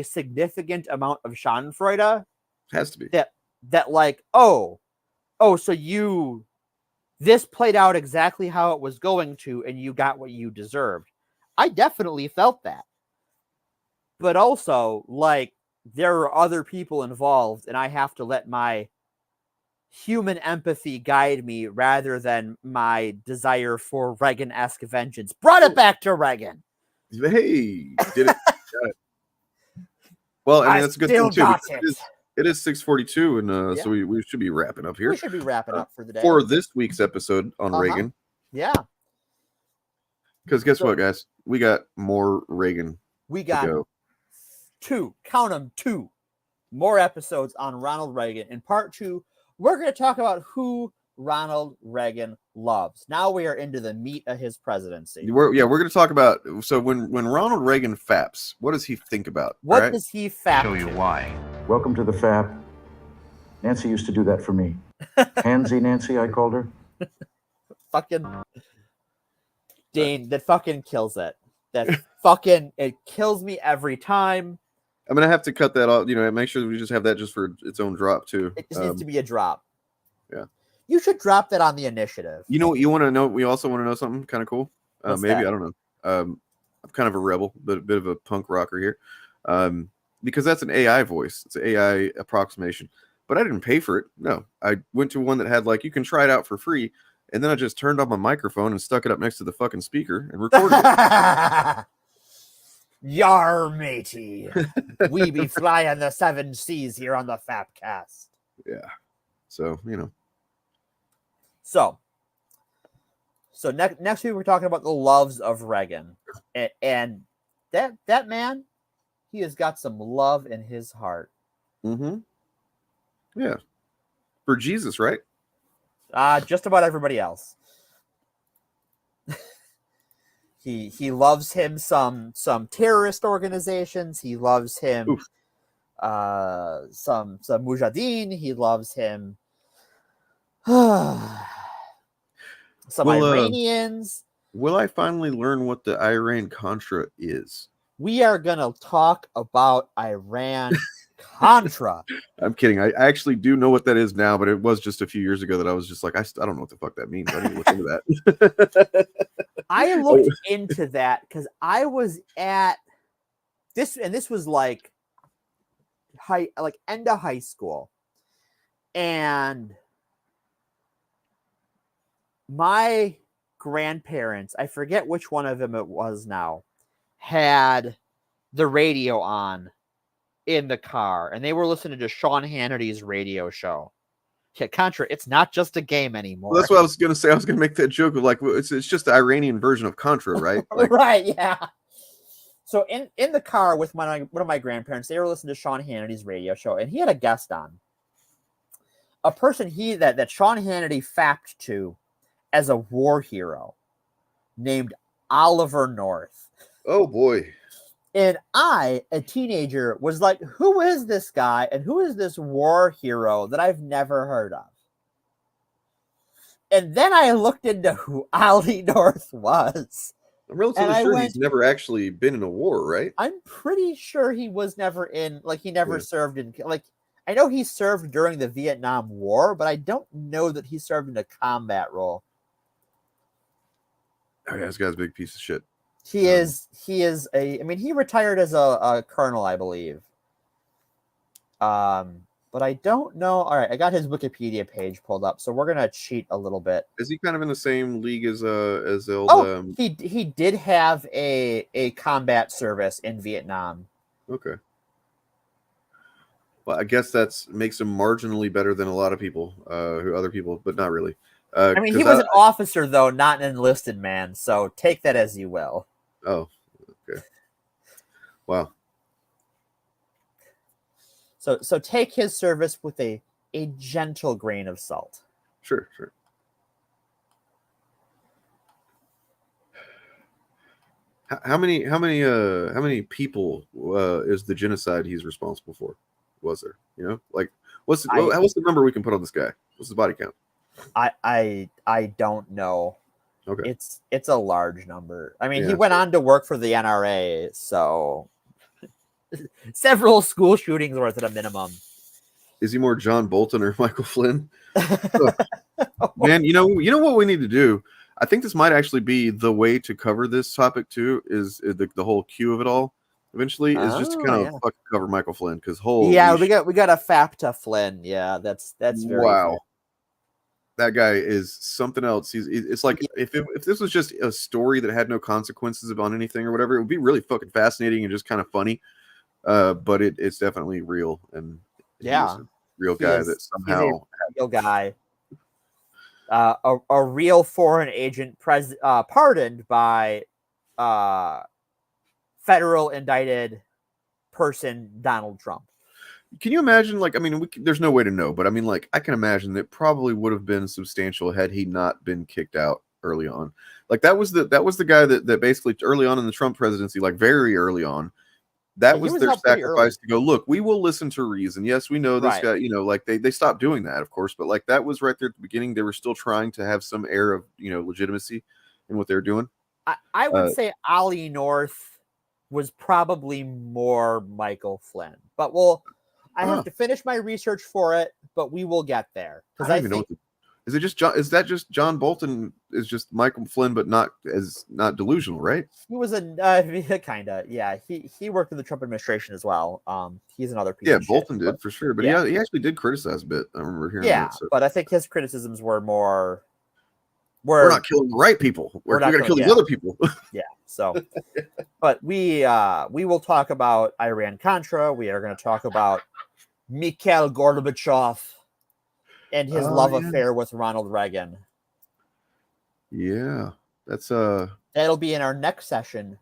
significant amount of Schadenfreude. Has to be. That like, so you this played out exactly how it was going to, and you got what you deserved. I definitely felt that. But also, like, there are other people involved, and I have to let my human empathy guide me rather than my desire for Reagan-esque vengeance. Brought it back to Reagan. Hey, did it. Got it. Well, I mean, that's a good thing, too. It is 6:42, and so we should be wrapping up here. We should be wrapping up for the day. For this week's episode on Reagan. Yeah. Because guess what, guys? We got more Reagan. We got count them, 2 more episodes on Ronald Reagan. In part 2, we're going to talk about who Ronald Reagan loves. Now we are into the meat of his presidency. We're going to talk about, so when Ronald Reagan faps, what does he think about? What does he fap? Show you why. Welcome to the FAP. Nancy used to do that for me. Handsy Nancy, I called her. Fucking Dane, that fucking kills it. That fucking, it kills me every time. I'm gonna have to cut that off. Make sure that we just have that just for its own drop too. It just needs to be a drop. Yeah. You should drop that on the initiative. You know what you want to know? We also want to know something kind of cool. Maybe that? I don't know. I'm kind of a rebel, but a bit of a punk rocker here. Because that's an AI voice. It's an AI approximation. But I didn't pay for it. No, I went to one that had like you can try it out for free, and then I just turned on my microphone and stuck it up next to the fucking speaker and recorded it. Yar, matey. We be flying the 7 seas here on the Fapcast. Yeah. So, So next week we're talking about the loves of Reagan. And that man, he has got some love in his heart. Mm-hmm. Yeah. For Jesus, right? Just about everybody else. He loves him some terrorist organizations. He loves him some mujahideen. He loves him some Iranians. Will I finally learn what the Iran Contra is? We are gonna talk about Iran Contra. I'm kidding. I actually do know what that is now, but it was just a few years ago that I was just like, I don't know what the fuck that means. I need to look into that. I looked into that because I was at this, and this was like end of high school, and my grandparents, I forget which one of them it was now, had the radio on in the car, and they were listening to Sean Hannity's radio show. Yeah, Contra, it's not just a game anymore. Well, that's what I was going to say. I was going to make that joke of like, it's just the Iranian version of Contra, right? Like, right, yeah. So in the car with one of my grandparents, they were listening to Sean Hannity's radio show, and he had a guest on. A person that Sean Hannity fapped to as a war hero named Oliver North. Oh, boy. And I, a teenager, was like, who is this guy and who is this war hero that I've never heard of? And then I looked into who Ollie North was. I'm relatively sure he's never actually been in a war, right? I'm pretty sure he was never in, like, he never served in, like, I know he served during the Vietnam War, but I don't know that he served in a combat role. Oh, yeah, this guy's a big piece of shit. He is I mean, he retired as a colonel, I believe. But I don't know. All right, I got his Wikipedia page pulled up, so we're gonna cheat a little bit. Is he kind of in the same league as the old? Oh, he did have a combat service in Vietnam. Okay. Well, I guess that makes him marginally better than a lot of people, but not really. I mean, he was an officer, though, not an enlisted man, so take that as you will. Oh, okay. Wow. So take his service with a gentle grain of salt. Sure. How many people is the genocide he's responsible for? Was there? Like what's the number we can put on this guy? What's the body count? I don't know. Okay. It's a large number. I mean, he went on to work for the NRA, so several school shootings worth at a minimum. Is he more John Bolton or Michael Flynn? Man, you know what we need to do? I think this might actually be the way to cover this topic too, is the whole cue of it all eventually is just to kind of fucking cover Michael Flynn, because we got a FAP to Flynn. Yeah, that's very fair. That guy is something else. It's like if this was just a story that had no consequences about anything or whatever, it would be really fucking fascinating and just kind of funny. But it's definitely real, and he's a real guy that somehow he's a real guy. A real foreign agent pardoned by federal indicted person Donald Trump. Can you imagine? Like, I mean, there's no way to know, but I mean, like, I can imagine that probably would have been substantial had he not been kicked out early on. Like, that was the guy that basically early on in the Trump presidency, like very early on, that was their sacrifice to go, look, we will listen to reason. Yes, we know this guy, like they stopped doing that, of course, but like that was right there at the beginning. They were still trying to have some air of, legitimacy in what they're doing. I would say Ollie North was probably more Michael Flynn, but I have to finish my research for it, but we will get there. I don't even know. Is it just John? Is that just John Bolton? Is just Michael Flynn, but not delusional, right? He was kind of, yeah. He worked in the Trump administration as well. He's another piece. Yeah, of Bolton shit, did for sure, but he actually did criticize a bit. I remember hearing. Yeah, that, so. But I think his criticisms were more. We're not killing the right people. We're going to kill these other people. Yeah. So, but we will talk about Iran-Contra. We are going to talk about Mikhail Gorbachev and his love affair with Ronald Reagan. Yeah, that's that'll be in our next session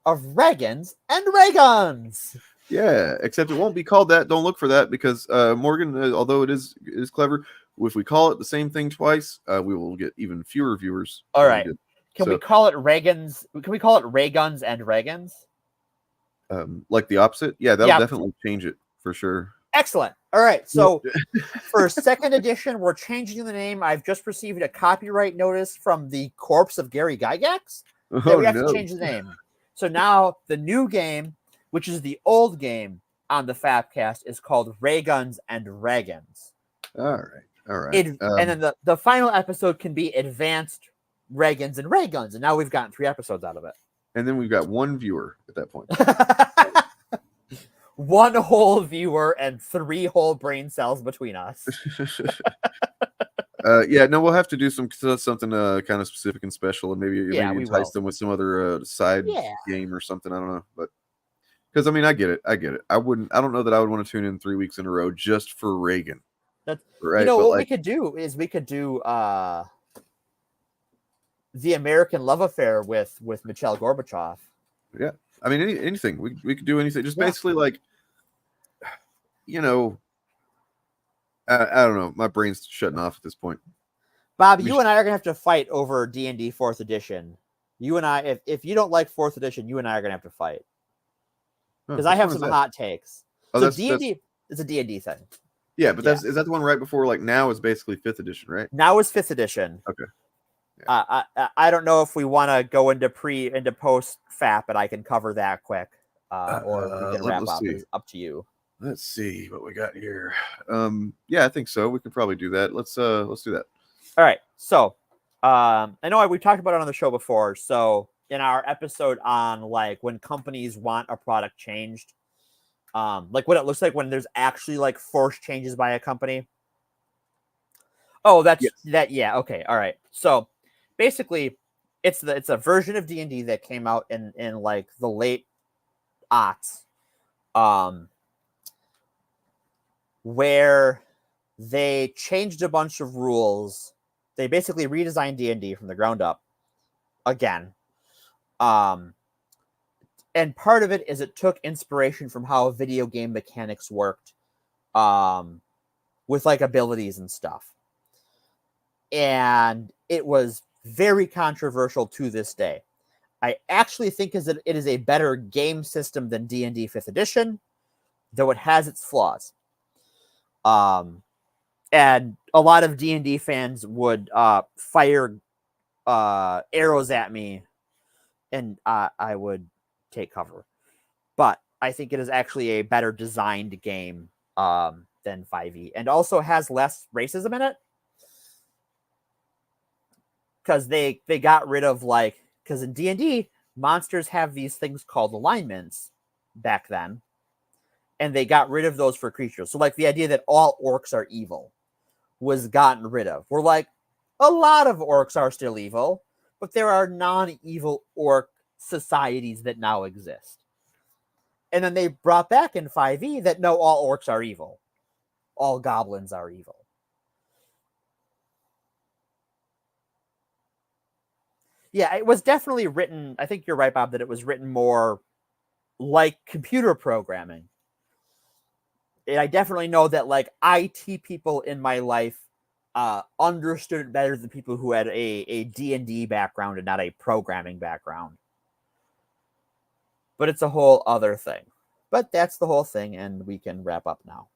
of Reagans and Reagans. Yeah, except it won't be called that. Don't look for that, because Morgan, although it is clever, if we call it the same thing twice, we will get even fewer viewers. All right. Can we call it Reagans? Can we call it Reagans and Reagans? Like the opposite? Yeah, that'll definitely change it for sure. Excellent. All right. So for second edition, we're changing the name. I've just received a copyright notice from the corpse of Gary Gygax that we have to change the name. So now the new game, which is the old game on the Fapcast, is called Reagans and Reagans. All right. And then the final episode can be Advanced Reagans and Reagans. And now we've gotten 3 episodes out of it. And then we've got 1 viewer at that point. 1 whole viewer and 3 whole brain cells between us. We'll have to do something kind of specific and special, and maybe entice them with some other side game or something. I don't know, but because I mean, I get it. I don't know that I would want to tune in 3 weeks in a row just for Reagan. That's right. We could do the American love affair with Mikhail Gorbachev. Yeah. I mean, anything. We could do anything. Just basically like, I don't know. My brain's shutting off at this point. Bob, you and I are going to have to fight over D&D 4th edition. You and I, if you don't like 4th edition, you and I are going to have to fight. Because I have some hot takes. So D&D is a D&D thing. Yeah, but is that the one right before, like, now is basically 5th edition, right? Now is 5th edition. Okay. Yeah. I don't know if we want to go into post FAP, but I can cover that quick, or we can wrap up. It's up to you. Let's see what we got here. I think so. We could probably do that. Let's do that. All right. So, I know we talked about it on the show before. So, in our episode on like when companies want a product changed, like what it looks like when there's actually like forced changes by a company. Oh, that. Yeah. Okay. All right. So. Basically, it's a version of D&D that came out in like the late aughts, where they changed a bunch of rules. They basically redesigned D&D from the ground up again. And part of it is it took inspiration from how video game mechanics worked, with like abilities and stuff. And it was very controversial to this day. I actually think it is a better game system than D&D 5th edition, though it has its flaws. And a lot of D&D fans would fire arrows at me, and I would take cover. But I think it is actually a better designed game. than 5e, and also has less racism in it. Because they got rid of, like, because in D&D, monsters have these things called alignments back then, and they got rid of those for creatures. So, like, the idea that all orcs are evil was gotten rid of. We're like, a lot of orcs are still evil, but there are non-evil orc societies that now exist. And then they brought back in 5e that no, all orcs are evil. All goblins are evil. Yeah, it was definitely written, I think you're right, Bob, that it was written more like computer programming. And I definitely know that, like, IT people in my life understood it better than people who had a D&D background and not a programming background. But it's a whole other thing. But that's the whole thing, and we can wrap up now.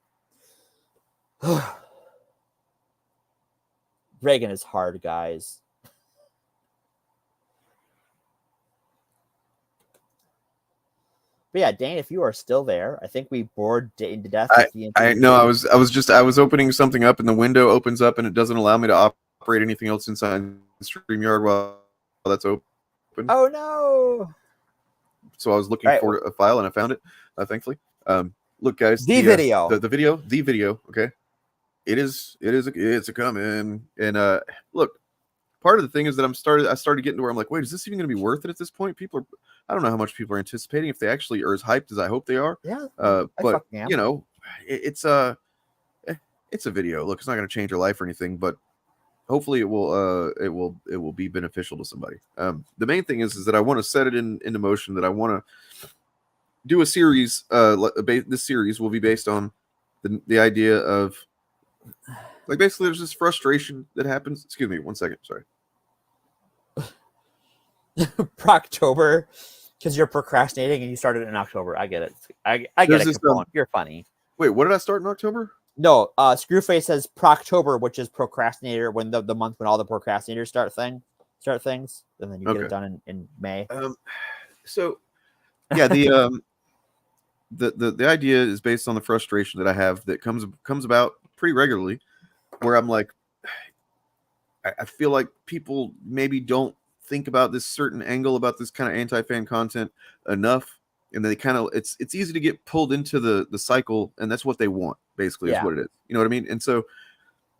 Reagan is hard, guys. But yeah, Dane, if you are still there, I think we bored Dane to death. I was opening something up, and the window opens up, and it doesn't allow me to operate anything else inside StreamYard while that's open. Oh no! So I was looking for a file, and I found it. Thankfully, look, guys, the video. Okay, it's a coming, and look. Part of the thing is that I started getting to where I'm like, wait, is this even going to be worth it at this point? I don't know how much people are anticipating, if they actually are as hyped as I hope they are. Yeah. But you know, it's a video. Look, it's not going to change your life or anything, but hopefully it will be beneficial to somebody. The main thing is that I want to set it into motion, that I want to do a series. This series will be based on the idea of, like, basically there's this frustration that happens. Excuse me, 1 second. Sorry. Proctober, because you're procrastinating and you started in October. I get it. I get it. You're funny. Wait, what did I start in October? No, Screwface says Proctober, which is procrastinator, when the month when all the procrastinators start things, and then you get it done in May. So yeah, the idea is based on the frustration that I have that comes about pretty regularly, where I'm like, I feel like people maybe don't think about this certain angle about this kind of anti-fan content enough, and they kind of it's easy to get pulled into the cycle, and that's what they want, basically. Is what it is. You know what I mean? And so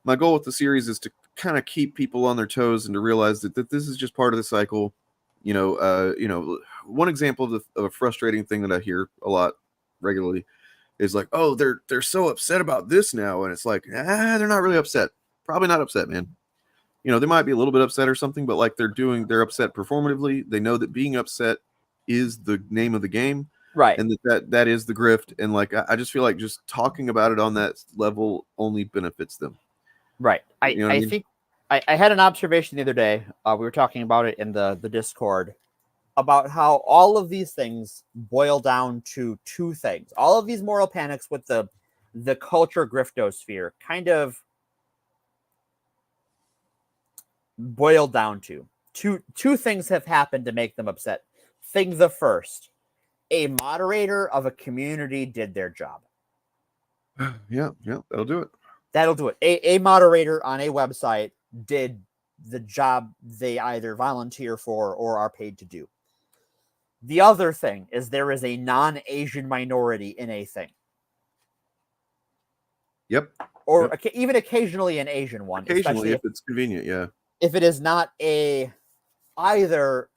my goal with the series is to kind of keep people on their toes and to realize that this is just part of the cycle. You know, one example of a frustrating thing that I hear a lot regularly is like, oh, they're so upset about this now, and it's like, they're not really upset. Probably not upset, man. You know, they might be a little bit upset or something, but like they're upset performatively. They know that being upset is the name of the game, right? And that is the grift. And like, I just feel like just talking about it on that level only benefits them, right? I think I had an observation the other day. We were talking about it in the Discord about how all of these things boil down to two things. All of these moral panics with the culture griftosphere kind of boiled down to two things have happened to make them upset. Thing the first, a moderator of a community did their job. Yeah, that'll do it. That'll do it. A moderator on a website did the job they either volunteer for or are paid to do. The other thing is there is a non-Asian minority in a thing. Yep. Or even occasionally an Asian one. Occasionally, if it's convenient, yeah. If it is not either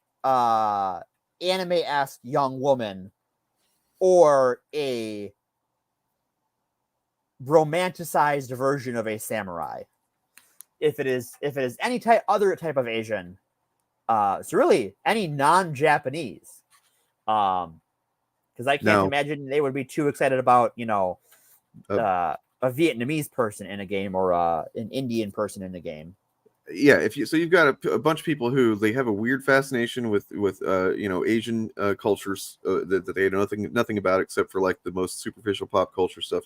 anime-esque young woman or a romanticized version of a samurai. If it is any other type of Asian, so really any non-Japanese, because I can't imagine they would be too excited about, you know, a Vietnamese person in a game or an Indian person in the game. Yeah, you've got a bunch of people who they have a weird fascination with you know, Asian cultures that they know nothing about except for like the most superficial pop culture stuff.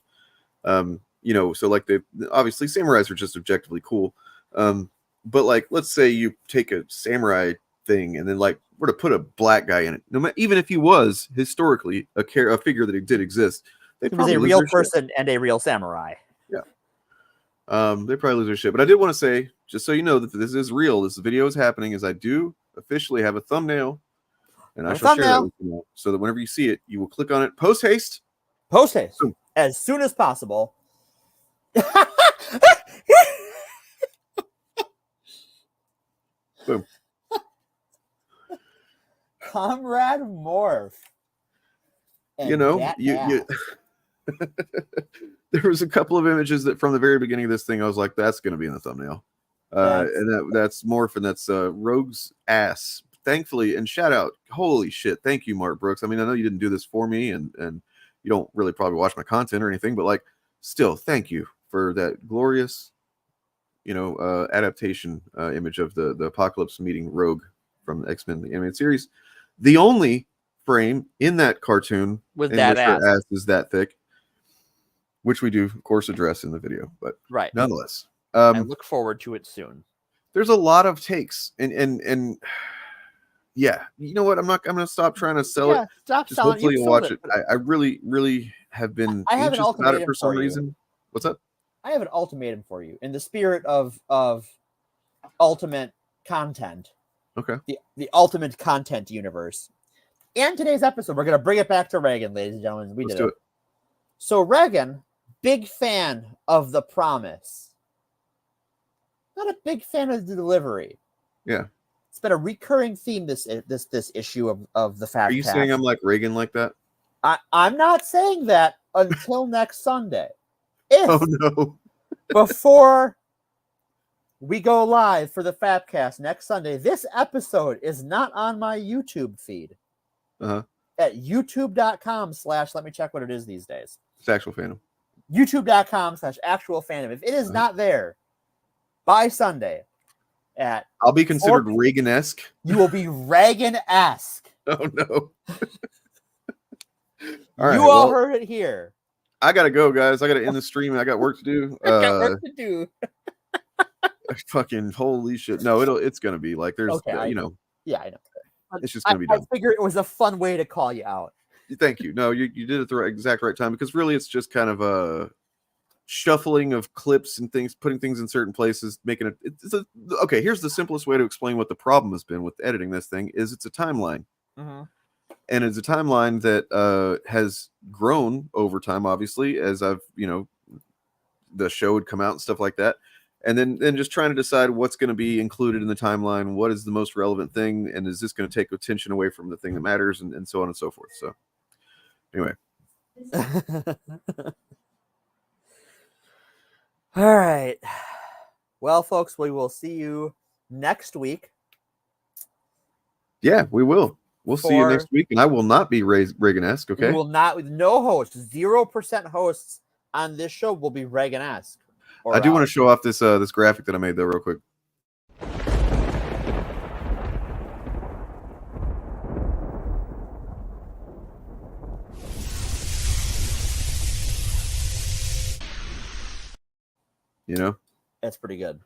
You know, so like obviously samurais are just objectively cool. But like, let's say you take a samurai thing and then like were to put a black guy in it, even if he was historically a figure that did exist, it was a real person and a real samurai. They probably lose their shit. But I did want to say, just so you know, that this is real. This video is happening, as I do officially have a thumbnail, and I shall share that with you all, so that whenever you see it, you will click on it. Post haste. Post haste. As soon as possible. Boom. Comrade Morph. And You know, you there was a couple of images that from the very beginning of this thing, I was like, that's going to be in the thumbnail. And that's Morph, and that's Rogue's ass. Thankfully, and shout out, holy shit, thank you, Mark Brooks. I mean, I know you didn't do this for me, and you don't really probably watch my content or anything, but like, still, thank you for that glorious, adaptation image of the Apocalypse meeting Rogue from the X-Men the animated series. The only frame in that cartoon with that ass is that thick, which we do, of course, address in the video, but right, nonetheless, I look forward to it soon. There's a lot of takes, and yeah, you know what? I'm gonna stop trying to sell it. Stop Just selling. hopefully you'll watch it. I really, really have been anxious about it for some reason. What's up? I have an ultimatum for you in the spirit of ultimate content. Okay. The ultimate content universe. In today's episode, we're gonna bring it back to Reagan, ladies and gentlemen. Let's do it. So Reagan, big fan of The Promise. Not a big fan of the delivery. Yeah. It's been a recurring theme this issue of the fact. Are you saying I'm like Reagan like that? I'm not saying that until next Sunday. If no. before we go live for the Fapcast next Sunday, this episode is not on my YouTube feed. At youtube.com/ let me check what it is these days. It's Actual Fandom. youtube.com/ Actual Fandom. If it is not there by Sunday I'll be considered Reagan-esque. You will be Reagan-esque. Oh no. You all heard it here. I gotta go, guys. I gotta end the stream. I got work to do. I got work to do. Fucking holy shit. No, it's gonna be like there's Yeah, I know. It's just gonna be done. I figure it was a fun way to call you out. Thank you. No, you did it the exact right time, because really it's just kind of a shuffling of clips and things, putting things in certain places, making it. Okay, here's the simplest way to explain what the problem has been with editing this thing is it's a timeline. And it's a timeline that has grown over time, obviously, as I've, the show would come out and stuff like that. And then just trying to decide what's going to be included in the timeline, what is the most relevant thing, and is this going to take attention away from the thing that matters, and so on and so forth. So, anyway. All right. Well, folks, we will see you next week. Yeah, we will. We'll see you next week, and I will not be Reagan-esque, okay? We will not, with no hosts, 0% hosts on this show will be Reagan-esque. I do want to show off this this graphic that I made, though, real quick. That's pretty good.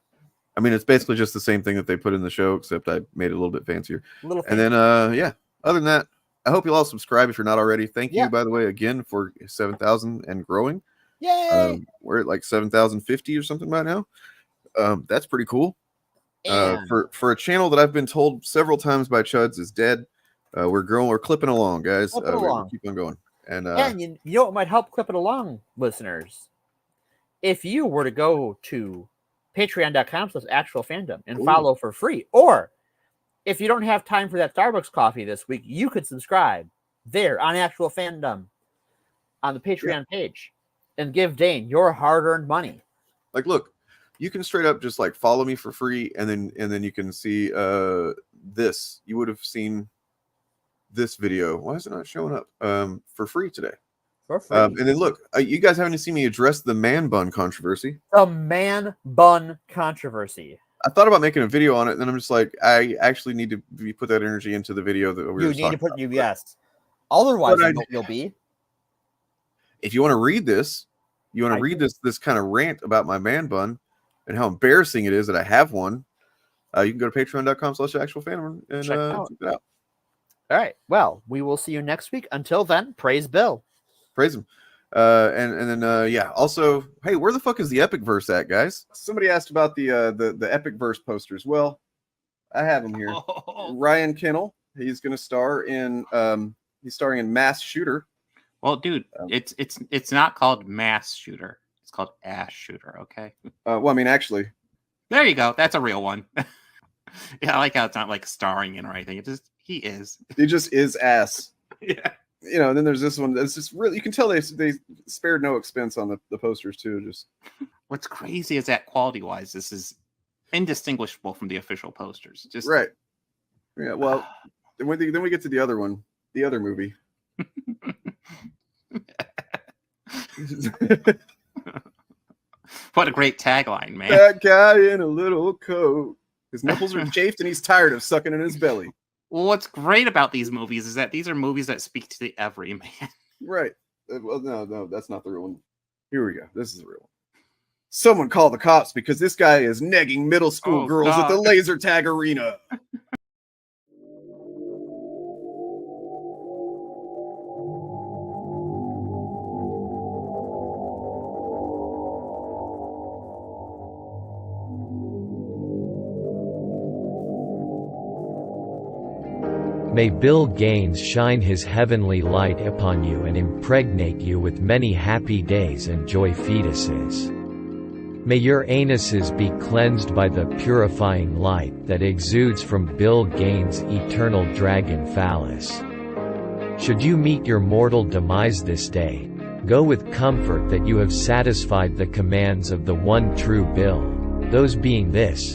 I mean, it's basically just the same thing that they put in the show, except I made it a little bit fancier. And then, yeah, other than that, I hope you'll all subscribe if you're not already. Thank you, by the way, again, for 7,000 and growing. Yay! We're at like 7,050 or something right now. That's pretty cool. For a channel that I've been told several times by Chuds is dead. We're growing, we're clipping along, guys. We're keep on going. And you know what might help clip it along, listeners? If you were to go to patreon.com/actualfandom and follow for free, or if you don't have time for that Starbucks coffee this week, you could subscribe there on Actual Fandom on the Patreon page and give Dane your hard-earned money. Like, look, you can straight up just like follow me for free, and then you can see this. You would have seen this video. Why is it not showing up for free today? For free. And then look, you guys haven't seen me address the man bun controversy. The man bun controversy. I thought about making a video on it, and then I'm just like, I actually need to put that energy into the video that we were talking about. Yes. Otherwise, you'll be. If you want to read this, this kind of rant about my man bun and how embarrassing it is that I have one, you can go to patreon.com/actualfandom and check it out. All right. Well, we will see you next week. Until then, praise Bill. Praise him. And then yeah. Also, hey, where the fuck is the Epic Verse at, guys? Somebody asked about the Epic Verse posters. Well, I have them here. Ryan Kennel. He's going to star in. He's starring in Mass Shooter. Well, dude, it's not called Mass Shooter. It's called Ass Shooter. Okay. Well, I mean, actually. There you go. That's a real one. Yeah, I like how it's not like starring in or anything. It just he is. He just is ass. Yeah. You know, and then there's this one that's just really, you can tell they spared no expense on the posters too. Just what's crazy is that quality wise, this is indistinguishable from the official posters. Just right. Yeah. Well, then we get to the other one, the other movie. What a great tagline, man. That guy in a little coat. His nipples are chafed and he's tired of sucking in his belly. Well, what's great about these movies is that these are movies that speak to the everyman. Right. Well, no, that's not the real one. Here we go. This is the real one. Someone call the cops because this guy is negging middle school girls at the laser tag arena. May Bill Gaines shine his heavenly light upon you and impregnate you with many happy days and joy fetuses. May your anuses be cleansed by the purifying light that exudes from Bill Gaines' eternal dragon phallus. Should you meet your mortal demise this day, go with comfort that you have satisfied the commands of the one true Bill, those being this: